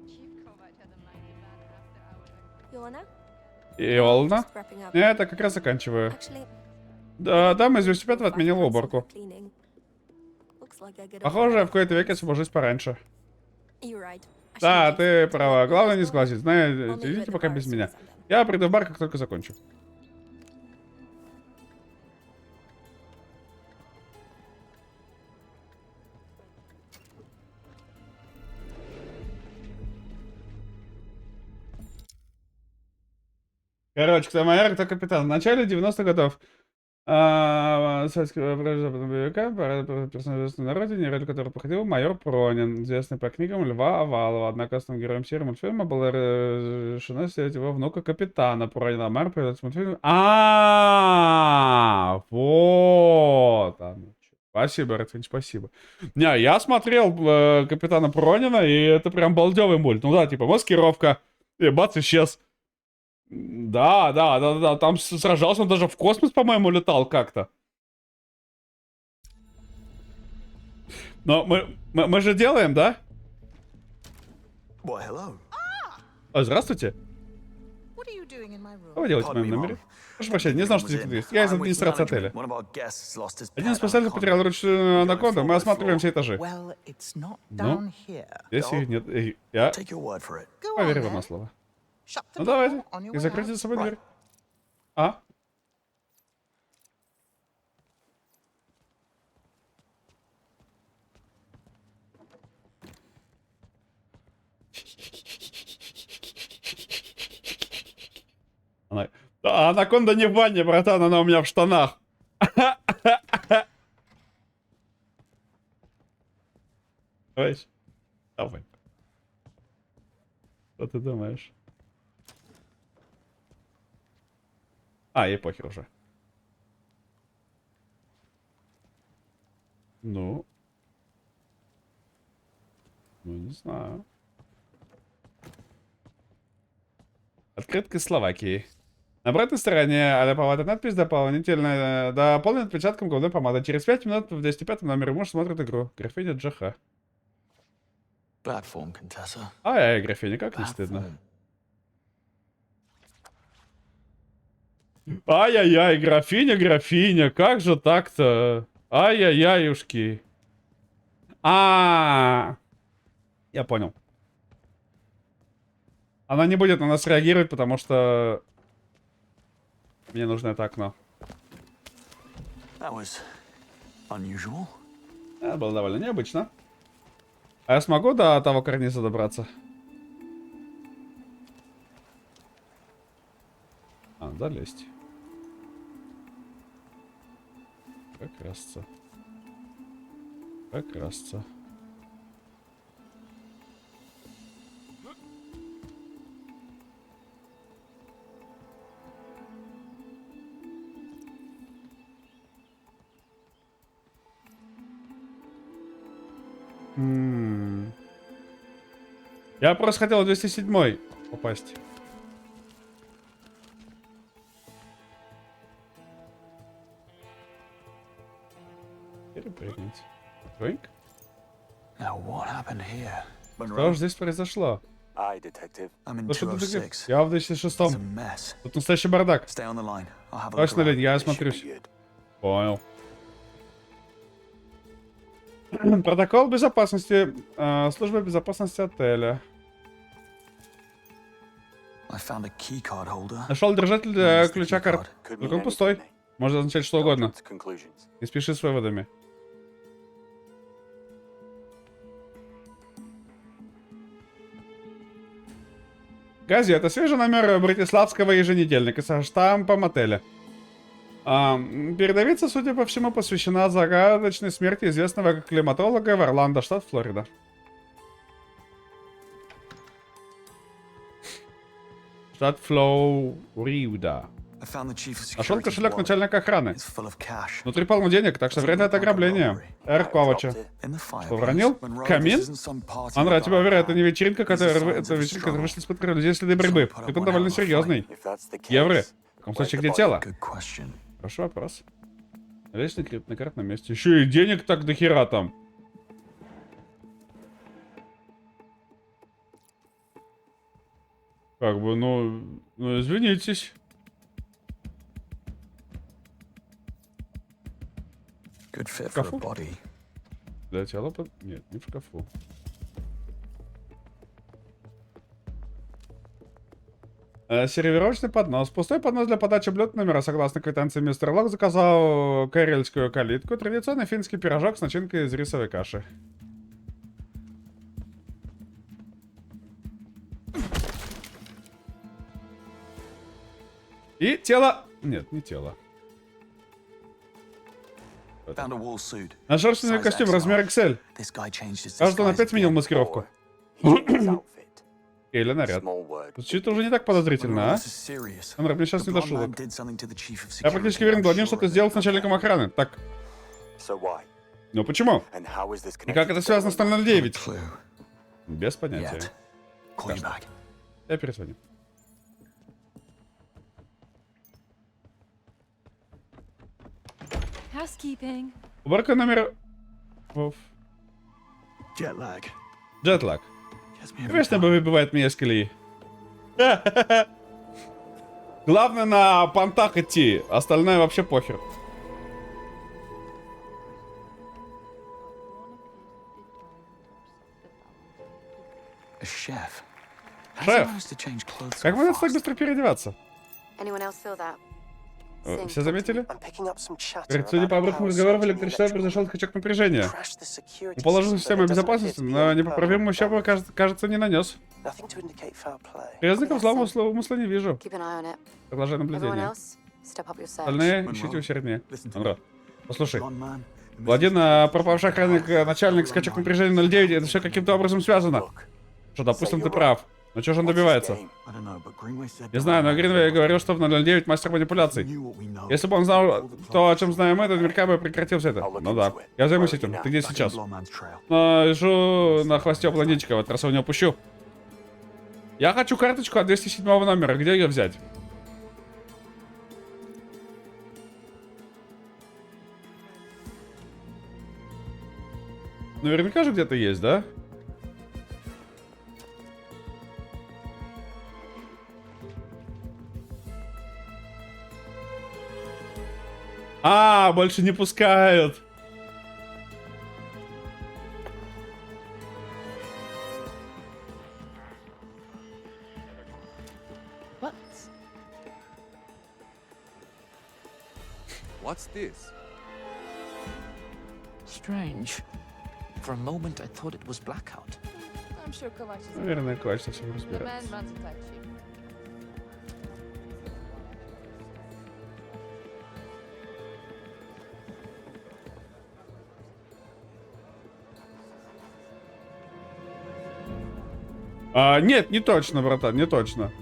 Chief Kovac had a mighty bad after hour. Yolana? Иолна? Just wrapping up. Я так как раз заканчиваю. Actually, Да, дама из 205 отменила уборку. cleaning. Looks like I get Похоже, я в какой-то веке освобожусь пораньше. You're right. I Да, should ты права. Главное не сглазить. Знаете, идите пока без меня. Я приду в бар, как только закончу. Короче, кто майор, кто капитан. В начале 90-х годов советского боевика, персонаж на родине, роль которого проходил майор Пронин, известный по книгам Льва Овалова. Однако основным героем серии мультфильма было решено сделать его внука капитана Пронина. Майор появляется в мультфильме. Вот оно. Спасибо, Редфин, спасибо. Не, я смотрел капитана Пронина, и это прям балдевый мульт. Ну да, типа маскировка, и бац, исчез. Да, там сражался, он даже в космос, по-моему, летал как-то. Но мы же делаем, да? Why, hello. Здравствуйте. What are you doing in my room? Что вы делаете в моем номере? Прошу прощения, не знал, что здесь кто-то есть. Я из администрации отеля. Один из постояльцев потерял ручную анаконду, мы осматриваем все этажи. Well, it's not Ну, down here. здесь их нет. Я Take your word for it. Go on, поверю вам then. на слово. Shut the Ну door давайте, on your и way закройте out. за собой дверь. А? Она... Да, анаконда не в ванне, братан, она у меня в штанах. Давай. Давай. Что ты думаешь? Ей похер уже. Ну, не знаю. Открытка Словакии. На обратной стороне аляповатая надпись дополнительная, дополнена отпечатком губной помады. Через 5 минут в 205 номере муж смотрит игру. Графиня Джаха. Bad form, Contessa. Графиня, как не стыдно. Ай-яй-яй, графиня, как же так-то? Ай-яй-яюшки. Я понял. Она не будет на нас реагировать, потому что мне нужно это окно. That was unusual. Это было довольно необычно. А я смогу до того карниза добраться? Залезть. Как красться. Я просто хотел в 207 попасть. Перепрыгнуть. Твинк? Что же здесь произошло? Что детектив? Я в 206-м. Тут настоящий бардак. Точно, Лень, я осмотрюсь. Понял. Протокол безопасности. Служба безопасности отеля. Нашел держатель для ключа карт. Только он пустой. Может означать что угодно. Не спеши с выводами. Газета. Свежий номер Братиславского еженедельника со штампом отеля. Передовица, судя по всему, посвящена загадочной смерти известного как климатолога в Орландо, штат Флорида. Штат Флорида. Нашел кошелек начальника охраны. Внутри полно денег, так что вряд ли это ограбление. Эрх Ковача. Что, уронил? Камин? Андра, тебя уверяю, это не вечеринка, которая вышла из-под крыла. Здесь следы борьбы. Притом довольно серьезный. Еврей. В каком случае, где тело? Хороший вопрос. Личный криптный карт на месте. Еще и денег так до хера там. Как бы, ну извинитесь. В шкафу? Для тела под... Нет, не в шкафу. Сервировочный поднос. Пустой поднос для подачи блюд номера. Согласно квитанции, мистер Лок заказал карельскую калитку. Традиционный финский пирожок с начинкой из рисовой каши. И тело... Нет, не тело. Нашерстный костюм, размер XL. Кажется, он опять сменил маскировку. Или наряд. Звучит уже не так подозрительно, а? Андрей, мне сейчас не до шуток. Я практически уверен, Блондин что-то сделал с начальником охраны. Так. Ну почему? И как это связано с 009? Без понятия. Я перезвоню. Уборка номер... Джетлаг. Конечно, выбивает меня из колеи. Главное на понтах идти, остальное вообще похер. Шеф, как можно так быстро переодеваться? Все заметили? Судя по обрывкам разговоров, электричество произошел скачок напряжения. Он положил систему безопасности, но непоправимую ущерба, кажется, не нанес. Признаков злого умысла не вижу. Продолжай наблюдение. Остальные ищите усерднее. Андро, послушай. Блондин, пропавший охранник, начальник, скачок напряжения 0,9, это все каким-то образом связано. Что, допустим, ты прав. Но чего же он добивается? Не знаю, но Гринвей говорил, что в 009 мастер манипуляций. Если бы он знал то, о чем знаем мы, то наверняка бы прекратил все это. Ну да. Я займусь этим. Ты где сейчас? Лежу на хвосте у блондинчика, вот раз его не упущу. Я хочу карточку от 207 номера. Где ее взять? Наверняка же где-то есть, да? Больше не пускают. What? What's this? Strange. For a moment, I thought it was blackout. I'm sure Kovac is... Наверное, Ковач совсем The man разбирается. runs a tight ship. Нет, не точно, братан, не точно.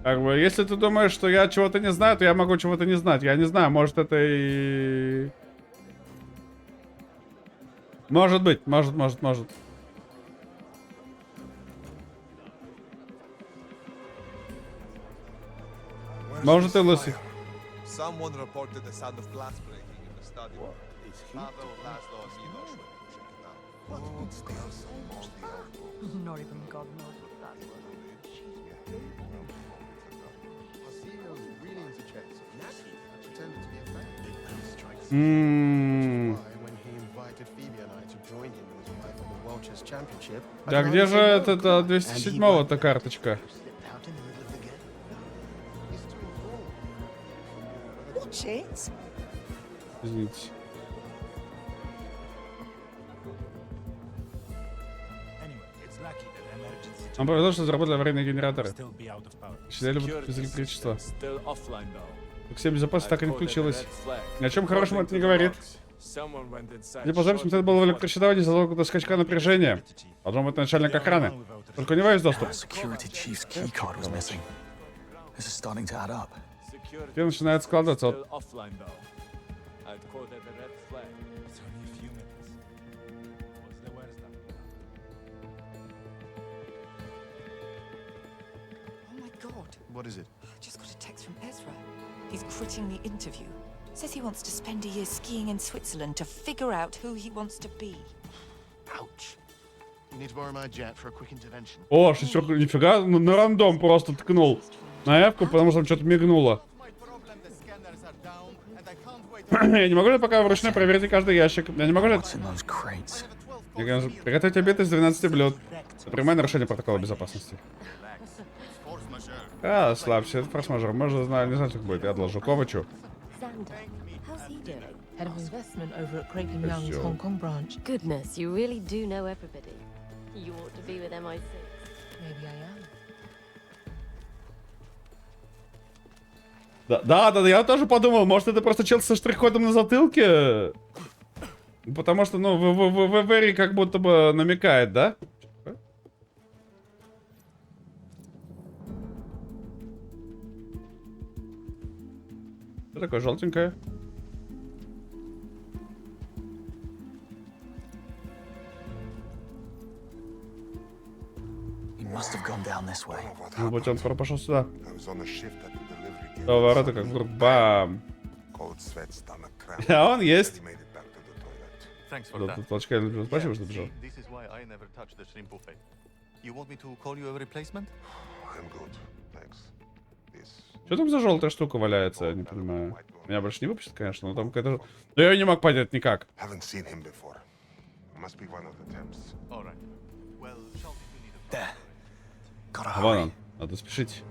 Как бы, если ты думаешь, что я чего-то не знаю, то я могу чего-то не знать. Я не знаю, может это и... Может быть, может. Может и лысый. Someone reported the sound of glass breaking in the stadium. Pavel Laszlo Miloš. Not even God knows what that was. Да где же эта 207-го-то карточка? Извините. Он повезло, что заработали аварийные генераторы. Сидели без электричества. Все безопасность так и не включилось. Ни о чем хорошем это не говорит. Где по записям это было в электрощитовании задолго до скачка напряжения. Должен быть начальник охраны. Только у него есть доступ. Теперь начинает складываться. Вот. What is it? Just got a text from Ezra. He's quitting the interview. Says he wants to spend a year skiing in Switzerland to figure out who he wants to be. Ouch. You need to borrow my jet for a quick intervention. О, шестерка, нифига, на рандом просто ткнул. На эвку, потому что там что-то мигнуло. Я не могу ли пока вручную проверить каждый ящик? Я не могу ли... Приготовить обед из 12 блюд. За прямое нарушение протокола безопасности. Слабся, это форс-мажор. Может, не знаю, как будет. Я отложу Ковачу. Head of investment over at Craig & Young's Hong Kong branch. Goodness, you really do know everybody. You ought to be with MI6. Maybe I am. Да, я тоже подумал, может, это просто чел со штрих-кодом на затылке? Потому что, ну, в Эри как будто бы намекает, да? Что такое желтенькое? Ну, вот он скоро пошел сюда. Ворота как вдруг бам. А он есть. Толчка, спасибо, что бежал. Что там за желтая штука валяется? Я не понимаю. Меня больше не выпустят, конечно, но там какая-то... Но я не мог понять никак. Вон он. Надо спешить.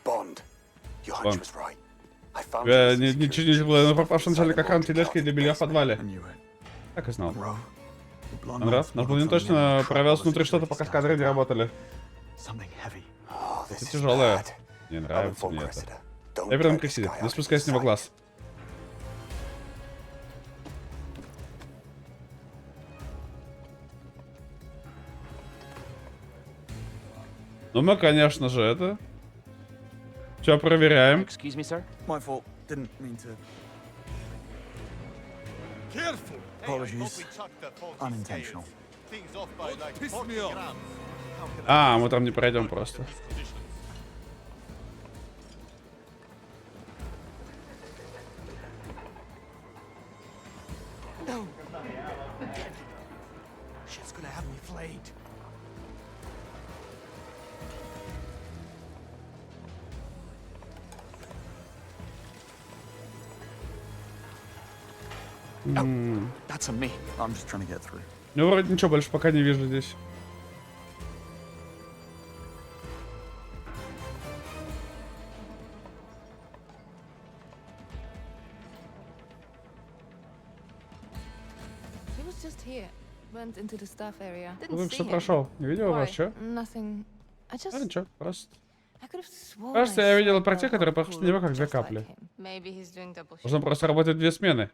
Бонд. Ничего не было. Пропавший начальник охраны тележки для белья в подвале. Так и знал. Нрав? Наш блин точно провелся внутри что-то, пока скадры не работали. Это тяжелое. Не нравится мне это. Я передам Криси. Не спускай с него глаз. Ну мы, конечно же, это... Все проверяем. Excuse me, sir. My fault. Didn't mean to. Careful. Apologies. Unintentional. А, мы там не пройдем просто. Shit's gonna have me flayed. That's on me. I'm just trying to get through. Ну, вроде ничего больше пока не вижу здесь. He was just here. Went into the staff area. Ну, Didn't что see him. прошел. Не видел вас, что? Nothing. I just... Ничего, просто. I could have sworn Кажется, I я saw видел a про тех, girl которые who похожи на него как две looked just капли. like him. Maybe he's doing double shift. Можно просто работать 2 смены.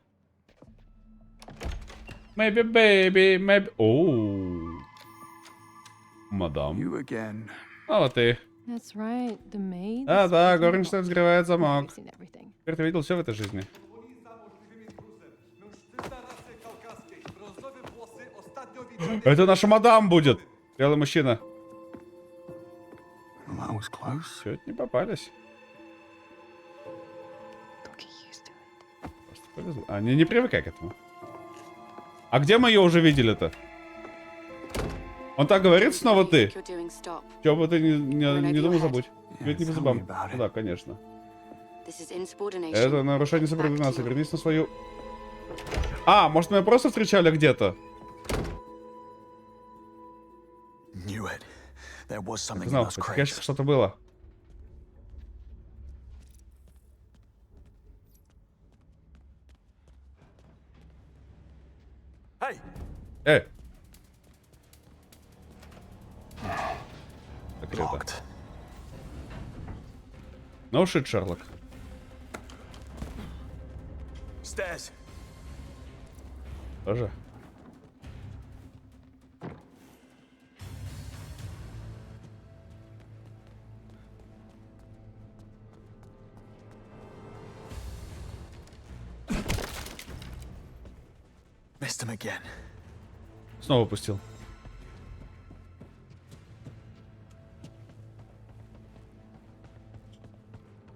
Maybe, baby, maybe... Оу. Мадам. А вот и. That's right, the maid. Да, горничная взрывает замок. Теперь ты видел все в этой жизни. Это наша мадам будет. Белый мужчина. Чуть не попались. Просто повезло. А, не привыкай к этому. А где мы ее уже видели-то? Он так говорит снова ты? Чего бы ты не думал, забудь. Ведь не по зубам. Ну да, конечно. Это нарушение субординации. Вернись на свою... А, может мы просто встречали где-то? Знал, в этих ящиках что-то было. Эй! Закрыто. No shit, Шерлок. Stairs. Тоже. Missed him again. Снова пустил.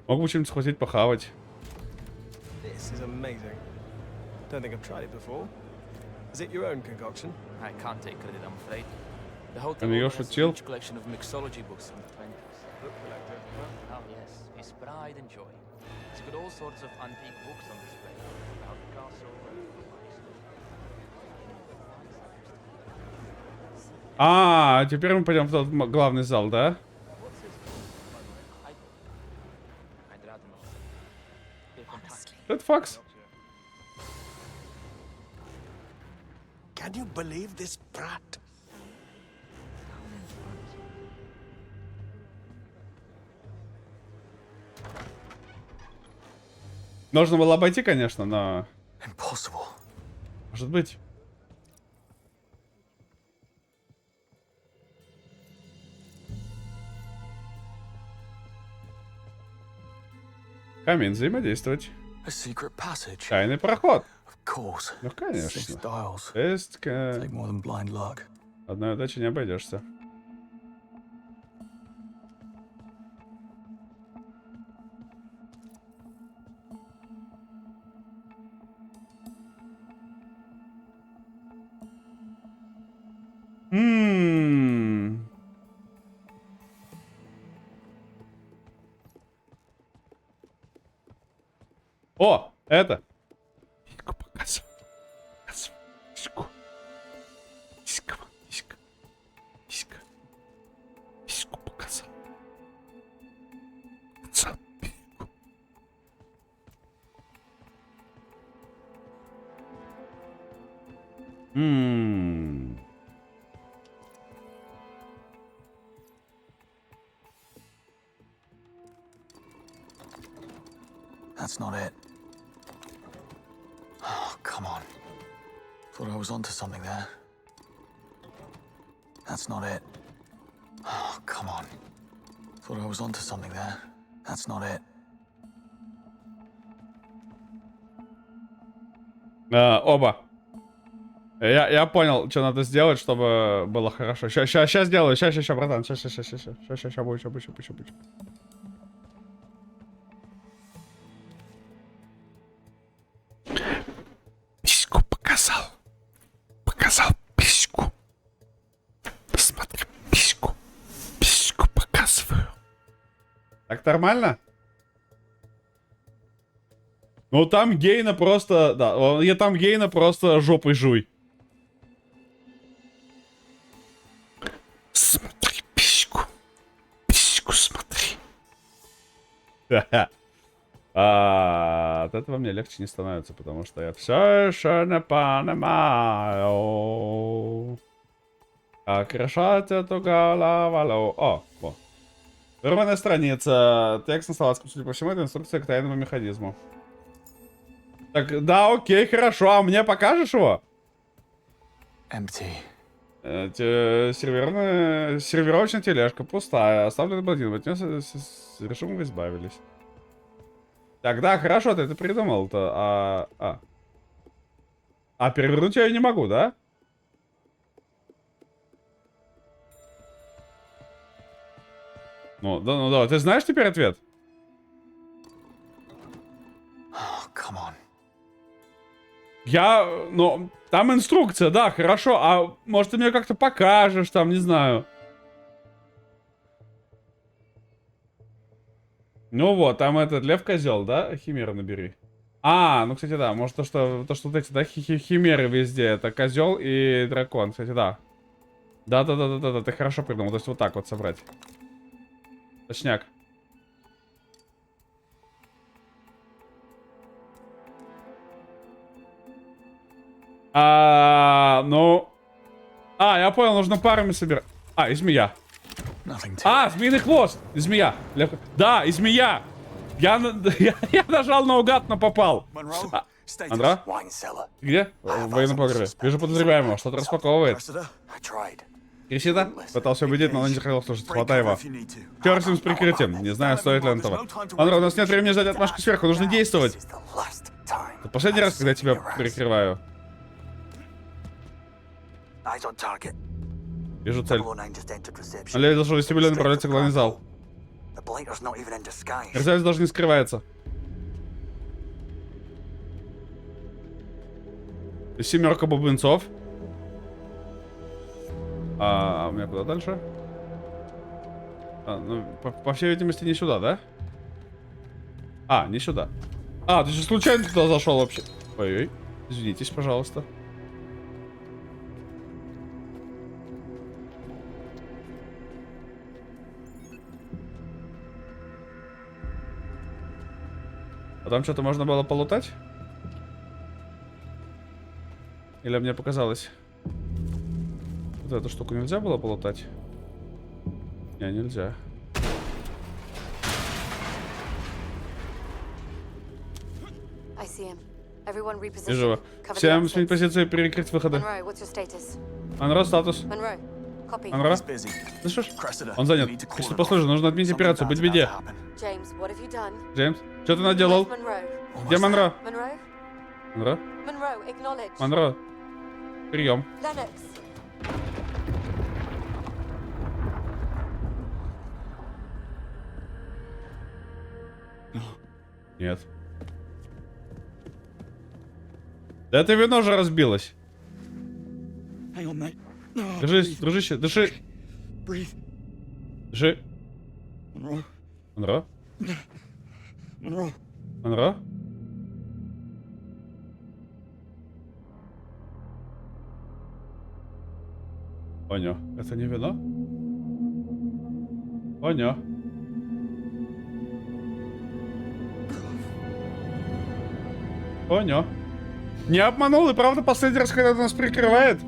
Мог бы чем-нибудь схватить, похавать. This is amazing. Don't think I've tried it before. Is it your own concoction? I can't take credit, I'm afraid. The hotel Камильо has a шутил. huge collection of mixology books from the 20s. Oh yes, his pride and joy. He's got all sorts of antique books on display. About the castle А, теперь мы пойдем в тот главный зал, да? Red Fox. Can you believe this brat? Нужно было обойти, конечно, но... Impossible. Может быть. Камень, взаимодействовать. A secret passage. Тайный проход. Of course. Ну, конечно. Six dials. Есть... Take more than blind luck. Одной удачи не обойдешься. О, это. Письку показывай. Показывай. Письку. Писька. Писька. Писька. Письку показал. Показал письку. That's not it. Oh, come on. Thought I was onto something there. That's not it. Oh, come on. Thought I was onto something there. That's not it. Оба. Я понял, что надо сделать, чтобы было хорошо. Сейчас сделаю. Сейчас, братан. Сейчас будет. Письку показал. Показал письку. Смотри, письку. Письку показываю. Так нормально? Ну там Гейна просто... Да, я там Гейна просто жопой жуй. Смотри письку. Письку смотри. От этого мне легче не становится, потому что я все еще не понимаю. Как решать эту голову. О. Вырванная страница. Текст на словацком, судя по всему, это инструкция к тайному механизму. Так, да, окей, хорошо. А мне покажешь его? Empty. Сервировочная тележка пустая. Оставлен блокин. От нее с режимом избавились. Так, да, хорошо, ты это придумал-то. Перевернуть я не могу, да? Ну, да, ты знаешь теперь ответ? Come on. Ну, там инструкция, да, хорошо. А может, ты мне как-то покажешь, там, не знаю. Ну вот, там этот лев-козел, да? Химеру набери. Ну, кстати, да. Может, то, что вот эти, да, химеры везде. Это козел и дракон, кстати, да. Да, ты хорошо придумал. То есть вот так вот собрать. Точняк. Ну... я понял, нужно парами собирать. И змея. Змеиный хвост! И змея. Да, и змея! Я нажал наугад, но попал. Монро? Где? В военном погребе. Вижу подозреваемого, что-то распаковывает. Крисида? Пытался убедить, но он не захотел слушать. Хватай его. Терсим с прикрытием. Не знаю, стоит ли он того. Монро, у нас нет времени ждать отмашку сверху, нужно действовать. Это последний раз, когда я тебя прикрываю. Вижу цель. Он видел, что вестибюль направляется в главный зал. Мерзавец даже не скрывается. 7 бубенцов. У меня куда дальше? Ну, по всей видимости, не сюда, да? Не сюда. Ты же случайно туда зашел вообще? Ой-ой. Извинитесь, пожалуйста. Там что-то можно было полутать? Или мне показалось? Вот эту штуку нельзя было полутать? Не, нельзя. Вижу его. Всем сменить позицию и перекрыть выходы. Монро, статус. Монро? Слышишь? Он занят. Если послушай, нужно отменить операцию, быть в беде. Джеймс, что ты наделал? Где Монро? Монро? Монро? Прием. Нет. Да это вино же разбилось. Держись, дружище, дыши. Дыши. Монро? Монро? Понял. Это не вино? Понял. Понял. Не обманул, и правда последний раз, когда нас прикрывает.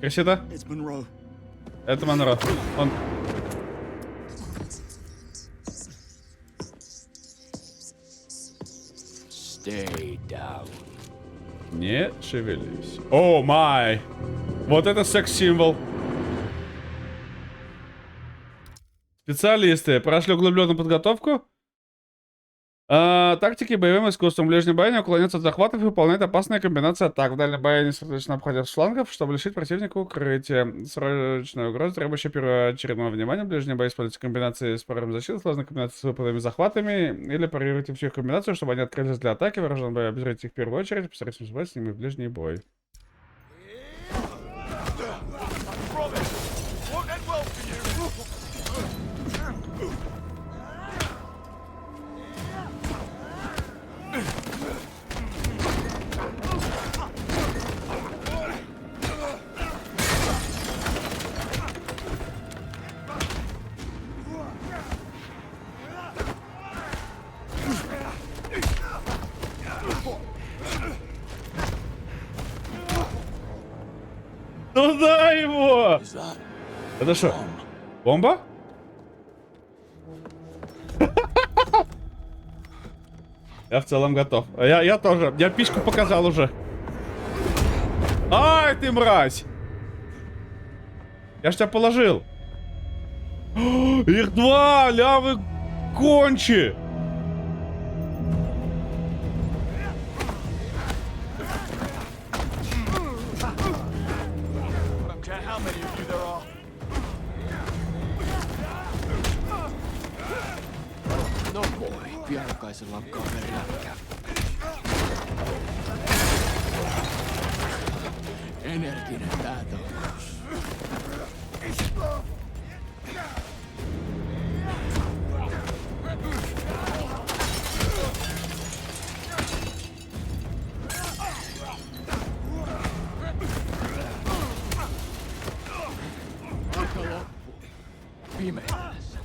Крисида? Это Монро. Он... Не шевелись. О май! Вот это секс-символ. Специалисты прошли углубленную подготовку. Тактики боевым искусством. Ближний бой не уклоняться от захватов и выполняет опасные комбинации атак. В дальнем бою они сосредоточенно обходят флангов, чтобы лишить противника укрытия. Срочная угроза, требующая первоочередного внимания. Ближний бой используется комбинации с парами защиты, сложные комбинации с выпадами и захватами. Или парируйте всю их комбинацию, чтобы они открылись для атаки. Вооруженный бой обязательно их в первую очередь. Постарайтесь вступать с ними в ближний бой. Туда его! Это что? Бомба? Я в целом готов. Я тоже. Я пичку показал уже. Ай, ты мразь! Я ж тебя положил. Их два, лявы кончи! Jokaisella on kaveri. Energinen tää tapaus. Aika loppu. Pimeydessä.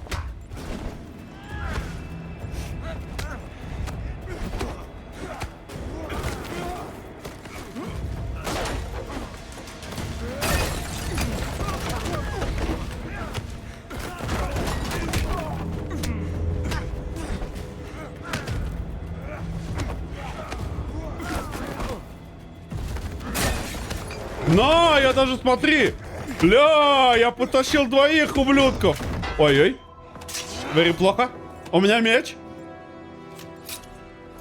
Но, я даже, смотри. Ля, я потащил двоих ублюдков. Ой-ой. Very плохо. У меня меч.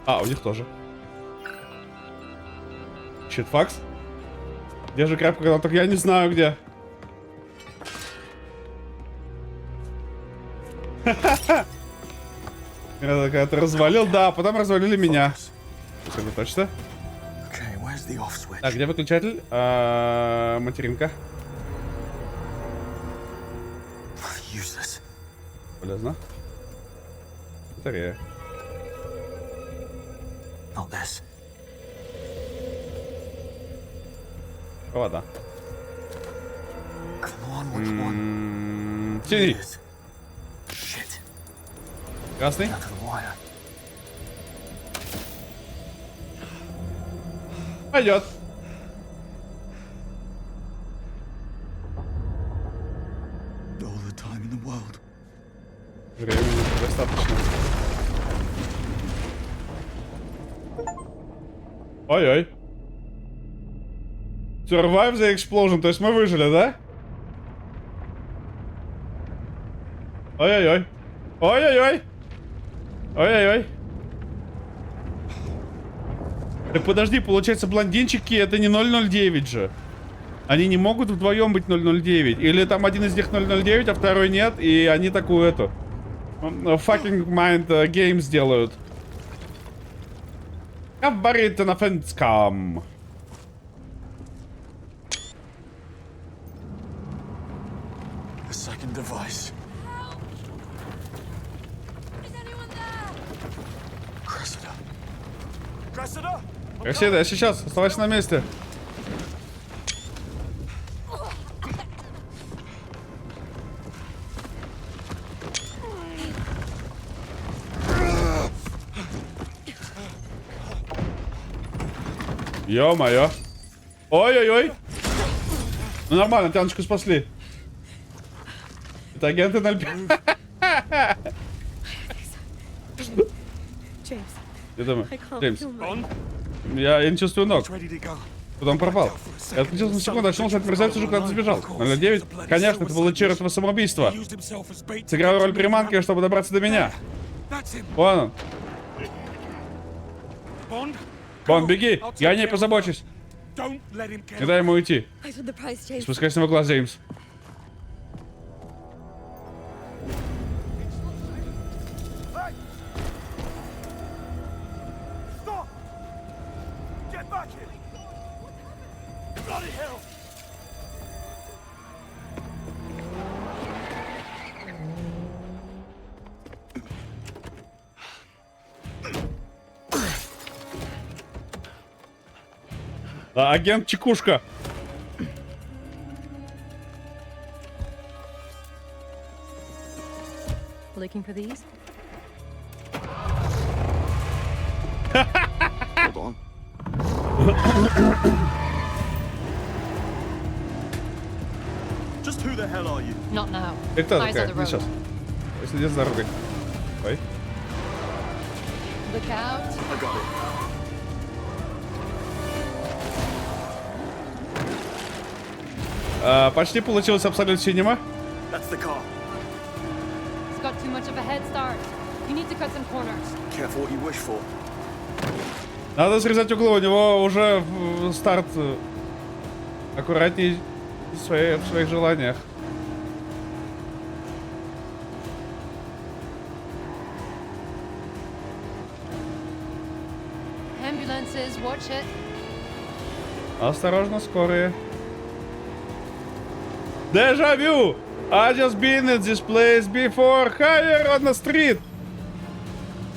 А, у них тоже. Щитфакс. Где же крепкий гранаток? Я не знаю, где. Когда ты развалил, да, потом развалили меня. Точно. Так, где выключатель? Материнка. Полезно. Батарея. Вода. Синий. Красный. Пойдет. Времени достаточно. Ой-ой. Survive the explosion. То есть мы выжили, да? Ой-ой-ой. Ой-ой-ой. Ой-ой-ой. Так подожди, получается, блондинчики это не 009 же. Они не могут вдвоем быть 009. Или там один из них 009, а второй нет, и они такую эту fucking mind games делают. Говорит на финском. Красида, я сейчас. Оставайся на месте. Ё-моё. Ой-ой-ой. Ну нормально, тяночку спасли. Это агенты 05. Я думаю, Джеймс. Я не чувствую ног. Потом пропал. Я отключился на секунду, очнулся от мерзавца, уже куда-то сбежал. 09? Конечно, это было чертово самоубийство. Сыграл роль приманки, чтобы добраться до меня. Вон он. Бонд, беги! Я о ней позабочусь. Не дай ему уйти. Спускайся на его глаз, Джеймс. Да, агент Чекушка. Looking for these? Hold on. Just who the hell are you? Not now. Это Eyes on такая, the не road. сейчас. Следи за дорогой. Ой. Look out. I got it. Почти получилось абсолют синема. That's the car. It's got too much of a head start. You need to cut some corners. Careful what you wish for. Надо срезать углы, у него уже старт аккуратней в своих желаниях. Ambulances, watch it. Осторожно, скорые. Deja vu! I just been in this place before, higher on the street.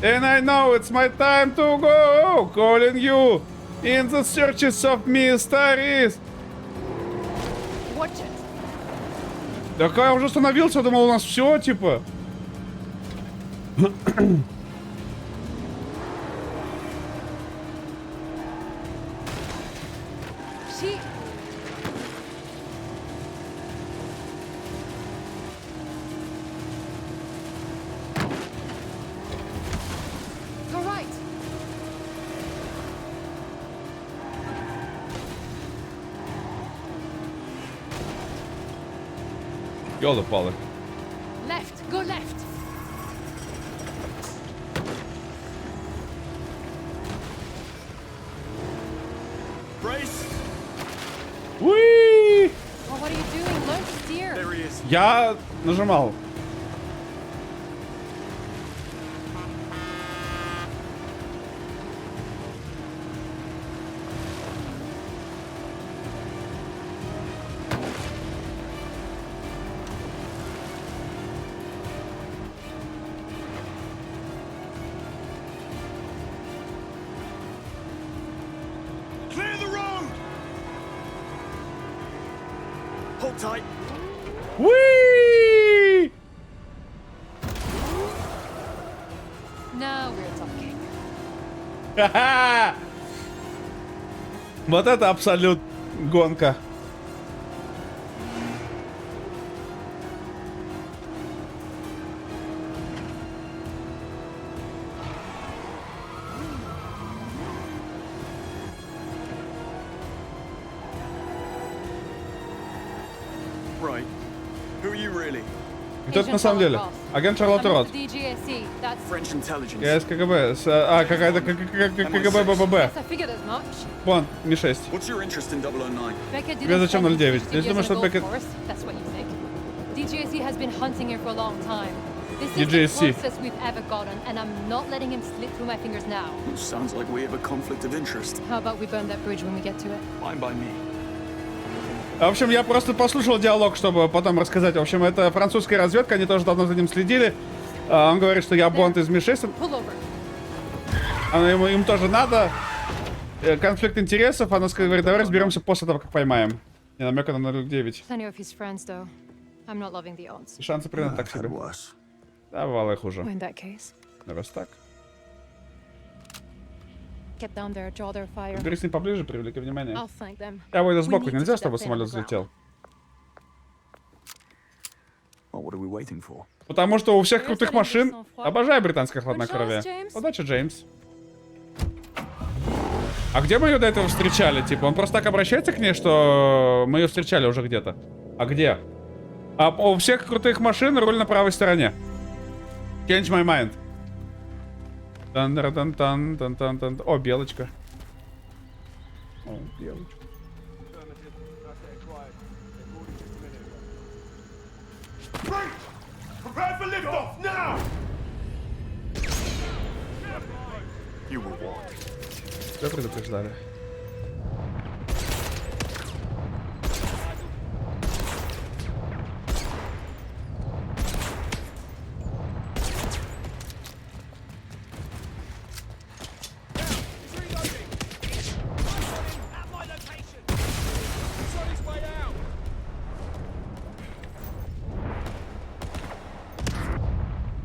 And I know it's my time to go, calling you in the searches of mysteries. Watch it. Так я уже остановился, думал, у нас все, типа. She... Go right. Ёлы-палы. Left, go left. Brace. Уи! Oh, what are you doing? Learn to steer. There he is. Я нажимал. Clear the road. Hold tight. Уи! Now we're talking. Ха-ха! Вот это абсолют гонка. Right. Who are you really? Кто это на самом деле? Агент Шарлотта Рот. DGSE, that's French intelligence. Я из КГБ. Какая-то КГБ ББ. Yes, I figured as much. Вон, Ми-6. What's your interest in 009? Becca Тебе didn't зачем send 09? 60 Ты years думаешь, on что Gold Becca... Forest? That's what you think. DGSE has been hunting him for a long time. This is DGSE. the closest we've ever gotten, and I'm not letting him slip through my fingers now. Sounds like we have a conflict of interest. How about we burn that bridge when we get to it? Fine by me. В общем, я просто послушал диалог, чтобы потом рассказать. В общем, это французская разведка, они тоже давно за ним следили. Он говорит, что я Бонд из Ми-6. Pull over. Им тоже надо. Конфликт интересов. Она говорит, давай разберемся после того, как поймаем. Не намека на 09. Plenty of his friends, though. I'm not loving the odds. И шансы примерно так себе. Да, бывало и хуже. In that case, Раз так. get down there, draw their fire. Бери с ним поближе, привлеки внимание. I'll flank them. Я выйду We сбоку, need to нельзя, keep чтобы that thing самолет on the взлетел. Well, what are we waiting for? Потому что у всех крутых машин... Обожаю британское хладнокровие. Удачи, Джеймс. А где мы ее до этого встречали? Типа, он просто так обращается к ней, что мы ее встречали уже где-то. А где? А у всех крутых машин руль на правой стороне. Change my mind. Тан-тан-тан-тан-тан-тан. О, белочка. О, белочка. Prepare for liftoff now! You were warned. Все предупреждали.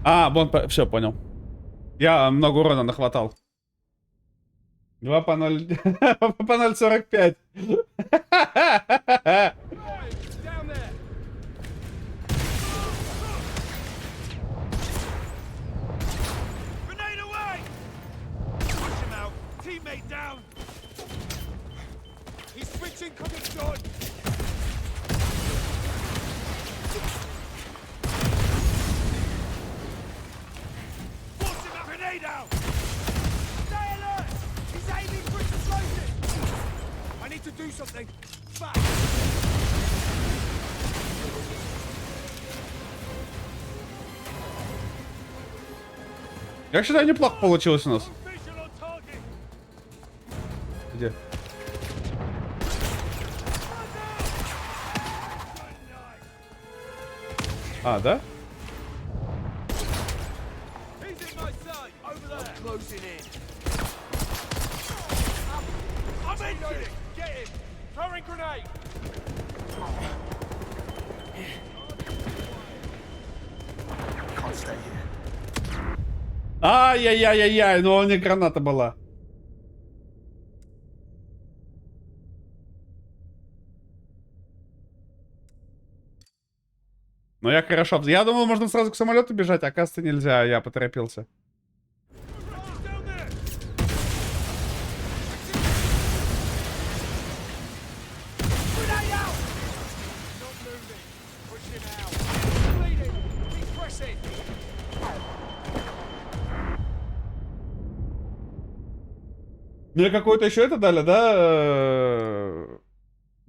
А, Бонд, все, понял. Я много урона нахватал. 2 по 0... по 0.45. Teammate down! He's switching, coming short! Force him a grenade out! Stay alert! He's aiming for explosive! I need to do something! Fast! Я считаю, неплохо получилось у нас. Где? А, да? Ай-яй-яй-яй-яй, ну у них граната была. Ну я хорошо. Я думал, можно сразу к самолету бежать, а оказывается нельзя, я поторопился. Мне какое-то еще это дали, да?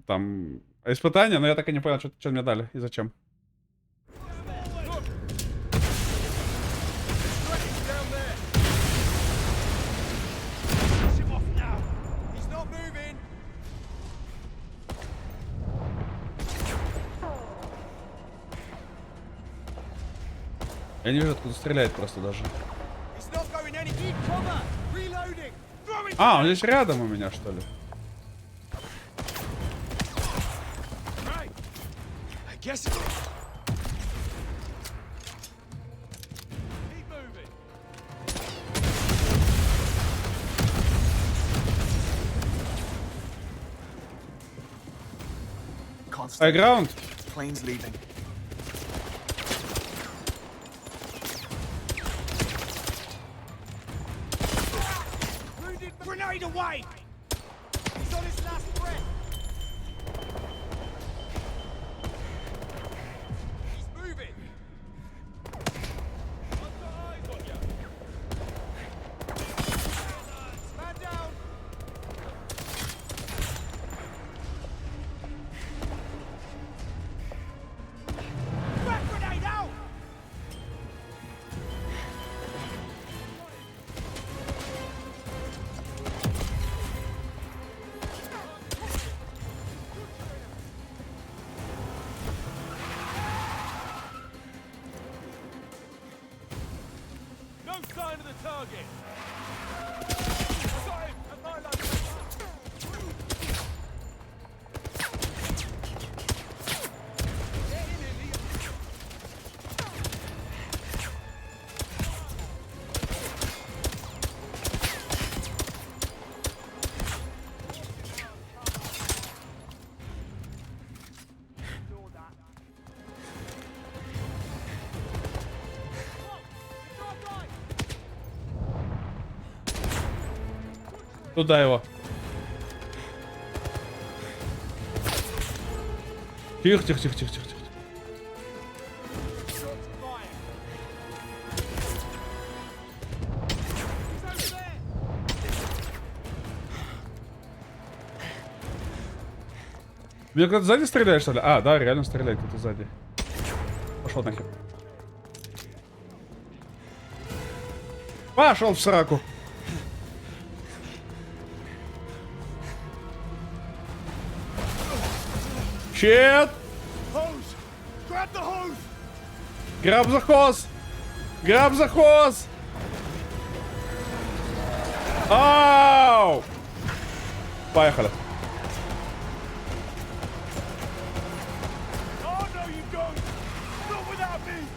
Там испытание, но я так и не понял, что мне дали и зачем. Я не вижу, откуда стреляет просто даже. А, он здесь рядом у меня, что ли? Хайграунд. Plane's leaving. Grenade away! He's on his last breath. He's moving. I've got eyes on you. Man down. Back grenade out! No sign of the target. Got him at my location. Get in here, Liam. Туда его. Тихо, тихо, тихо, тихо, тихо, тихо. Меня кто-то сзади стреляет, что ли? А, да, реально стреляет кто-то сзади. Пошел нахер. Пошел в сраку. Shit! Hose! Grab the hose! Grab the hose! Grab the hose! Ау! Поехали. Oh no, you don't! Not without me!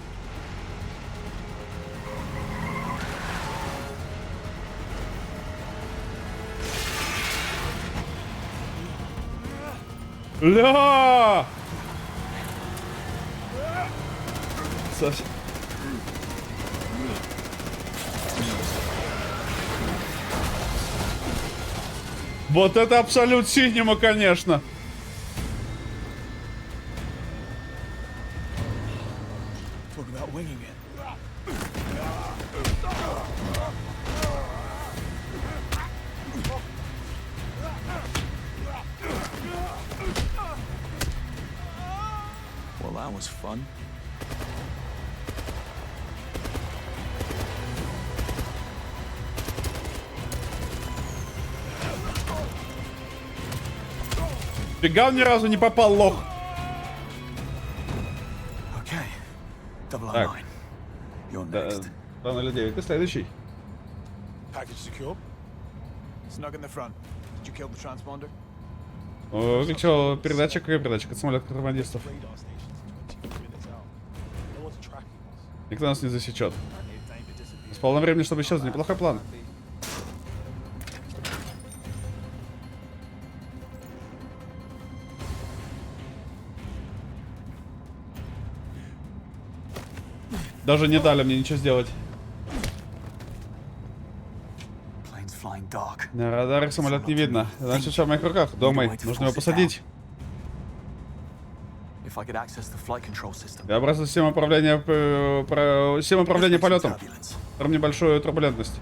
Ля! Совсем. Вот это абсолют синема, конечно. Talk about winging it. Well, that was fun. Фига он ни разу не попал, лох. Okay. Double Так. R9. You're next. Да, 09, ты следующий. Package secure. Snug in the front. Did you kill the transponder? Выключил передатчик, какой передатчик? Это самолет контрабандистов. Никто нас не засечет. С полным времени, чтобы исчезнуть. Неплохой план. Даже не дали мне ничего сделать. На радарах самолет не видно. Значит, все в моих руках. Думай, нужно его посадить. Я бросил систему управления полетом. Там небольшую турбулентность.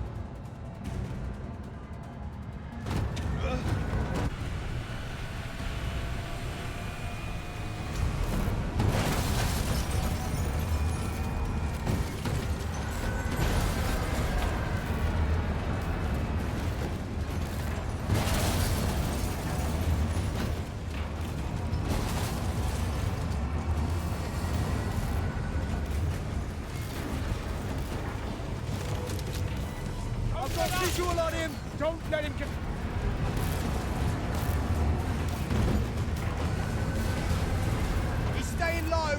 got visual on him. Don't let him get. He's staying low.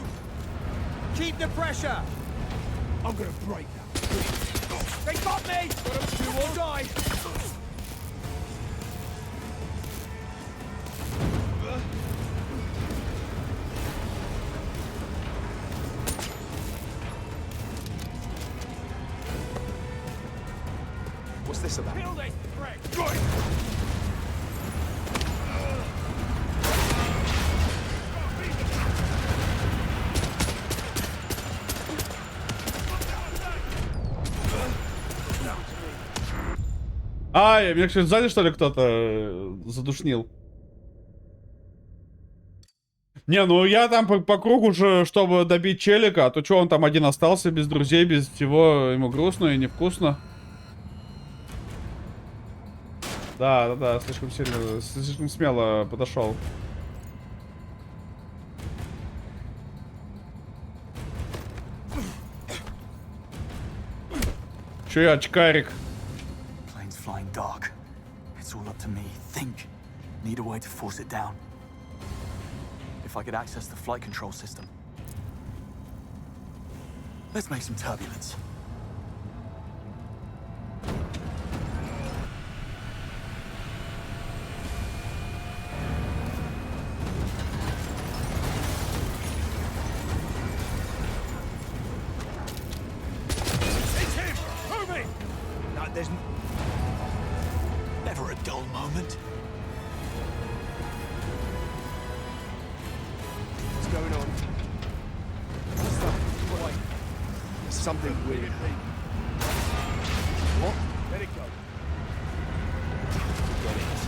Keep the pressure. I'm gonna break that. They got me. You will die. What's this about? Kill this prick. Good. Ай, меня, кстати, сзади, что ли, кто-то задушнил? Не, ну я там по кругу же, чтобы добить челика, а то что он там один остался, без друзей, без всего, ему грустно и невкусно. Да, слишком сильно, слишком смело подошел. Че я, очкарик? Plane's flying dark. It's all up to me. Think. Need a way to force it down. If I could access the flight control system. Let's make some turbulence. It's him. Moving. No, there's never a dull moment. What's going on? Something weird. What? Let it go. Forget it.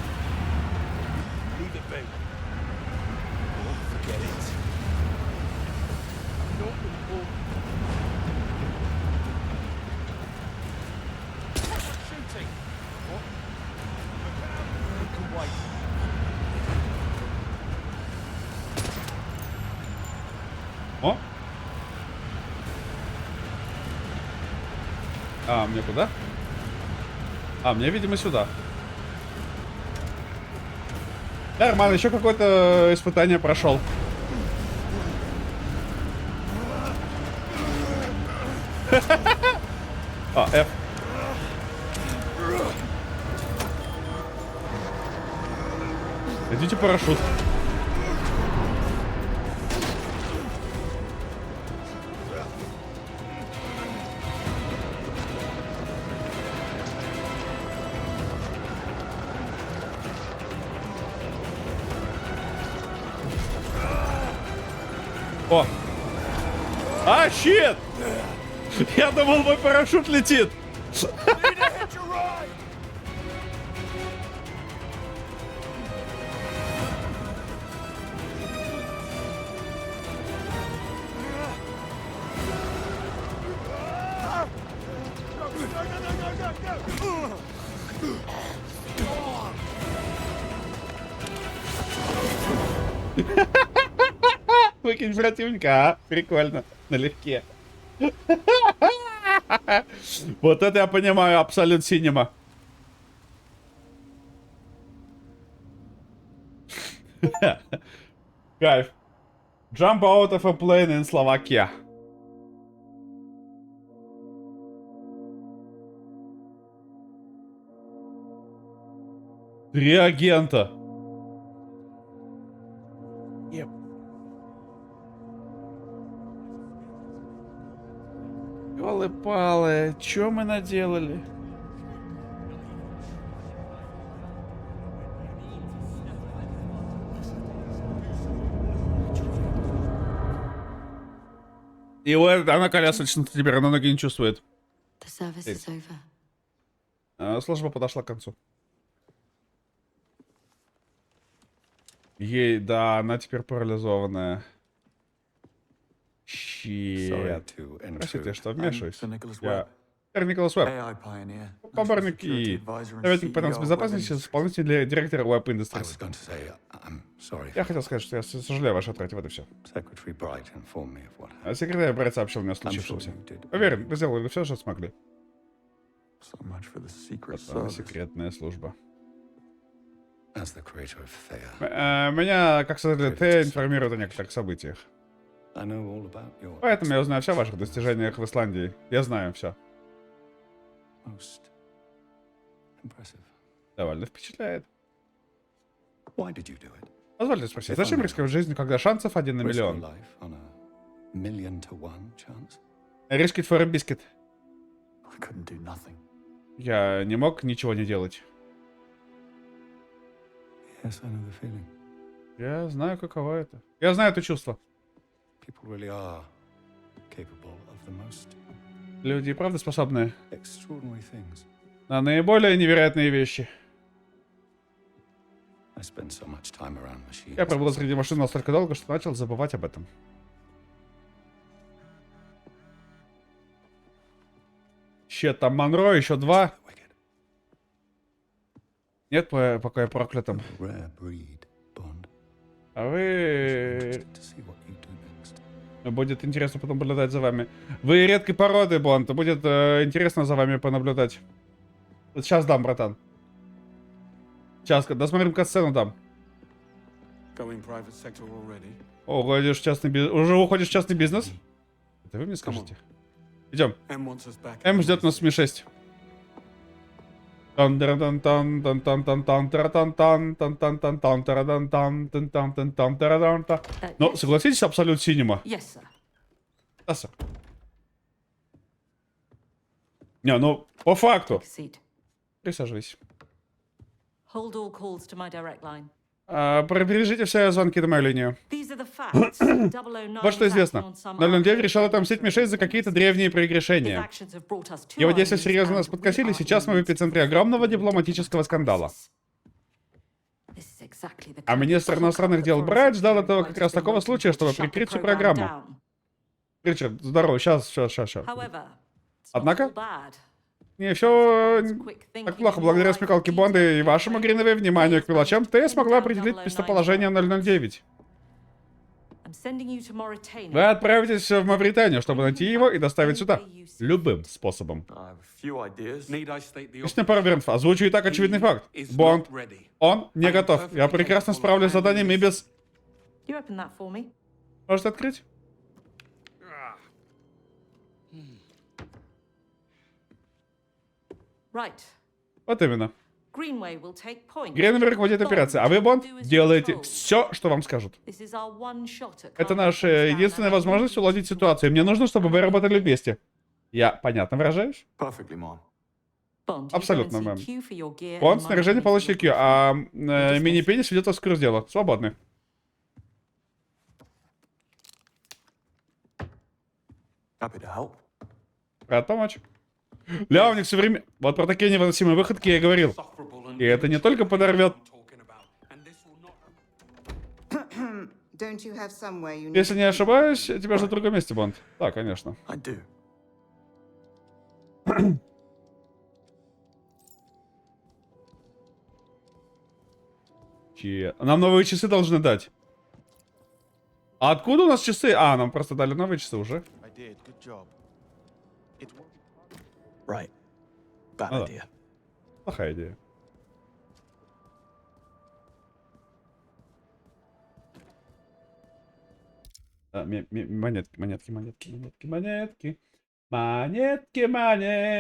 Leave it be. Forget it. Not important. Shooting. What? You can wait. О! А, мне куда? А, мне, видимо, сюда. Нормально, еще какое-то испытание прошел. А, F. Идите парашют. О! А, щит! Я думал, мой парашют летит. Выкинь противника, а? Прикольно. Налегке. Вот это я понимаю, абсолют синема. Кайф. Jump out of a plane in Slovakia. Три агента. Ёлы-палы, чё мы наделали? И вот она колясочная теперь, она ноги не чувствует. Служба подошла к концу. Ей, да, она теперь парализованная. Щет. Простите, что вмешиваюсь. Я Николас Уэбб, поборник и советник по безопасности, исполнительный директор Web Industries. Я хотел сказать, что я сожалею о вашей утрате, вот и все. Секретарь Брайт сообщил мне о случившемся. Уверен, вы сделали все, что смогли. So much for the secret Вот она, service. секретная служба. As the creator of Thea, Меня, как создатель Т, информируют о некоторых событиях. I know all about your Поэтому я узнаю все о ваших достижениях в Исландии. Я знаю все. most impressive. Довольно впечатляет. Why did you do it? Позвольте спросить, зачем рисковать жизнью, когда шансов 1 на Risk your миллион? life on a 1,000,000 chance? Risk it for a biscuit. I couldn't do nothing. Я не мог ничего не делать. Yes, I know the feeling. Я знаю, каково это. Я знаю это чувство. People really are capable of the most Люди и правда способны extraordinary things. на наиболее невероятные вещи. I spend so much time around machines. Я пробыл среди машин настолько долго, что начал забывать об этом. Ще там Монро, еще 2. Нет, пока я проклятым. Rare breed, Bond. А вы... To see what you do next. Будет интересно потом наблюдать за вами. Вы редкой породы, Бонд. Будет интересно за вами понаблюдать. Вот сейчас дам, братан. Сейчас, досмотрим катсцену дам. Going private sector already. Уходишь в частный бизнес. Уже уходишь в частный бизнес? Это вы мне скажите. Идем. M wants us back. М ждет нас в Ми-6. Ну, согласитесь, абсолют синема. Yes, sir. Да, сэр. Не, ну, по факту. Take a seat. Присаживайся. Hold all calls to my direct line. Перебережите все звонки на мою линию. These are the facts. 009 Вот что is известно. acting on some 009 решил отомстить Ми-6 за какие-то древние His прегрешения. actions have brought us to Его our действия knees, серьезно and нас we подкосили, are сейчас мы в in эпицентре огромного дипломатического скандала. This is exactly the А министр иностранных дел Брайт ждал этого как раз такого случая, чтобы прикрыть всю программу. Ричард, здорово, сейчас. However, Однако, не все так плохо. Благодаря смекалке Бонда и вашему, Гриновой, вниманию к мелочам, ты смогла определить местоположение 009. I'm sending you to Mauritania. Вы отправитесь в Мавританию, чтобы найти его и доставить сюда. Любым способом. I have a few ideas. Need I state the Лично пару вариантов. Озвучу и так очевидный факт. Бонд. Он не готов. Я прекрасно справлюсь с заданием и без... You open that for me. Можете открыть? Right. Вот именно. Greenway will take point. Гренвер руководит операцией, а вы, Бонд, делаете все, что вам скажут. This is our one shot at Это наша единственная возможность уладить ситуацию. Мне нужно, чтобы вы работали вместе. Я понятно выражаюсь? Perfectly, Mom. Bond, you Абсолютно, go and мэм. see Q for your gear Бонд, and снаряжение money получите for Q, your а мини-пенис ведет вас в курс дела. Свободны. Happy to help. Рад помочь. Ля, у них все время... Вот про такие невыносимые выходки я и говорил. И это не только подорвет... Don't you have somewhere you need Если не ошибаюсь, тебя ждут в другом месте, Бонд. Да, конечно. I do. Нам новые часы должны дать. А откуда у нас часы? А, нам просто дали новые часы уже. I did. Good job. It Right. Bad Ну да. idea. Плохая идея. Монетки.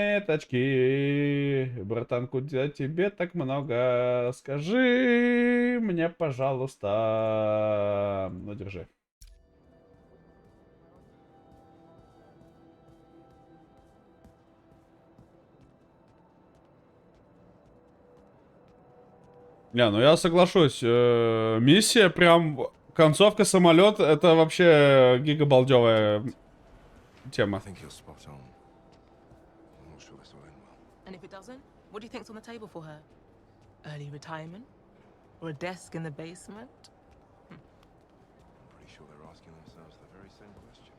Монеточки. Братан, куда тебе так много? Скажи мне, пожалуйста. Ну, держи. Не, ну я соглашусь. Миссия прям... Концовка самолет, это вообще гигабалдевая тема. And if it doesn't, what do you think's on the table for her? Early retirement? Or a desk in the basement? Pretty sure they're asking themselves the very same question.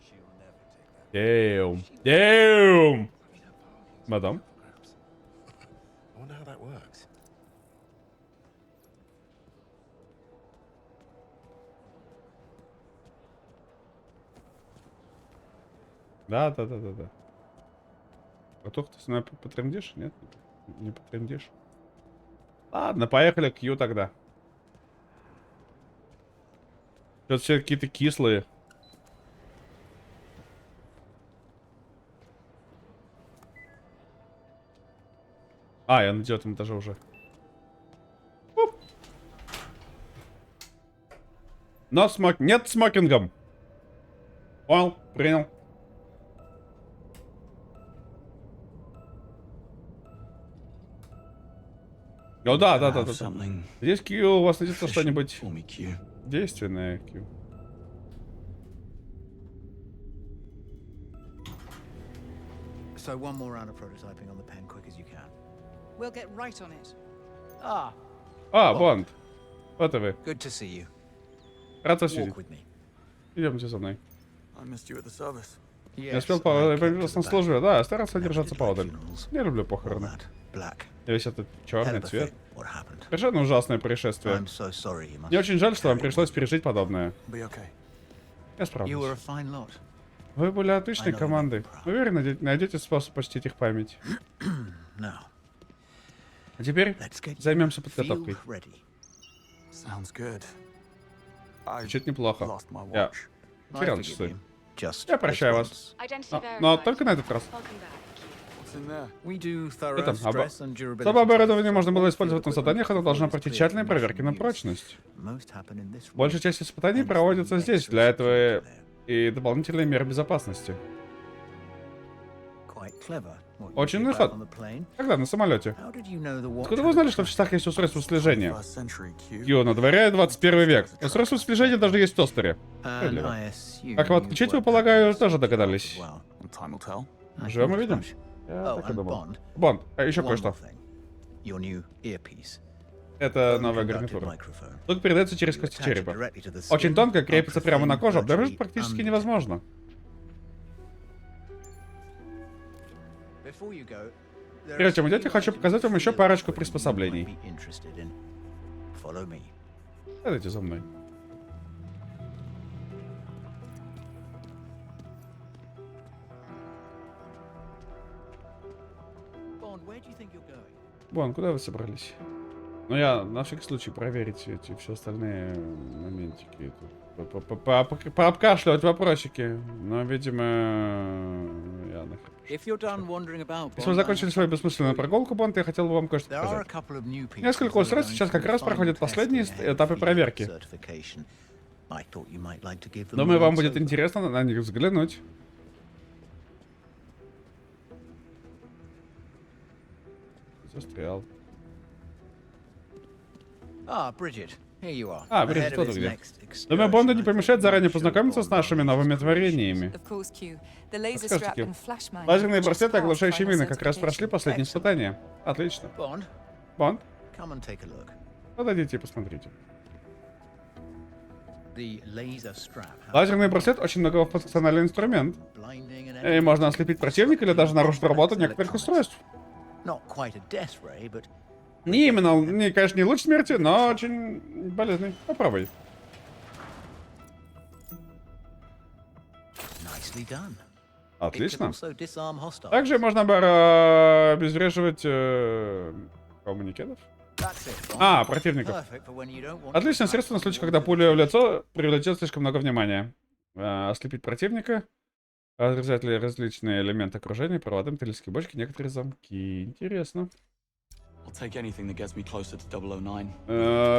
She'll never take that. Damn. Мадам. I wonder how that works. Да. Катух, ты с мной потрендишь? Нет? Не потрендишь? Ладно, поехали к Q тогда. Тут все какие-то кислые. А, я на 9 этаже уже. Оп. Но нет смокингом. Понял, принял. О, да. Здесь Q, у вас найдется что-нибудь действенное, Q. So one more round of prototyping on the pen, quick as you can. We'll get right on it. Бонд. Вот и вы. Good to see you. Рад вас видеть. Идемте со мной. I missed you at the service. Я успел появиться на службе, да, старался держаться поодаль. Я люблю похороны. И весь этот черный цвет. Совершенно ужасное происшествие. Мне очень жаль, что вам пришлось пережить подобное. Я справлюсь. Вы были отличной командой. Уверен, найдете способ почтить их память. А теперь займемся подготовкой. Звучит неплохо. Я потерял часы. Я прощаю вас. Но только на этот раз. Чтобы оборудование можно было использовать на заданиях, оно должно пройти тщательные проверки на прочность. Большая часть испытаний проводится здесь, для этого и дополнительные меры безопасности. Очень умный ход. Когда на самолете? Откуда вы узнали, что в часах есть устройство слежения? Q, на дворе 21 век. Устройство слежения даже есть в тостере. Как его отключить, вы, полагаю, тоже догадались. Живем и видим. Я так и думал. Бонд, а еще кое-что. Это новая гарнитура. Звук передается через кости черепа. Очень тонко, крепится прямо на кожу, обнаружить практически невозможно. Прежде чем идете, хочу показать вам еще парочку приспособлений. Следуйте за мной. Бон, куда вы собрались? Ну, я на всякий случай проверить эти все остальные моментики. Пообкашливать вопросики. Но, видимо, я нахер. Если вы закончили свою бесмысленную прогулку, Бонд, я хотел бы вам кое-что показать. Несколько устройств сейчас как раз проходят последние этапы проверки. Думаю, вам будет интересно на них взглянуть. Застрял. Бриджит, вот где. Думаю, Бонду не помешает заранее познакомиться с нашими новыми творениями. Расскажите, лазерные браслеты, оглушающие мины, как раз прошли последние испытания. Отлично. Бонд? Подойдите и посмотрите. Лазерный браслет очень многофункциональный инструмент. И можно ослепить противника или даже нарушить работу некоторых устройств. Не именно, конечно, не луч смерти, но очень полезный. Попробуй. Отлично. Также можно обезвреживать коммуникетов. Противников. Отличное средство на случай, когда пуля в лицо привлечет слишком много внимания. Ослепить противника. Разрезать ли различные элементы окружения, провода, металлические бочки, некоторые замки. Интересно.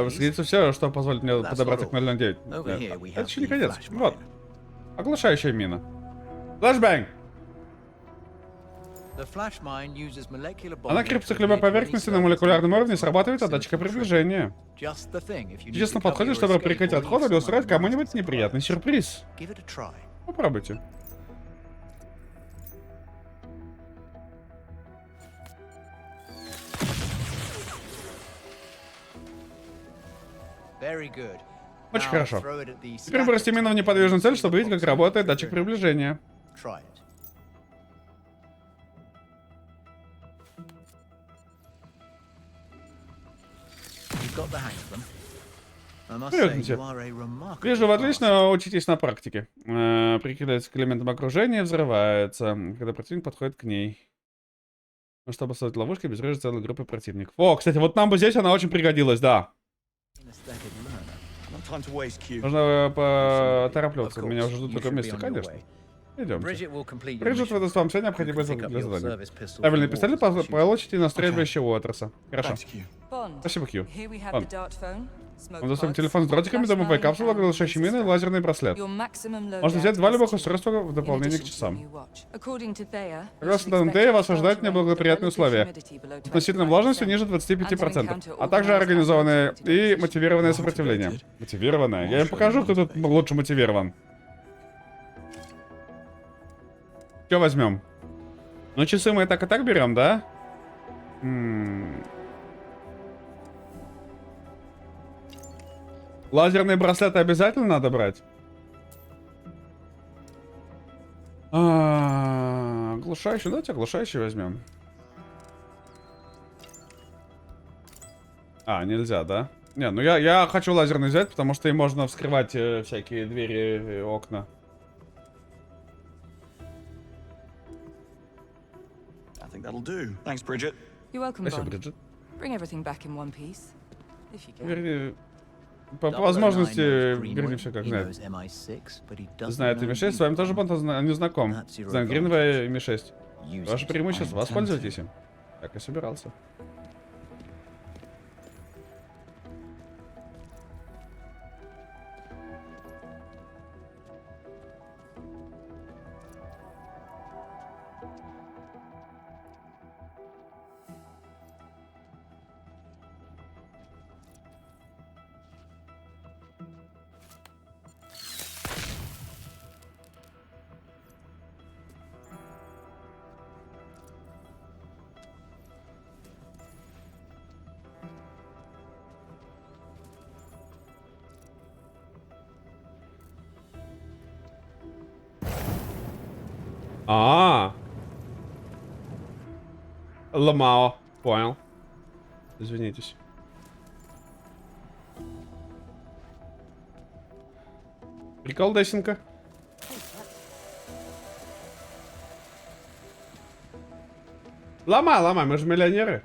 Сгодится все, что позволит мне подобраться к 009. Это еще не конец. Вот. Оглушающая мина. Флэшбэнг! Она крепится к любой поверхности на молекулярном уровне и срабатывает от датчика приближения. Чудесно подходит, чтобы прекратить отход или устроить кому-нибудь неприятный сюрприз. Попробуйте. Очень хорошо. Теперь бросьте мину в неподвижную цель, чтобы видеть, как работает датчик приближения. Привыкните. Вижу, вы отлично учитесь на практике. Прикидывается к элементам окружения, взрывается, когда противник подходит к ней. Чтобы создать ловушки, обезвреживать целой группы противников. О, кстати, вот нам бы здесь она очень пригодилась, да. Нужно поторапливаться. Меня уже ждут в таком месте, конечно. Идем. Бриджит выдаст вам все необходимое для задания. Правильный пистолет получите на стрельбище Уотерса. Хорошо. Спасибо, Кью. Он доступен телефон с дротиками, домовая капсула, глушащие мины и лазерный браслет. Можно взять 2 любых устройства в дополнение к часам. Согласно Тея, вас ожидают неблагоприятные условия. Относительно влажностью ниже 25%, а также организованное и мотивированное сопротивление. Мотивированное? Я им покажу, кто тут лучше мотивирован. Что возьмем? Ну, часы мы и так берем, да? Лазерные браслеты обязательно надо брать? Оглушающий, давайте оглушающий возьмем. Нельзя, да? Не, ну я хочу лазерный взять, потому что им можно вскрывать всякие двери и окна. That'll do. Thanks, Bridget. You're welcome, Спасибо, Bond. Бриджит. Bring everything back in one piece, if you can. Верни... По возможности, верни все как знает. Знает МИ-6, с вами тоже Бонд не знаком. Знает Гринвей и МИ-6. Ваше преимущество, воспользуйтесь им. Так и собирался. Ломао. Понял. Извинитесь. Прикол, Десенка. Ломай, мы же миллионеры.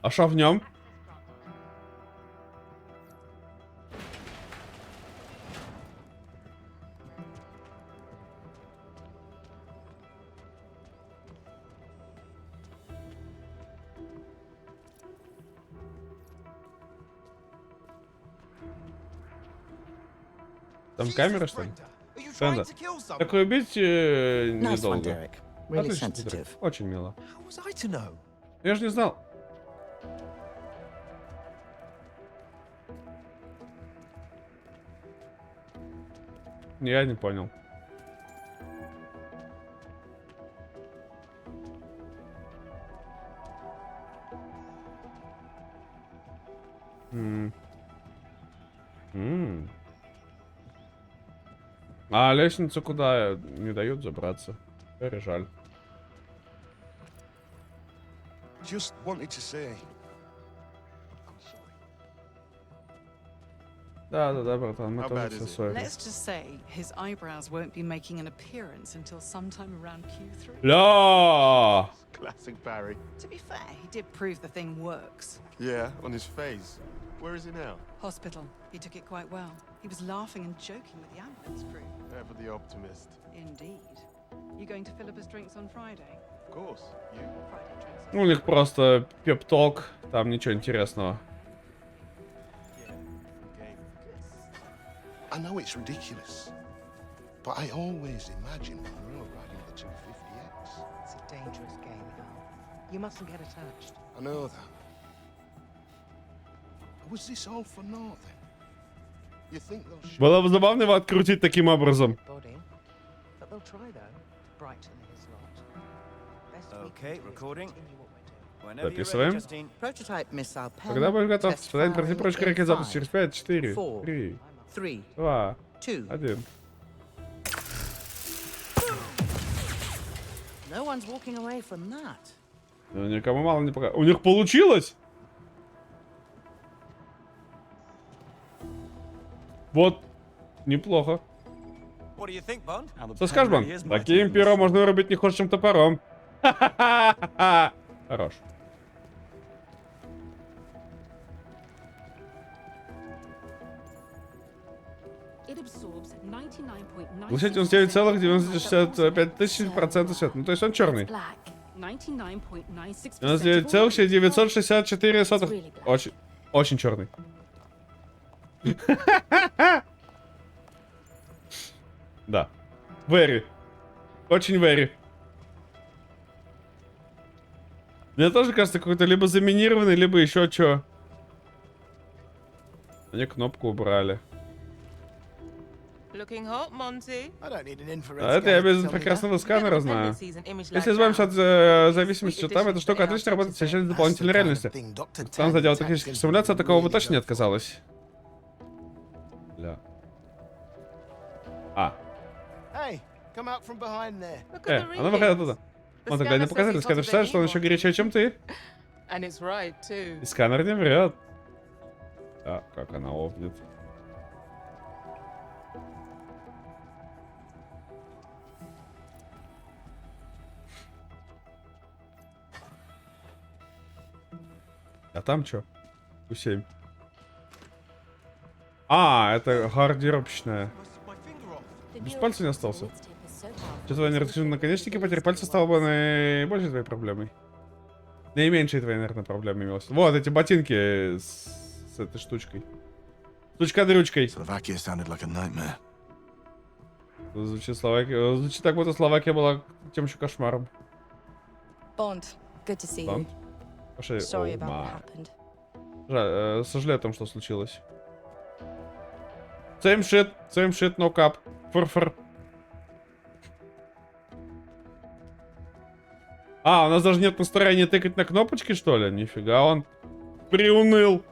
А что в нем? Там камера, что ли? Сэнда. Такое убить недолго. Отлично, очень мило. Я же не знал. Я не понял. А лестницу куда не дают забраться? Жаль. Just wanted to say. Да, братан, мы тоже все ссорим. Let's just say his eyebrows won't be making an appearance until sometime around Q3. Ля! Classic Barry. To be fair, he did prove the thing works. Yeah, on his face. Where is he now? Hospital. He took it quite well. He was laughing and joking with the ambulance crew. Ever the optimist. Indeed. You going to Philippa's drinks on Friday? Of course. You? Friday drinks. У них просто пеп-ток, там ничего интересного. I know it's ridiculous, but I always imagine Monroe riding the 250X. It's a dangerous game, Al. You mustn't get attached. I know that. Was this all for naught then? You think they'll show... Было бы забавно его открутить таким образом. But they'll try though. Brighton is not. Best Okay, recording. Записываем. Prototype missile pen. Когда будешь готов? Test Задание fire пройти прочь in ракет запуск 5, через 5, 4, 4, 3, 3, 2, 2. 1. No one's walking away from that. Ну, никому мало не пока. У них получилось? Вот. Неплохо. Что скажешь, Бон? Таким пером можно вырубить не хуже, чем топором. Ха-ха-ха-ха. Хорош. Глушитель он 9,965% света. Ну, то есть он черный. 99,964. Очень, очень черный. Да. Very. Очень very. Мне тоже кажется, какой-то либо заминированный, либо еще что. Они кнопку убрали. А это я без прекрасного сканера знаю. Если избавимся от зависимости, там эта штука отлично работает в части дополнительной реальности. Сам задел технических симуляций, такого бы точно не отказалось. Бля. А. Она выходит оттуда. Он тогда не показали, сканер считает, что он еще горячее, чем ты. И сканер не врет. А, как она овнет. А там что? У7. А, это гардеробщная. Без пальца не остался. Что твои неразрешенные наконечники, потеря пальца стала бы наибольшей твоей проблемой. Наименьшей твоей, наверное, проблемой имелось. Вот эти ботинки с этой штучкой. Штучка-дрючкой. Звучит Словакия. Звучит так, будто Словакия была тем еще кошмаром. Bond, good to see you. Sorry about what happened. Жаль, сожалею о том, что случилось. Same shit, no cap. Фыр-фыр. А, у нас даже нет настроения тыкать на кнопочки, что ли? Нифига, он приуныл.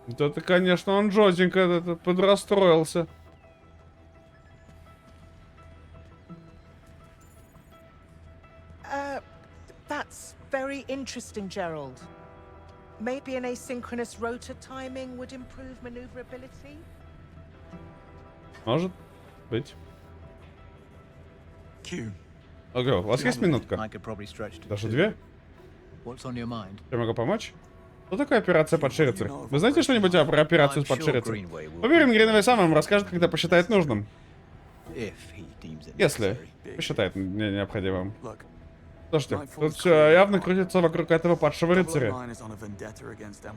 Это, конечно, он жестенько подрастроился. That's very interesting, Gerald. Maybe an asynchronous rotor timing would improve maneuverability? Может быть. Ого, у вас есть минутка? Даже две? Я могу помочь? Что такое операция Подшерицер? Вы знаете что-нибудь про операцию с Подшерицер? Уверен, Гринвей сам вам расскажет, когда посчитает нужным. Если посчитает необходимым. Слушайте, тут все явно крутится вокруг этого падшего рыцаря.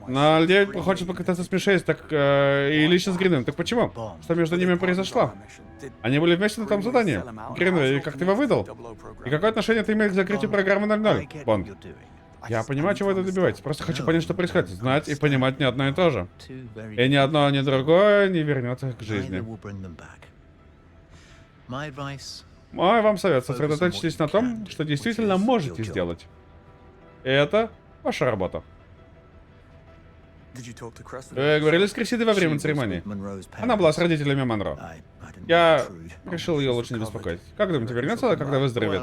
На L9 хочет покататься с Ми-6, так и лично с Грином. Так почему? Что между ними произошло? Они были вместе на том задании. Грин, как ты его выдал? И какое отношение это имеет к закрытию программы 00? Бонд. Я понимаю, чего вы добиваетесь. Просто хочу понять, что происходит. Знать и понимать не одно и то же. И ни одно, ни другое не вернется к жизни. Мой вам совет, сосредоточьтесь на том, что действительно можете сделать. И это ваша работа. Вы говорили с Крисидой во время церемонии? Она была с родителями Монро. Я решил ее лучше не беспокоить. Как думаете, вернется, когда выздоровеет?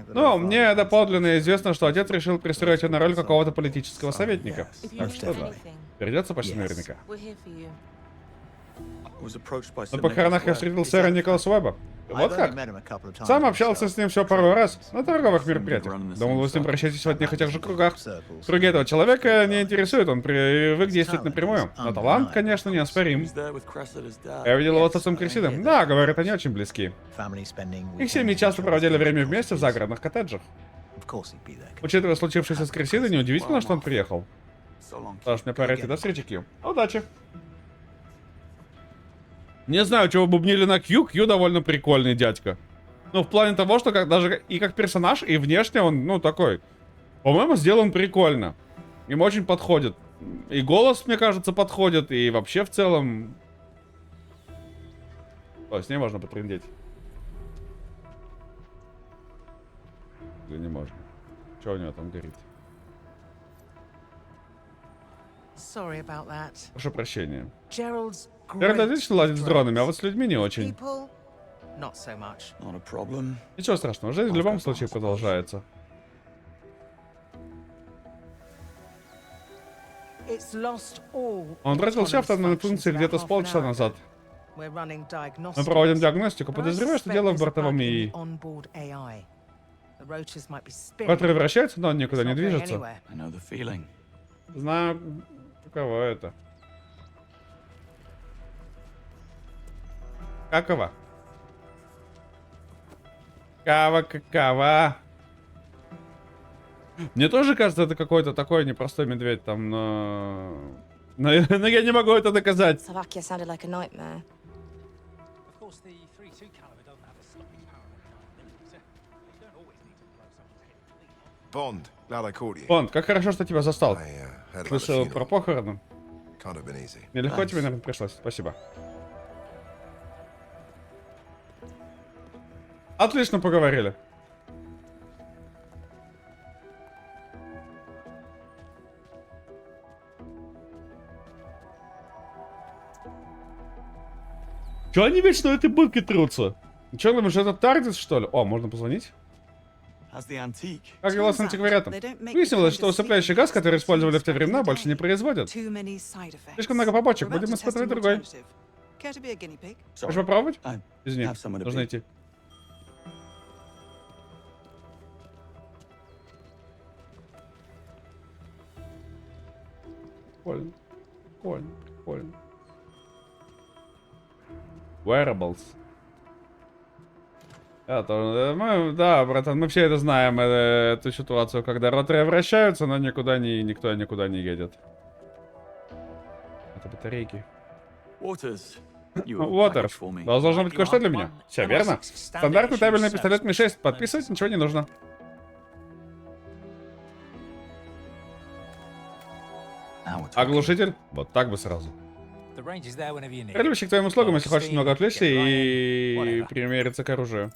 Ну, мне доподлинно известно, что отец решил пристроить ее на роль какого-то политического советника. Так что да, вернется почти наверняка. На похоронах я встретил сэра Николаса Уэбба. Вот как? Сам общался с ним всего пару раз на торговых мероприятиях. Думал, вы с ним прощаетесь в одних и тех же кругах. Круги этого человека не интересуют, он привык действовать напрямую. Но талант, конечно, неоспорим. Я видел его с отцом Крисидом. Да, говорят, они очень близки. Их семьи часто проводили время вместе в загородных коттеджах. Учитывая случившееся с Крисидой, неудивительно, что он приехал. Что ж, мне пора идти. До встречи, Кью. Удачи. Не знаю, чего бубнили на Кью. Кью довольно прикольный дядька. Ну, в плане того, что даже и как персонаж, и внешне он, ну, такой. По-моему, сделан прикольно. Им очень подходит. И голос, мне кажется, подходит, и вообще в целом... О, с ней можно потрындеть. Или не можно? Что у него там горит? Прошу прощения. Gerald отлично ладит с дронами, а вот с людьми не очень. not so much. Not a problem. Ничего страшного, жизнь в любом случае продолжается. It's lost all Он тратил все автономные функции где-то с полчаса назад. Мы проводим диагностику, подозреваю, что дело в бортовом ИИ. Роторы вращаются, но он никуда не движется. Знаю, каково это. Какова? Какова? Мне тоже кажется, это какой-то такой непростой медведь там, но я не могу это доказать. Slovakia sounded like a nightmare. Бонд, как хорошо, что тебя застал. Слышал про похороны? Нелегко тебе, наверное, пришлось. Спасибо. Отлично поговорили. Чё они вечно в этой будке трутся? Чё, думаешь, это Тардис, что ли? О, можно позвонить? Как дела с антиквариатом? Выяснилось, что усыпляющий газ, который использовали в те времена, больше не производят. Слишком много побочек, будем испытывать другой. Хочешь попробовать? Извини, нужно идти. Прикольно, прикольно, прикольно. Wearables. Да, братан, мы все это знаем, эту ситуацию, когда роторы вращаются, но никто никуда не едет. Это батарейки. Уотерс. Должно быть кое-что для меня. Все верно? Стандартный табельный пистолет Ми-6. Подписывать ничего не нужно. Оглушитель? Вот так бы сразу. Рельвищик к твоим услугам, если хочешь немного отвлечься и примериться к оружию.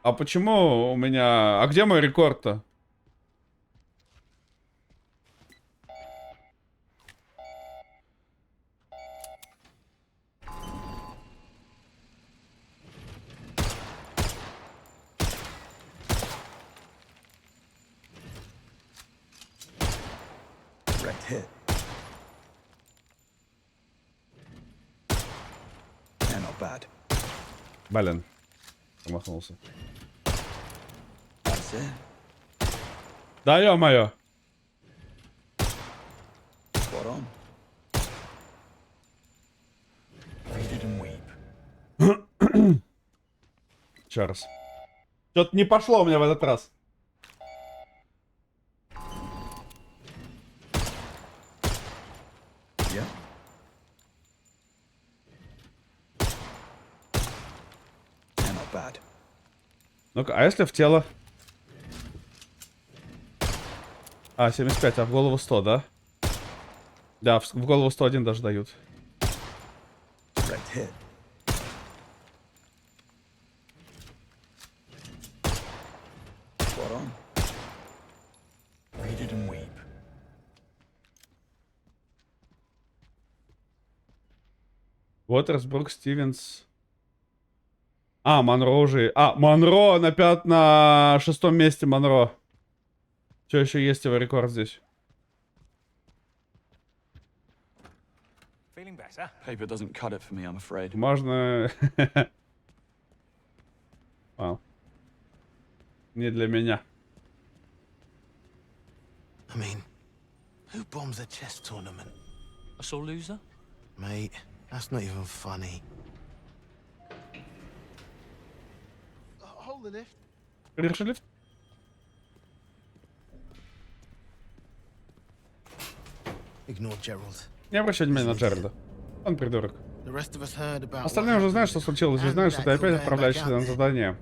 А почему у меня... А где мой рекорд-то? Блин. Промахнулся. Да ё-моё. Чарльз. Что-то не пошло у меня в этот раз. Ну-ка, а если в тело? А, 75, а в голову 100, да? Да, в голову 101 даже дают. Уотерс, Брук, Стивенс. А, Монро уже. А, Монро на 6-м месте Монро. Что еще есть его рекорд здесь? Можно... Вау. Не для меня. I mean, who bombs a chess tournament? A sore loser? Mate, that's not even funny. Hold the lift. Держи лифт. Ignore Gerald. Не обращай внимания на Джеральда. Он придурок. Остальные уже знают, что случилось, и знают, что ты опять отправляешься на задание.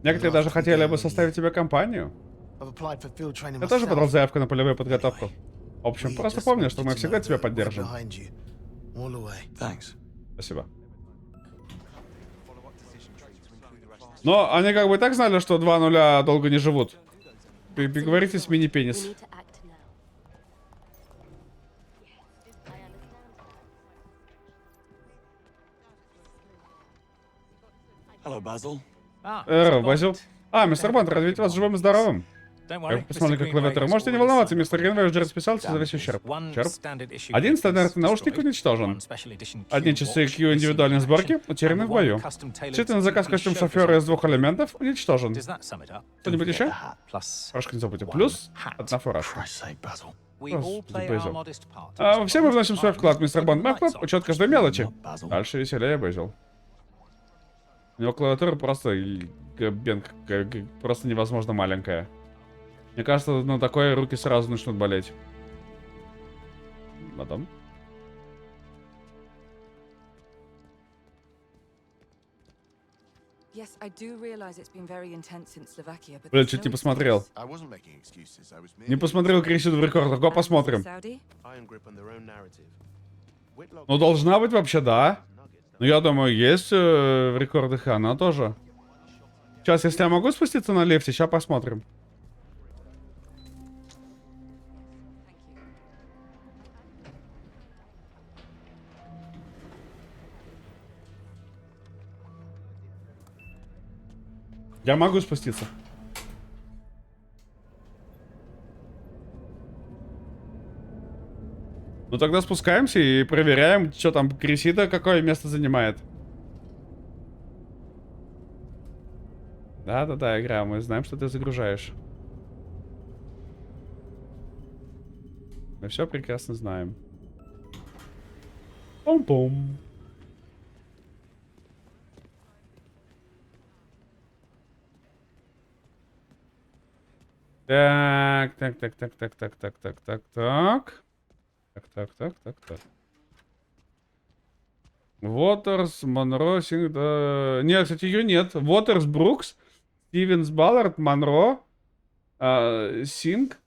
Некоторые даже хотели бы составить тебе компанию. Я тоже подал заявку на полевую подготовку. В общем, просто помни, что мы всегда тебя поддержим. Спасибо. Но они как бы и так знали, что 2 нуля долго не живут. Поговорите с мини-пенис. Hello, Basil. Базил. Мистер Бонд, рад видеть вас живым и здоровым. Посмотрим, как клавиатура. Можете не волноваться, мистер Гринвей уже расписался за весь ущерб. Один стандартный наушник уничтожен. Одни часы Q индивидуальной сборки утеряны в бою. Рассчитанный заказ костюм шофера из 2 элементов уничтожен. Что-нибудь еще? Фуражка не забудьте. Плюс одна фуражка. Все мы вносим свой вклад, мистер Бонд. Мой вклад — учет каждой мелочи. Дальше веселее, Бэзил. У него клавиатура просто невозможно маленькая. Мне кажется, на такой руки сразу начнут болеть. Мадам. Бля, чуть не посмотрел. Не посмотрел Крисиду в рекордах. Го посмотрим. Ну, должна быть вообще, да. Ну, я думаю, есть в рекордах и она тоже. Сейчас, если я могу спуститься на лифте, сейчас посмотрим. Я могу спуститься. Ну тогда спускаемся и проверяем, что там Крисида какое место занимает. Да, игра, мы знаем, что ты загружаешь. Мы все прекрасно знаем. Пум-пум. Так. Уотерс, Монро, Синг... Нет, кстати, ее нет. Уотерс, Брукс, Стивенс, Баллард, Монро, Синг,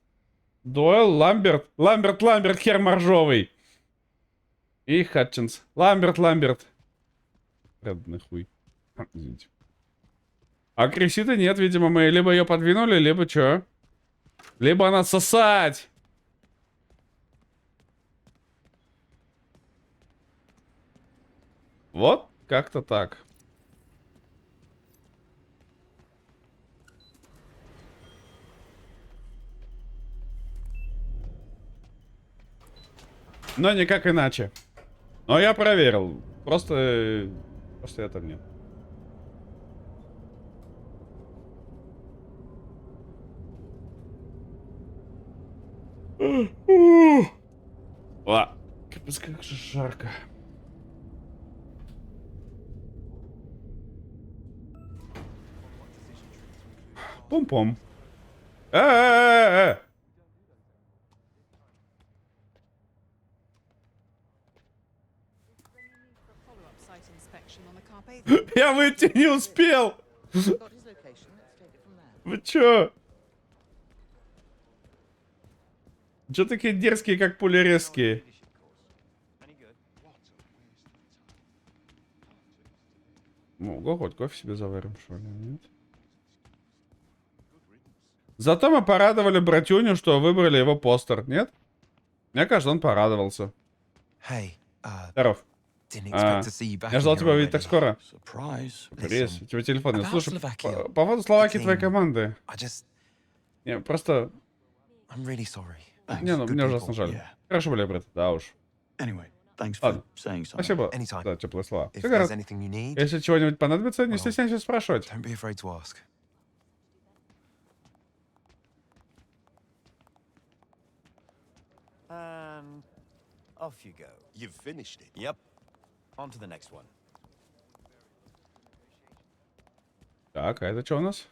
Дойл, Ламберт. Ламберт, хер моржовый. И Хатчинс. Ламберт. Радный хуй. Извините. А Крисида нет, видимо, мы либо ее подвинули, либо что? Либо она сосать. Вот, как-то так. Но никак иначе. Но я проверил. Просто это нет. Капец, как же жарко. Пум-пум. Я выйти не успел. Вы чё? Чё такие дерзкие, как пули резкие? Ну, хоть кофе себе заварим, что ли, нет? Зато мы порадовали братюню, что выбрали его постер, нет? Мне кажется, он порадовался. Здоров. Я ждал тебя увидеть так скоро. Сюрприз. У тебя телефон нет. Слушай, по поводу Словакии твоей команды. Не, просто... Не, ну, мне ужасно жаль. Хорошо были, брат. Да уж. Ладно. Спасибо за теплые слова. Если чего-нибудь понадобится, не стесняйся спрашивать. Off you go. You've finished it? Yep. On to the next one. Так, а это что у нас?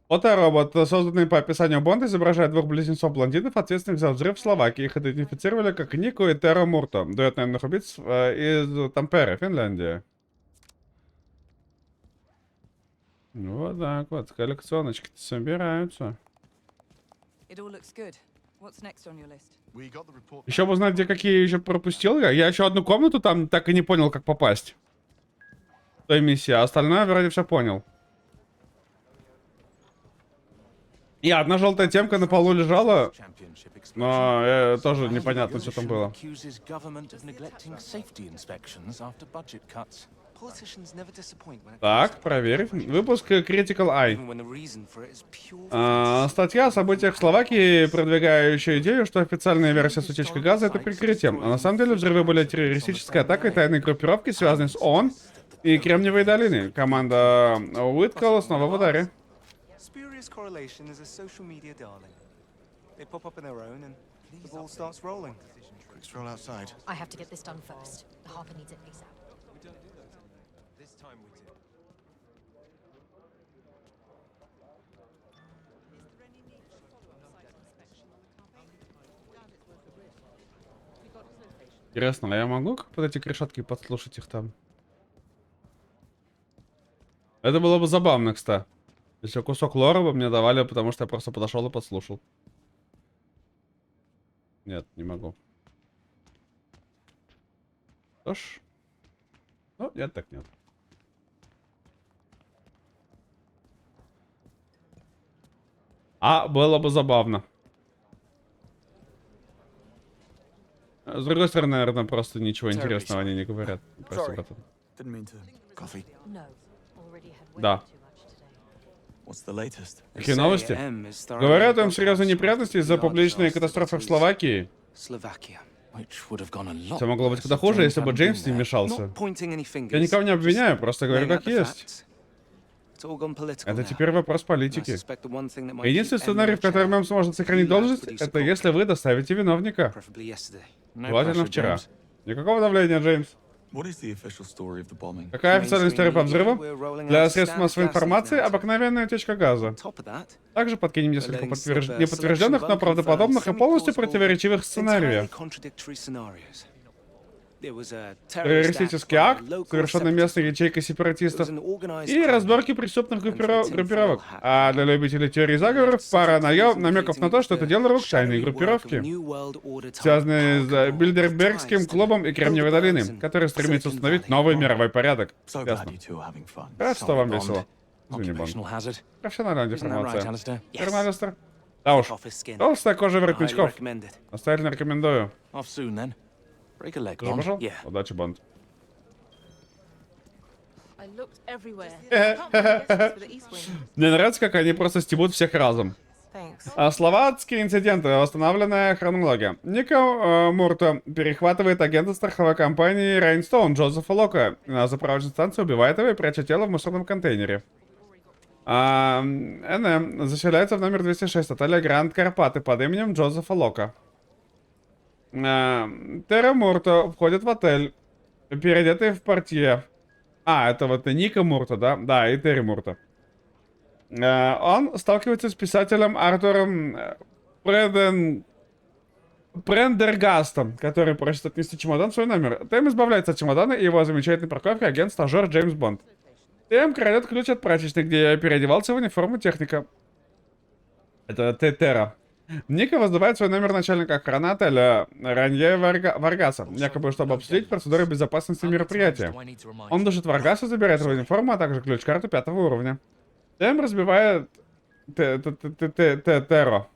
Фоторобот, созданный по описанию Бонда, изображает двух близнецов-блондинов, ответственных за взрыв в Словакии. Их идентифицировали как Нико и Теро Мурто, дуэт наемных убийц из Тампере, Финляндия. Вот так вот, коллекционочки-то собираются. Еще бы узнать, где какие еще пропустил я. Я еще одну комнату там так и не понял, как попасть. В той миссии, а остальное вроде все понял. И одна желтая темка на полу лежала, но тоже непонятно, что там было. Так, проверь. Выпуск Critical Eye. Статья о событиях в Словакии, продвигающая идею, что официальная версия с утечкой газа — это прикрытие. А на самом деле взрывы были террористической атакой тайной группировки, связанной с ООН и Кремниевой долиной. Команда Уитколл снова в ударе. Интересно, а я могу под эти решетки подслушать их там? Это было бы забавно, кстати. Если кусок лора бы мне давали, потому что я просто подошел и подслушал. Нет, не могу. Что ж. Ну, нет, так нет. А, было бы забавно. С другой стороны, наверное, просто ничего интересного они не говорят. Просто об этом. Да. Какие новости? Говорят, им серьезные неприятности из-за публичной катастрофы в Словакии. Все могло быть куда хуже, если бы Джеймс не вмешался. Я никого не обвиняю, просто говорю как есть. Это теперь вопрос политики. Единственный сценарий, в котором нам сможет сохранить должность, это если вы доставите виновника. Желательно вчера. Никакого давления, Джеймс. Какая официальная история по взрыву? Для средств массовой информации обыкновенная утечка газа. Также подкинем несколько неподтвержденных, но правдоподобных и полностью противоречивых сценариев. Террористический акт, совершенный местной ячейкой сепаратистов, и разборки преступных группировок. А для любителей теории заговоров пара намеков на то, что это дело рук тайной группировки, связанные с Бильдербергским клубом и Кремниевой долиной, который стремится установить новый мировой порядок. Ясно. Рад, что вам весело. Извини, Бонд. Профессиональная деформация. Алистер. Да уж. Толстая кожа воротничков. Настоятельно рекомендую. Пошел? Удачи, Бонд. Мне нравится, как они просто стебут всех разом. Словацкие инциденты. Восстановленная хронология. Ника Мурто перехватывает агента страховой компании Райнстоун Джозефа Лока. На заправочной станции убивает его и прячет тело в мусорном контейнере. НМ заселяется в номер 206 отеля Гранд Карпаты под именем Джозефа Лока. Терра Мурто входит в отель, переодетый в портье. Это вот Ника Мурто, да? Да, и Терри Мурто. Он сталкивается с писателем Артуром Прендергастом, который просит отнести чемодан в свой номер. Тэм избавляется от чемодана, и его замечательной парковки агент-стажер Джеймс Бонд. Тэм крадет ключ от прачечной, где я переодевался в униформу техника. Это Терра. Ника вызывает свой номер начальника охраны отеля Ранье Варгаса, якобы чтобы обсудить процедуры безопасности мероприятия. Он душит Варгаса, забирает его униформу, а также ключ-карту 5-го уровня. Тэм разбивает Теро.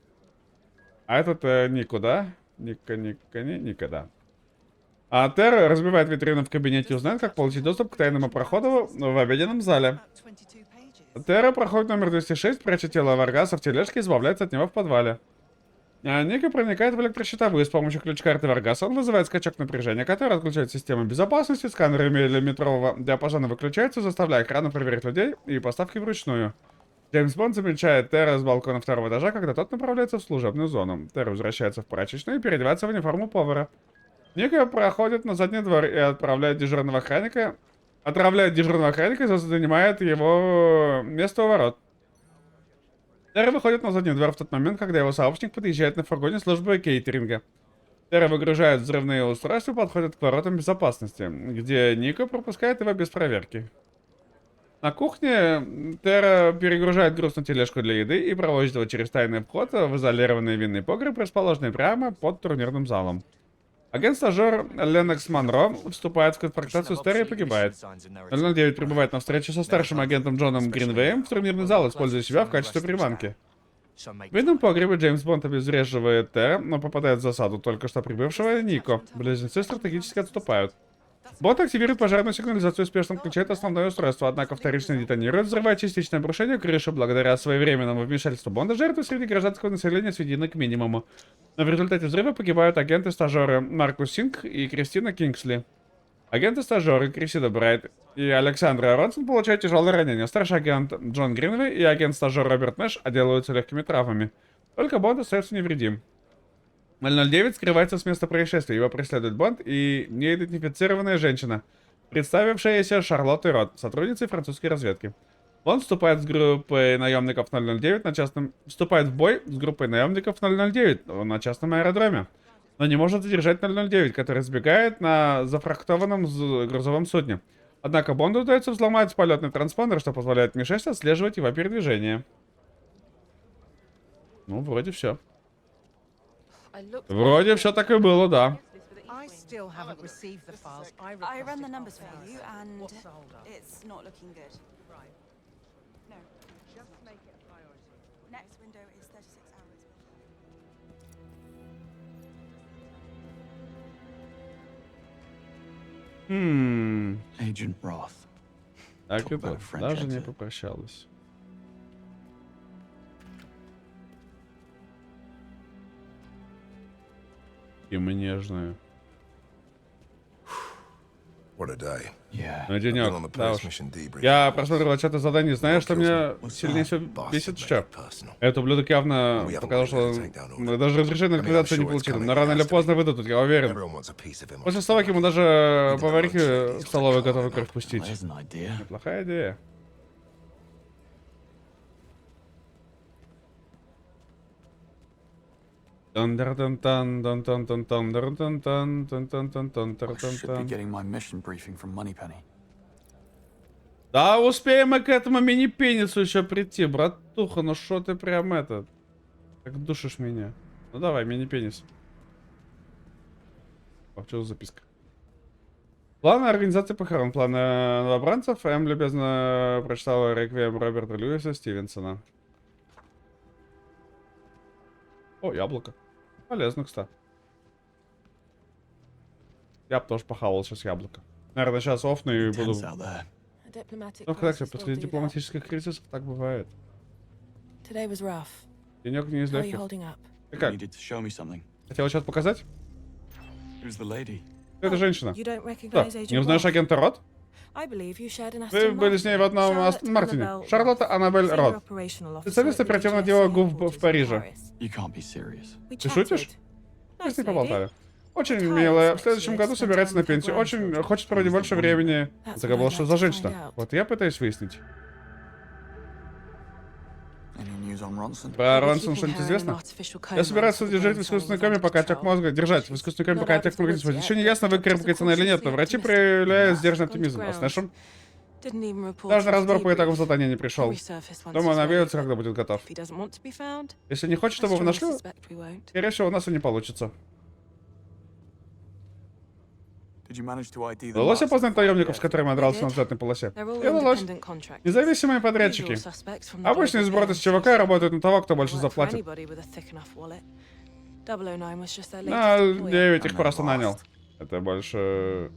А этот Нику, да? Ника, да. А Теро разбивает витрину в кабинете и узнает, как получить доступ к тайному проходу в обеденном зале. Теро проходит номер 206, прячет тело Варгаса в тележке и избавляется от него в подвале. Ника проникает в электрощитовую с помощью ключ-карты Варгаса. Он вызывает скачок напряжения, который отключает систему безопасности. Сканеры миллиметрового диапазона выключаются, заставляя экраны проверить людей и поставки вручную. Джеймс Бонд замечает Терра с балкона 2-го этажа, когда тот направляется в служебную зону. Терра возвращается в прачечную и переодевается в униформу повара. Ника проходит на задний двор и отправляет дежурного охранника, занимает его место у ворот. Терра выходит на задний двор в тот момент, когда его сообщник подъезжает на фургоне службы кейтеринга. Терра выгружает взрывные устройства и подходит к воротам безопасности, где Ника пропускает его без проверки. На кухне Терра перегружает груз на тележку для еды и проводит его через тайный вход в изолированный винный погреб, расположенный прямо под турнирным залом. Агент-стажер Леннокс Монро вступает в конфронтацию с Терри и погибает. 009 прибывает на встречу со старшим агентом Джоном Гринвеем в турнирный зал, используя себя в качестве приманки. make В видном погребе Джеймс Бонд обезвреживает Т, но попадает в засаду только что прибывшего Нико. Близнецы стратегически отступают. Бонд активирует пожарную сигнализацию и успешно включает основное устройство, однако вторично детонирует, взрывая частичное обрушение крыши. Благодаря своевременному вмешательству Бонда жертвы среди гражданского населения сведены к минимуму. Но в результате взрыва погибают агенты-стажеры Маркус Синг и Кристина Кингсли. Агенты-стажеры Крисида Брайт и Александра Ронсон получают тяжелые ранения. Старший агент Джон Гринвей и агент-стажер Роберт Мэш отделываются легкими травмами. Только Бонд остается невредим. 009 скрывается с места происшествия. Его преследует Бонд и неидентифицированная женщина, представившаяся Шарлоттой Рот, сотрудницей французской разведки. Бонд вступает в бой в бой с группой наемников 009 на частном аэродроме, но не может задержать 009, который сбегает на зафрахтованном грузовом судне. Однако Бонду удается взломать полетный транспондер, что позволяет Ми-6 отслеживать его передвижение. Ну, вроде все. Вроде все так и было, да. I still haven't received the files I I ran the requested numbers for from you, Paris. and What's the hold up? it's not looking good. Right. No. Just make it a priority. Next window is 36 hours. Agent Roth. Так и было. Даже не попрощалась. И мы нежные. What a day. Ну, денек, да уж. Я просмотрел отчеты заданий, знаешь, что меня сильнее всего бесит, что? Этот ублюдок явно показал, что мы даже разрешение на ликвидацию не получили, но рано или поздно выдадут, я уверен. После Словакии мы даже поварихи в столовой готовы кровь пустить. Неплохая идея. Да, успеем мы к этому мини-пенису еще прийти, братуха, ну шо ты прям это... Так душишь меня. Ну давай, мини-пенис. О, что за записка? Планы организации похорон, планы новобранцев. М любезно прочитала реквием Роберта Льюиса Стивенсона. О, яблоко. Полезно, кстати. Я бы тоже похавал сейчас яблоко. Наверное, сейчас офну и буду... Ну, кстати, после дипломатических кризисов так бывает. Денек не из легких. Ты как? Хотела сейчас показать? Это женщина. Что, не узнаешь агента Рот? Вы были с ней в одном Астон Мартине. Шарлотта Аннабель Рот. Специалист оперативного дела ГУФ в Париже. Ты шутишь? Мы с ней поболтали. Очень милая. В следующем году собирается на пенсию. Очень хочет проводить больше времени. Загадала, что за женщина. Вот я пытаюсь выяснить. Про Ронсон что-нибудь известно? Я собираюсь содержать в искусственной коме, пока отек мозга... Держать в искусственной коме, пока отек мозга не сводит. Еще не ясно, выкарабкается она или нет, но врачи проявляют сдержанный оптимизм. А с Нэшем? Даже на разбор по итогам задания не пришел. Думаю, он объявится, когда будет готов. Если не хочет, чтобы вы нашли, скорее всего, у нас и не получится. Удалось опознать наемников, с которыми я дрался на взлетной полосе? И удалось. Независимые подрядчики. Обычные сброты с ЧВК работают на того, кто больше заплатит. 9 их просто нанял. Это больше...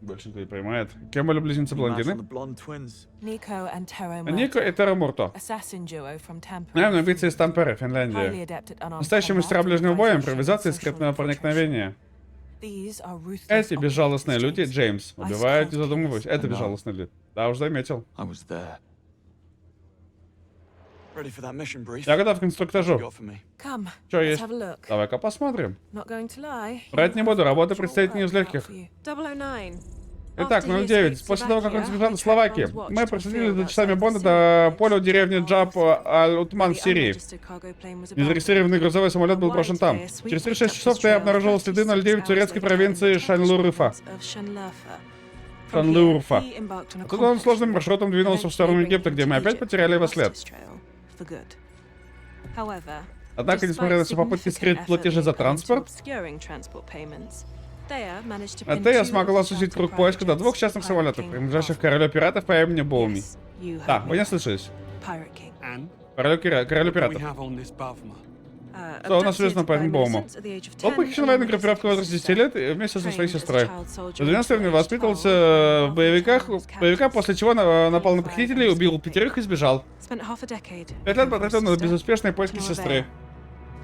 Больше никто не понимает. Кем были близнецы-блондины? Нико и Теро Мурто. Наверное, убийцы из Тампере, Финляндия. Настоящие мастера ближнего боя, импровизации и скрытного проникновения. Эти безжалостные люди, Джеймс, убивают, не задумываясь. Это безжалостные люди. Да, уж заметил. Я готов к инструктажу. Что есть? Давай-ка посмотрим. Врать не буду, работа предстоит не из легких. Итак, 09. После того, как он сбежал из Словакии, мы проследили за часами Бонда до поля у деревни Джаб Аль-Утман в Сирии. Незарегистрированный грузовой самолет был брошен там. Через 36 часов я обнаружил следы 09 в турецкой провинции Шанлурфа. Оттуда он сложным маршрутом двинулся в сторону Египта, где мы опять потеряли его след. Однако, несмотря на все попытки скрыть платежи за транспорт, Тея смогла сузить круг поиска до 2 частных самолетов, принадлежащих королю пиратов по имени Боуми. Да, вы не слышались. Королю пиратов. Что у нас известно по этому Боуму? Он похищен военной группировкой в возрасте 10 лет вместе со своей сестрой. В 12 лет воспитывался в боевиках, после чего напал на похитителей, убил 5 и сбежал. 5 лет потратил на безуспешные поиски сестры.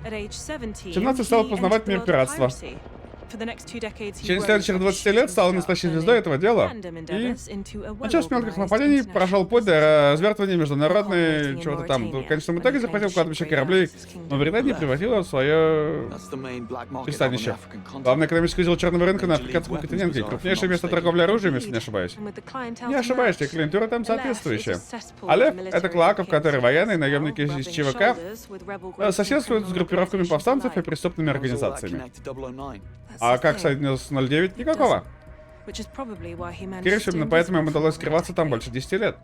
В 17 стал познавать мир пиратства. В течение следующих 20 лет стал настоящей звездой этого дела. И, начав с мелких нападений, прошел путь до развертывания международной чего-то там. В конечном итоге захватил кладбище кораблей, но Британия превратила в свое пристанище. Главный экономический узел черного рынка на африканском континенте. Крупнейшее место торговли оружием, если не ошибаюсь. Не ошибаешься, клиентура там соответствующая. А Лев — это клоака, в которой военные наемники из ЧВК соседствуют с группировками повстанцев и преступными организациями. А как соединился с 09? Никакого. Скорее всего, именно поэтому им удалось скрываться там больше 10 лет.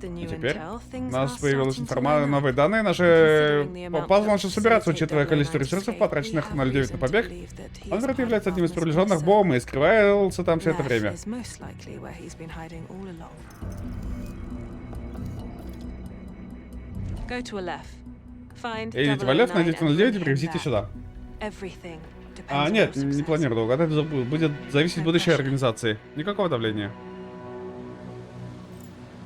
И теперь у нас появилась информация, новые данные. Наши пазл начал собираться, учитывая количество ресурсов, потраченных на 09 на побег. Он, вероятно, является одним из приближенных Боума и скрывался там все это время. Идите в Лев, найдите 09 и привезите сюда. А, нет, не планирую долго. Это будет зависеть от будущей организации. Никакого давления.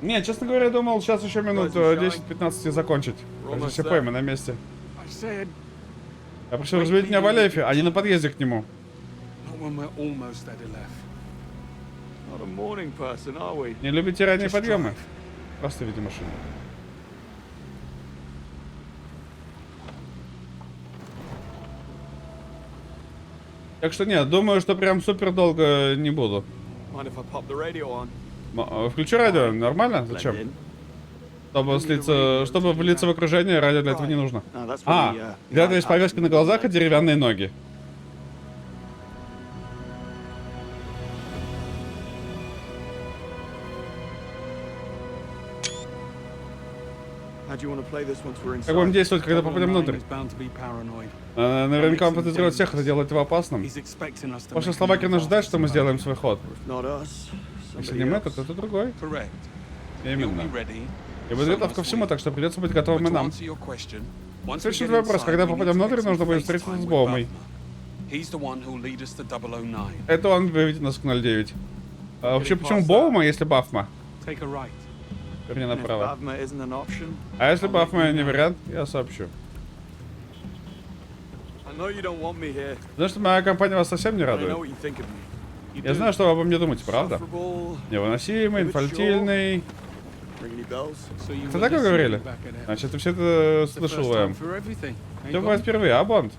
Нет, честно говоря, я думал, сейчас еще минут 10-15 закончить. Кажется, все поймы на месте. Я просил разбудить меня в Алефе, а не на подъезде к нему. Не любите ранние подъемы? Просто веди машину. Так что нет, думаю, что прям супер долго не буду. Включи радио, нормально? Зачем? Чтобы влиться в окружение, радио для этого не нужно. А, для этого есть повязки на глазах и деревянные ноги. Как будем действовать, когда попадем внутрь? Наверняка он подозревает всех, это делает его опасным. Ваша Словакия нас ждет, что мы сделаем свой ход. Если не мы, то кто-то другой. Именно. И будет готов ко всему, так что придется быть готовым и нам. Следующий вопрос. Когда попадем внутрь, нужно будет встретиться с Боумой. Это он выведет нас к 09. А вообще, почему Боума, если Бафма? Верни направо. А если Бафма не вариант, я сообщу. Знаешь, что моя компания вас совсем не радует? Я знаю, что вы обо мне думаете, правда? Невыносимый, инфантильный. Ты так говорили? Значит, ты все это слышал, Эм. Все бывает впервые, а Бонд?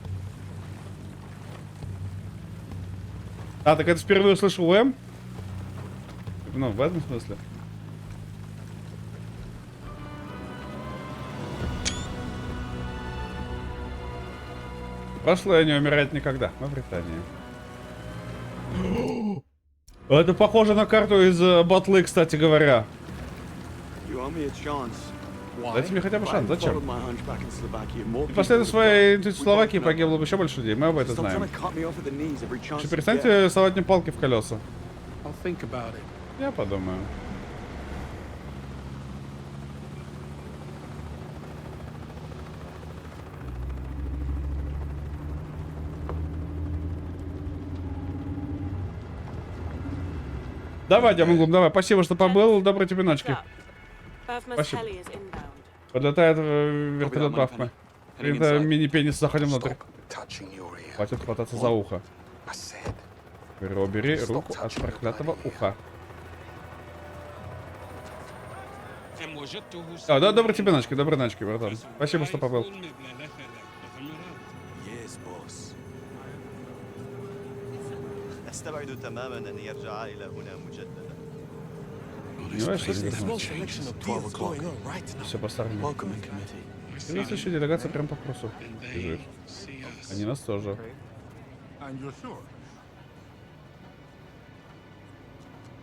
А, так это впервые услышал Эм? Ну, в этом смысле. Прошлое не умирает никогда. Мы в Британии. Это похоже на карту из батлы, кстати говоря. Дайте мне хотя бы шанс. Зачем? И последуя своей интуиции в Словакии погибло бы еще больше людей. Мы об этом знаем. Перестаньте совать мне палки в колеса. Я подумаю. Давай, Дямонглум, давай. Спасибо, что побыл. Доброй тебе ночки. Спасибо. Подлетает вертолет Бафмы. Это мини-пенис, заходим внутрь. Хватит хвататься за ухо. Убери руку от проклятого уха. А, да, доброй тебе ночки, братан. Спасибо, что побыл. Понимаешь, что это? Все по-старому. И на следующая делегация прям по курсу бежит. Они нас тоже.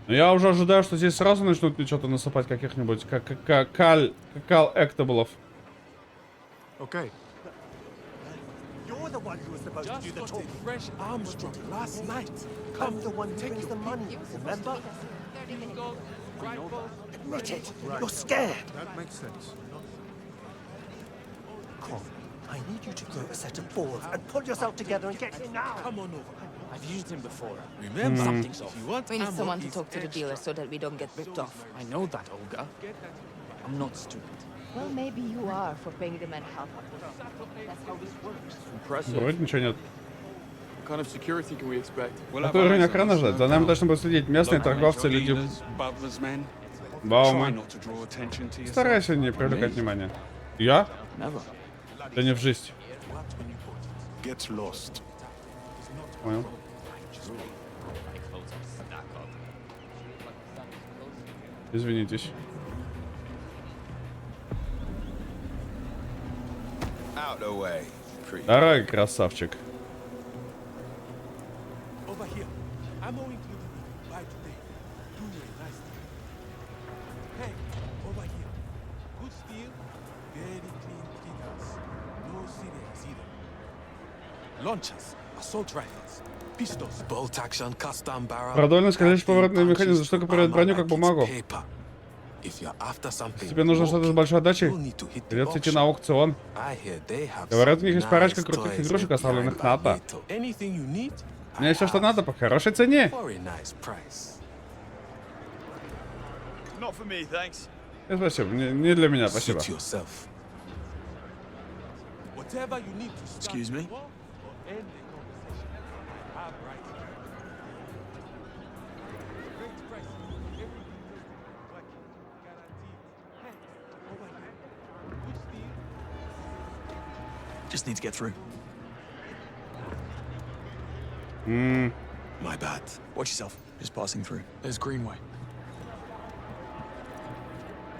Но я уже ожидаю, что здесь сразу начнут мне что-то насыпать каких-нибудь кал-эктаблов. Окей. You're the one who was supposed to do the talking. Fresh Armstrong last night. I'm the one who brings the money, remember? Admit it. You're scared. That makes sense. Come, I need you to grow a set of balls and pull yourself together and get here now. Come on over. I've used him before. Remember, something's off. We need someone to talk to the dealer so that we don't get ripped off. I know that, Olga. I'm not stupid. Well, maybe you are for paying the men half. That's how this works. Impressive. Вроде ничего нет. What kind of security can we expect? Какой уровень охраны ждать? За нами точно будут следить местные торговцы, люди... Баумы. Старайся не привлекать внимания. Я? Да не в жизнь. Понял. Извинитесь. Дорогой красавчик. Продольно скользишь поворотный механизм, штука проверяет броню как бумагу. Если тебе нужно что-то с большой отдачей, придется идти на аукцион. Говорят, у них есть парочка крутых игрушек, оставленных НАТО. У меня есть все, что надо, по хорошей цене. Спасибо, не для меня, спасибо. Excuse me? Just need to get through. My bad. Watch yourself. Just passing through. There's Greenway.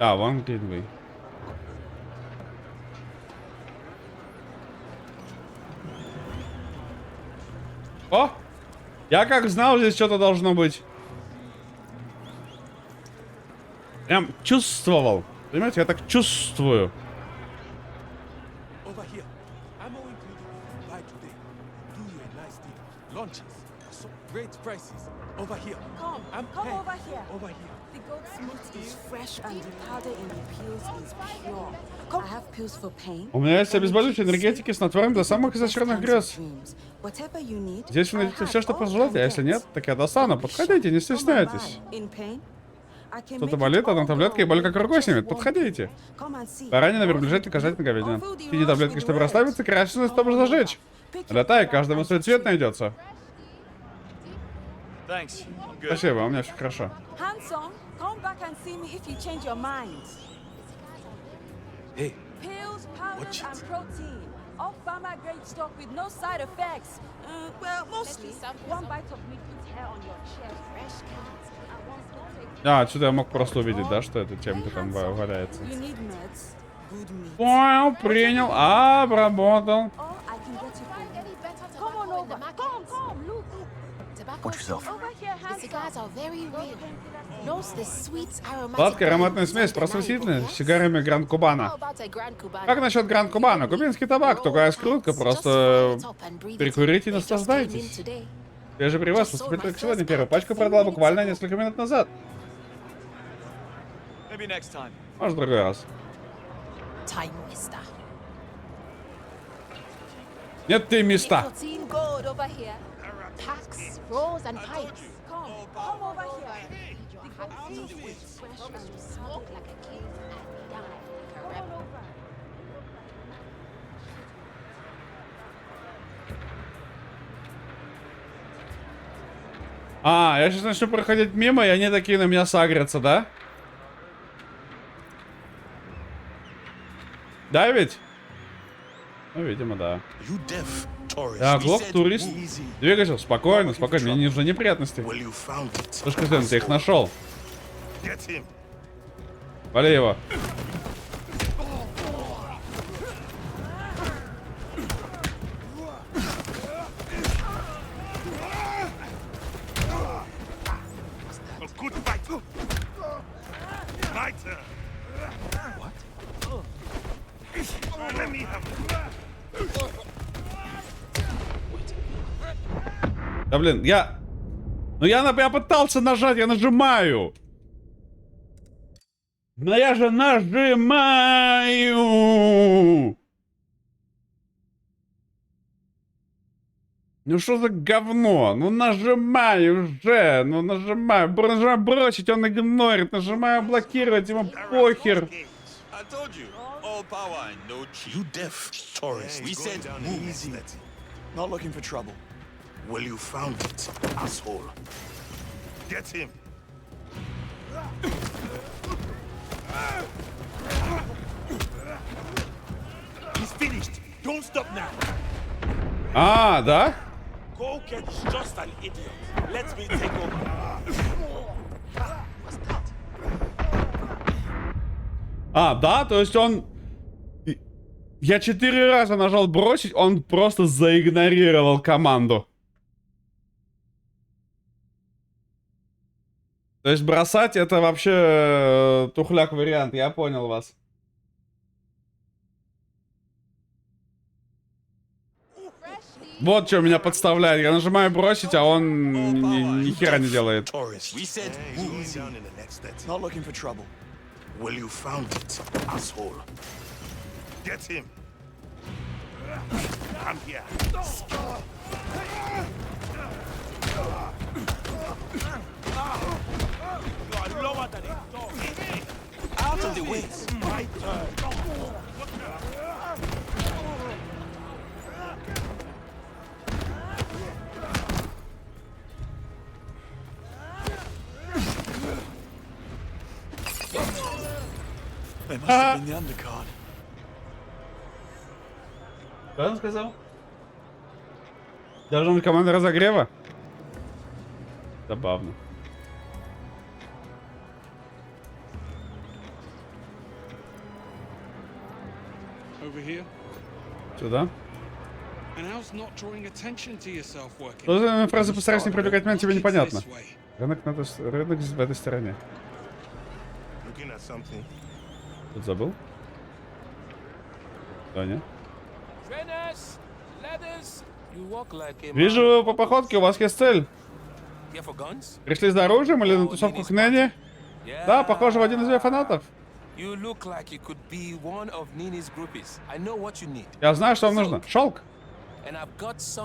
А, вон Greenway. О! Я как знал, здесь что-то должно быть. Прям чувствовал. Понимаете, я так чувствую. Come over here. The goat's meat is fresh and the powder in the pills is pure. I have pills for pain. У меня есть обезболивающие энергетики с снотворным для самых изощренных грез. Здесь вы найдете все, что пожелаете, а если нет, так я достану. Подходите, не стесняйтесь. Что-то болит, одна таблетка и боль как рукой снимет. Подходите. Поранено, приближайте, касательно говядина. Пейте таблетки, чтобы расслабиться, краситься, чтобы зажечь. Летай, каждому свой цвет найдется. Спасибо, у меня все хорошо. Hey, Pills, powders, watch and it. protein. All pharma grade stock with no side effects. Well, mostly. One bite of meat puts hair on your chest. Fresh cats. And one small take. А, отсюда я мог просто увидеть, да, что эта темка там валяется. You need meds. Good meat. Понял, принял, обработал. I can get you for Come on over. Come, look. Watch yourself. The cigars are very real. Nose the sweet aromatic. Сладкая ароматная смесь, просветительная, с сигарами Гранд Кубана. Как насчет Гранд Кубана? Кубинский табак, такая скрутка, просто прикурите и наслаждайтесь. Я же при вас поступил только сегодня, первую пачку продала буквально несколько минут назад. Может, в другой раз. Нет, ты места. Nicotine gold over here. Packs, rolls, and pipes. Come over here. The goat's meat is fresh and smoke like a king and die like a rebel. А, я сейчас начну проходить мимо, и они такие на меня сагрятся, да? Да ведь? Ну, видимо, да. Я глух, турист. Двигайся, спокойно, спокойно, мне не нужны неприятности. Слушай, Кузен, ты их нашел. Вали его. Да блин, я пытался нажать, я нажимаю. Но я же нажимаю! Ну что за говно? Ну нажимай уже! Ну нажимай! Нажимай бросить, он игнорит. Нажимаю блокировать, ему похер. You deaf, tourist. We said easy. Not looking for trouble. Well, you found it, asshole. Get him. He's finished. Don't stop now. А, да? Go get just an idiot. Let me take over. А, да? То есть он... Я 4 раза нажал бросить, он просто заигнорировал команду. То есть бросать это вообще тухляк вариант, я понял вас. Вот что меня подставляет. Я нажимаю бросить, а он ни хера не делает. Well, you found it, asshole. Get him. Come here. You are lower than a dog. Out of the way. My turn. They must have been the undercard. Что он сказал? Должна быть команда разогрева? Забавно. Сюда. Что за фраза «постарайся не привлекать внимание» тебе непонятно. Рынок в этой стороне. Тут забыл? Тоня? Вижу по походке, у вас есть цель. Пришли за оружием или на тусовку к Нэнни? Да, похоже, в один из ее фанатов. Я знаю, что вам нужно. Шелк.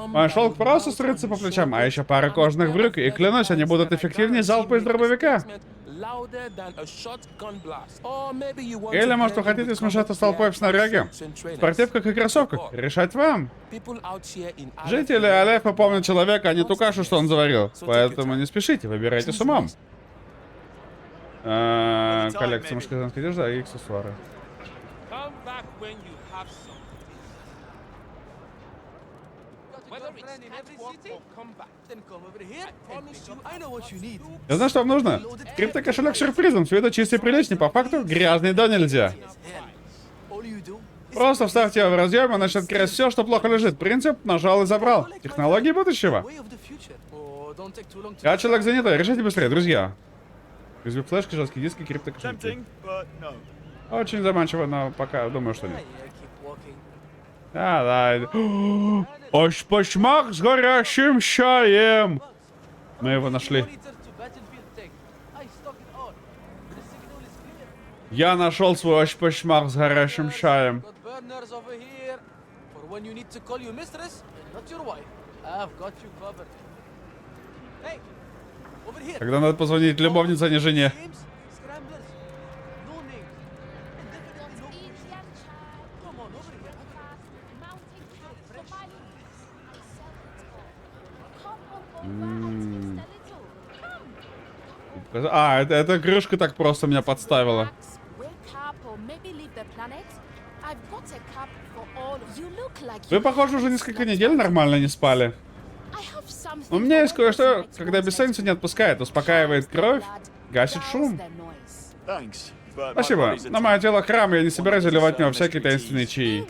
Мой шелк просто струится по плечам, а еще пара кожаных брюк, и клянусь, они будут эффективнее залпа из дробовика. Или, может, вы хотите смешаться с толпой в снаряге? В спортивках и кроссовках. Решать вам. Жители Алеппо помнят человека, а не ту кашу, что он заварил. Поэтому не спешите, выбирайте с умом. Коллекция мужской одежды и аксессуары. Я знаю, что вам нужно. Криптокошелек с сюрпризом. Все это чисто и прилично. По факту, грязный да нельзя. Просто вставьте его в разъем и начнет красть все, что плохо лежит. Принцип нажал и забрал. Технологии будущего. Я человек занятой. Решайте быстрее, друзья. USB флешки, жесткие диски, криптокошельки. Очень заманчиво, но пока думаю, что нет. Да. Ошпашмак с горящим чаем. Мы его нашли. Я нашел свой ошпашмак с горящим чаем. Когда надо позвонить любовнице, а не жене. А, эта крышка так просто меня подставила. Вы, похоже, уже несколько недель нормально не спали. У меня есть кое-что, когда бессонница не отпускает, успокаивает кровь, гасит шум. Спасибо. На мое тело храм, я не собираюсь заливать в него всякие таинственные чаи.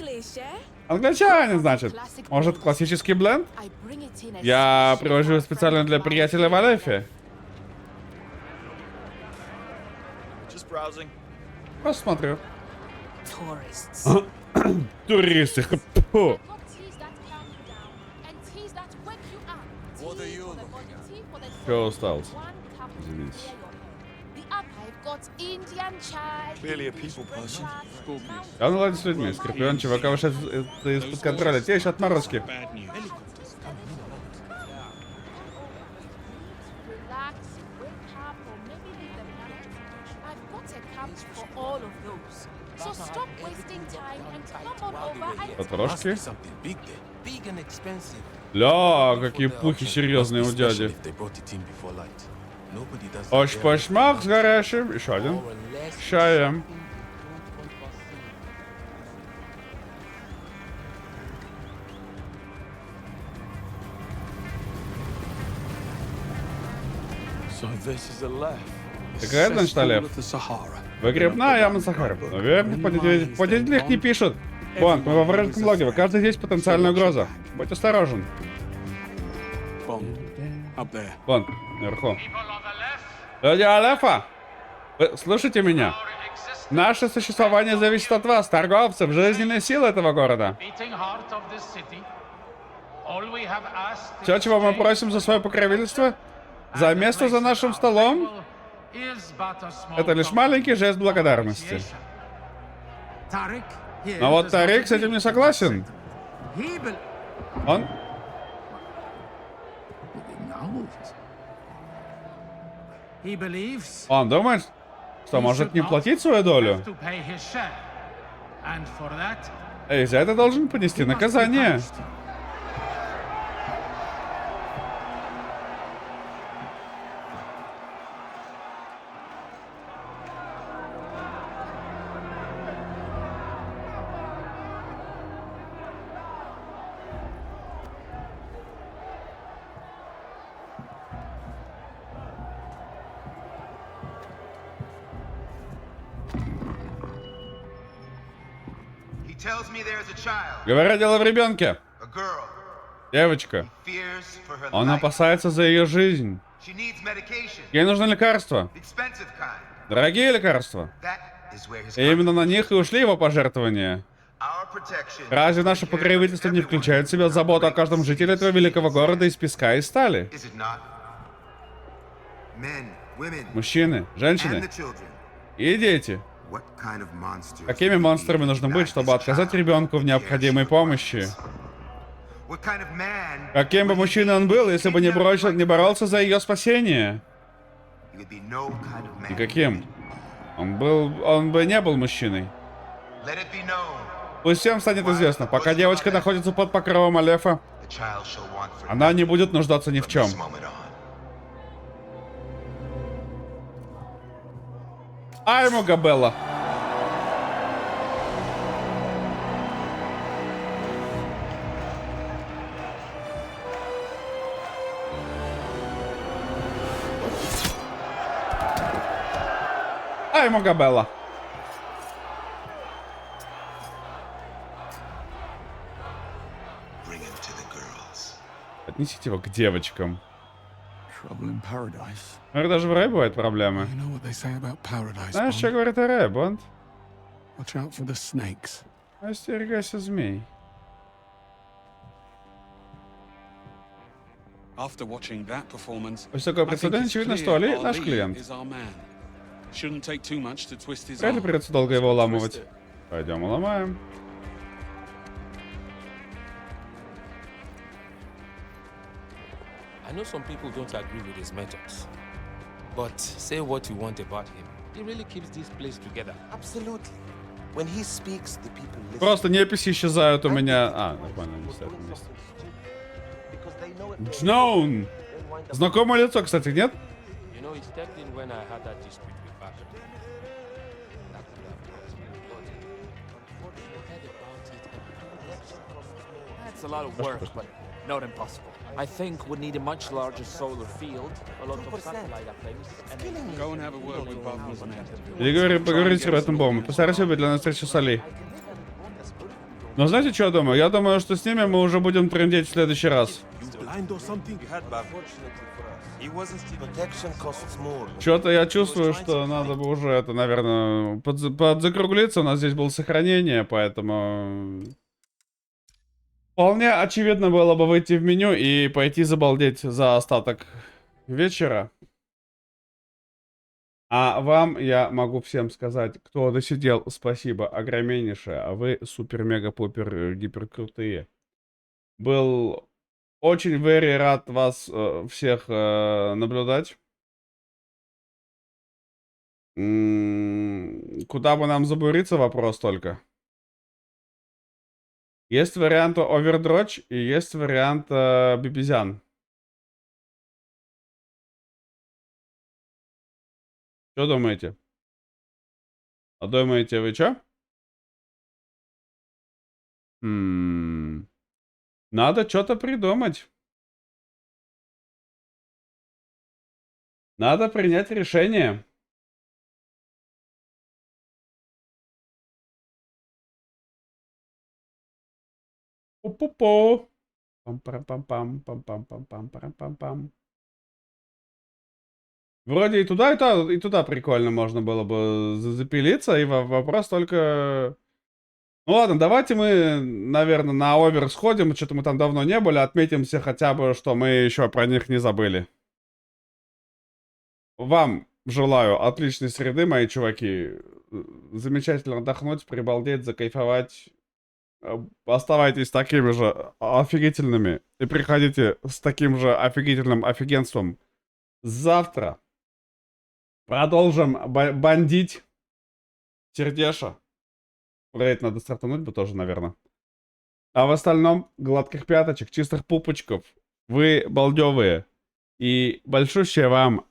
Англичане, значит. Может, классический бленд? Я привожу специально для приятеля в Алефе. Просто смотрю. Туристы. Все осталось. Извините. Clearly a people person. Scorpius. Он ладит с людьми. Скорпион, чувака, вышел из-под контроля. Те еще отморозки. Bad news. Relax, wake up, or maybe leave them now. I've got a camp for all of those. So stop wasting time and come on over and Потрошки. Something big there. Big and expensive. Ля, какие пухи серьезные у дяди. If they бrought it in before light. Nobody does that Оч there. пошмак с горящим. Еще один. Чаем. So this is a left. Такая, значит, Лев. Выгребная яма Сахара. Наверное, в подделителях не пишут. Бонд, мы во вражеском логове. Каждый здесь потенциальная угроза. Будь осторожен. Бонд, наверху. Люди Алефа, вы слушайте меня. Наше существование зависит от вас, торговцев, жизненной силы этого города. Все, чего мы просим за свое покровительство, за место за нашим столом, это лишь маленький жест благодарности. Но вот Тарик с этим не согласен. Он думает, что может не платить свою долю. И за это должен понести наказание. Говорят, дело в ребенке. Девочка. Он опасается за ее жизнь. Ей нужно лекарство. Дорогие лекарства. И именно на них и ушли его пожертвования. Разве наше покровительство не включает в себя заботу о каждом жителе этого великого города из песка и стали? Мужчины, женщины и дети. Какими монстрами нужно быть, чтобы отказать ребенку в необходимой помощи? Каким бы мужчиной он был, если бы не боролся за ее спасение? Никаким. Он бы не был мужчиной. Пусть всем станет известно, пока девочка находится под покровом Алефа, она не будет нуждаться ни в чем. Аймо Габелла. Аймо Габелла. Отнесите его к девочкам. Даже в раю бывают проблемы. Знаешь, что говорит о рае, Бонд? Остерегайся змей. После такого представления очевидно, что Али наш клиент. Вряд ли придется долго его уламывать. Пойдем уломаем. I know some people don't agree with his methods, but say what you want about him. He really keeps this place together. Absolutely. When he speaks, the people listen. Просто неписи исчезают у меня. А, нормально, не стоит вместе. Джноун! Знакомое лицо, кстати, нет? You know, he stepped in when I had that dispute with Basham. That could have brought me, but unfortunately, I heard about it. That's a lot of work, but not impossible. I think we'd need a much larger solar field, a lot of satellite uplink, Go and have a word with Bubbles and Или поговорите об этом Бому. Постарайся быть для нас встречи с Али. Но знаете, что я думаю? Я думаю, что с ними мы уже будем трындеть в следующий раз. Что-то я чувствую, что надо бы уже это, наверное, подзакруглиться. У нас здесь было сохранение, поэтому... Вполне очевидно было бы выйти в меню и пойти забалдеть за остаток вечера. А вам я могу всем сказать, кто досидел, спасибо огромнейшее. А вы супер-мега-пупер гиперкрутые. Был очень very рад вас всех наблюдать. Куда бы нам забуриться, вопрос только. Есть вариант Овердрочь и есть вариант Бибизян. Что думаете? А думаете вы что? Надо что-то придумать. Надо принять решение. Пу-пу-пу. Пам-пам-пам-пам-пам-пам-пам-пам-пам. Вроде и туда прикольно можно было бы запилиться, и вопрос только... Ну ладно, давайте мы, наверное, на овер сходим, что-то мы там давно не были, отметимся хотя бы, что мы еще про них не забыли. Вам желаю отличной среды, мои чуваки. Замечательно отдохнуть, прибалдеть, закайфовать. Оставайтесь такими же офигительными и приходите с таким же офигительным офигенством завтра. Продолжим бандить. Сердеша. Рейд надо стартануть бы тоже, наверное. А в остальном, гладких пяточек, чистых пупочков. Вы балдевые. И большущее вам...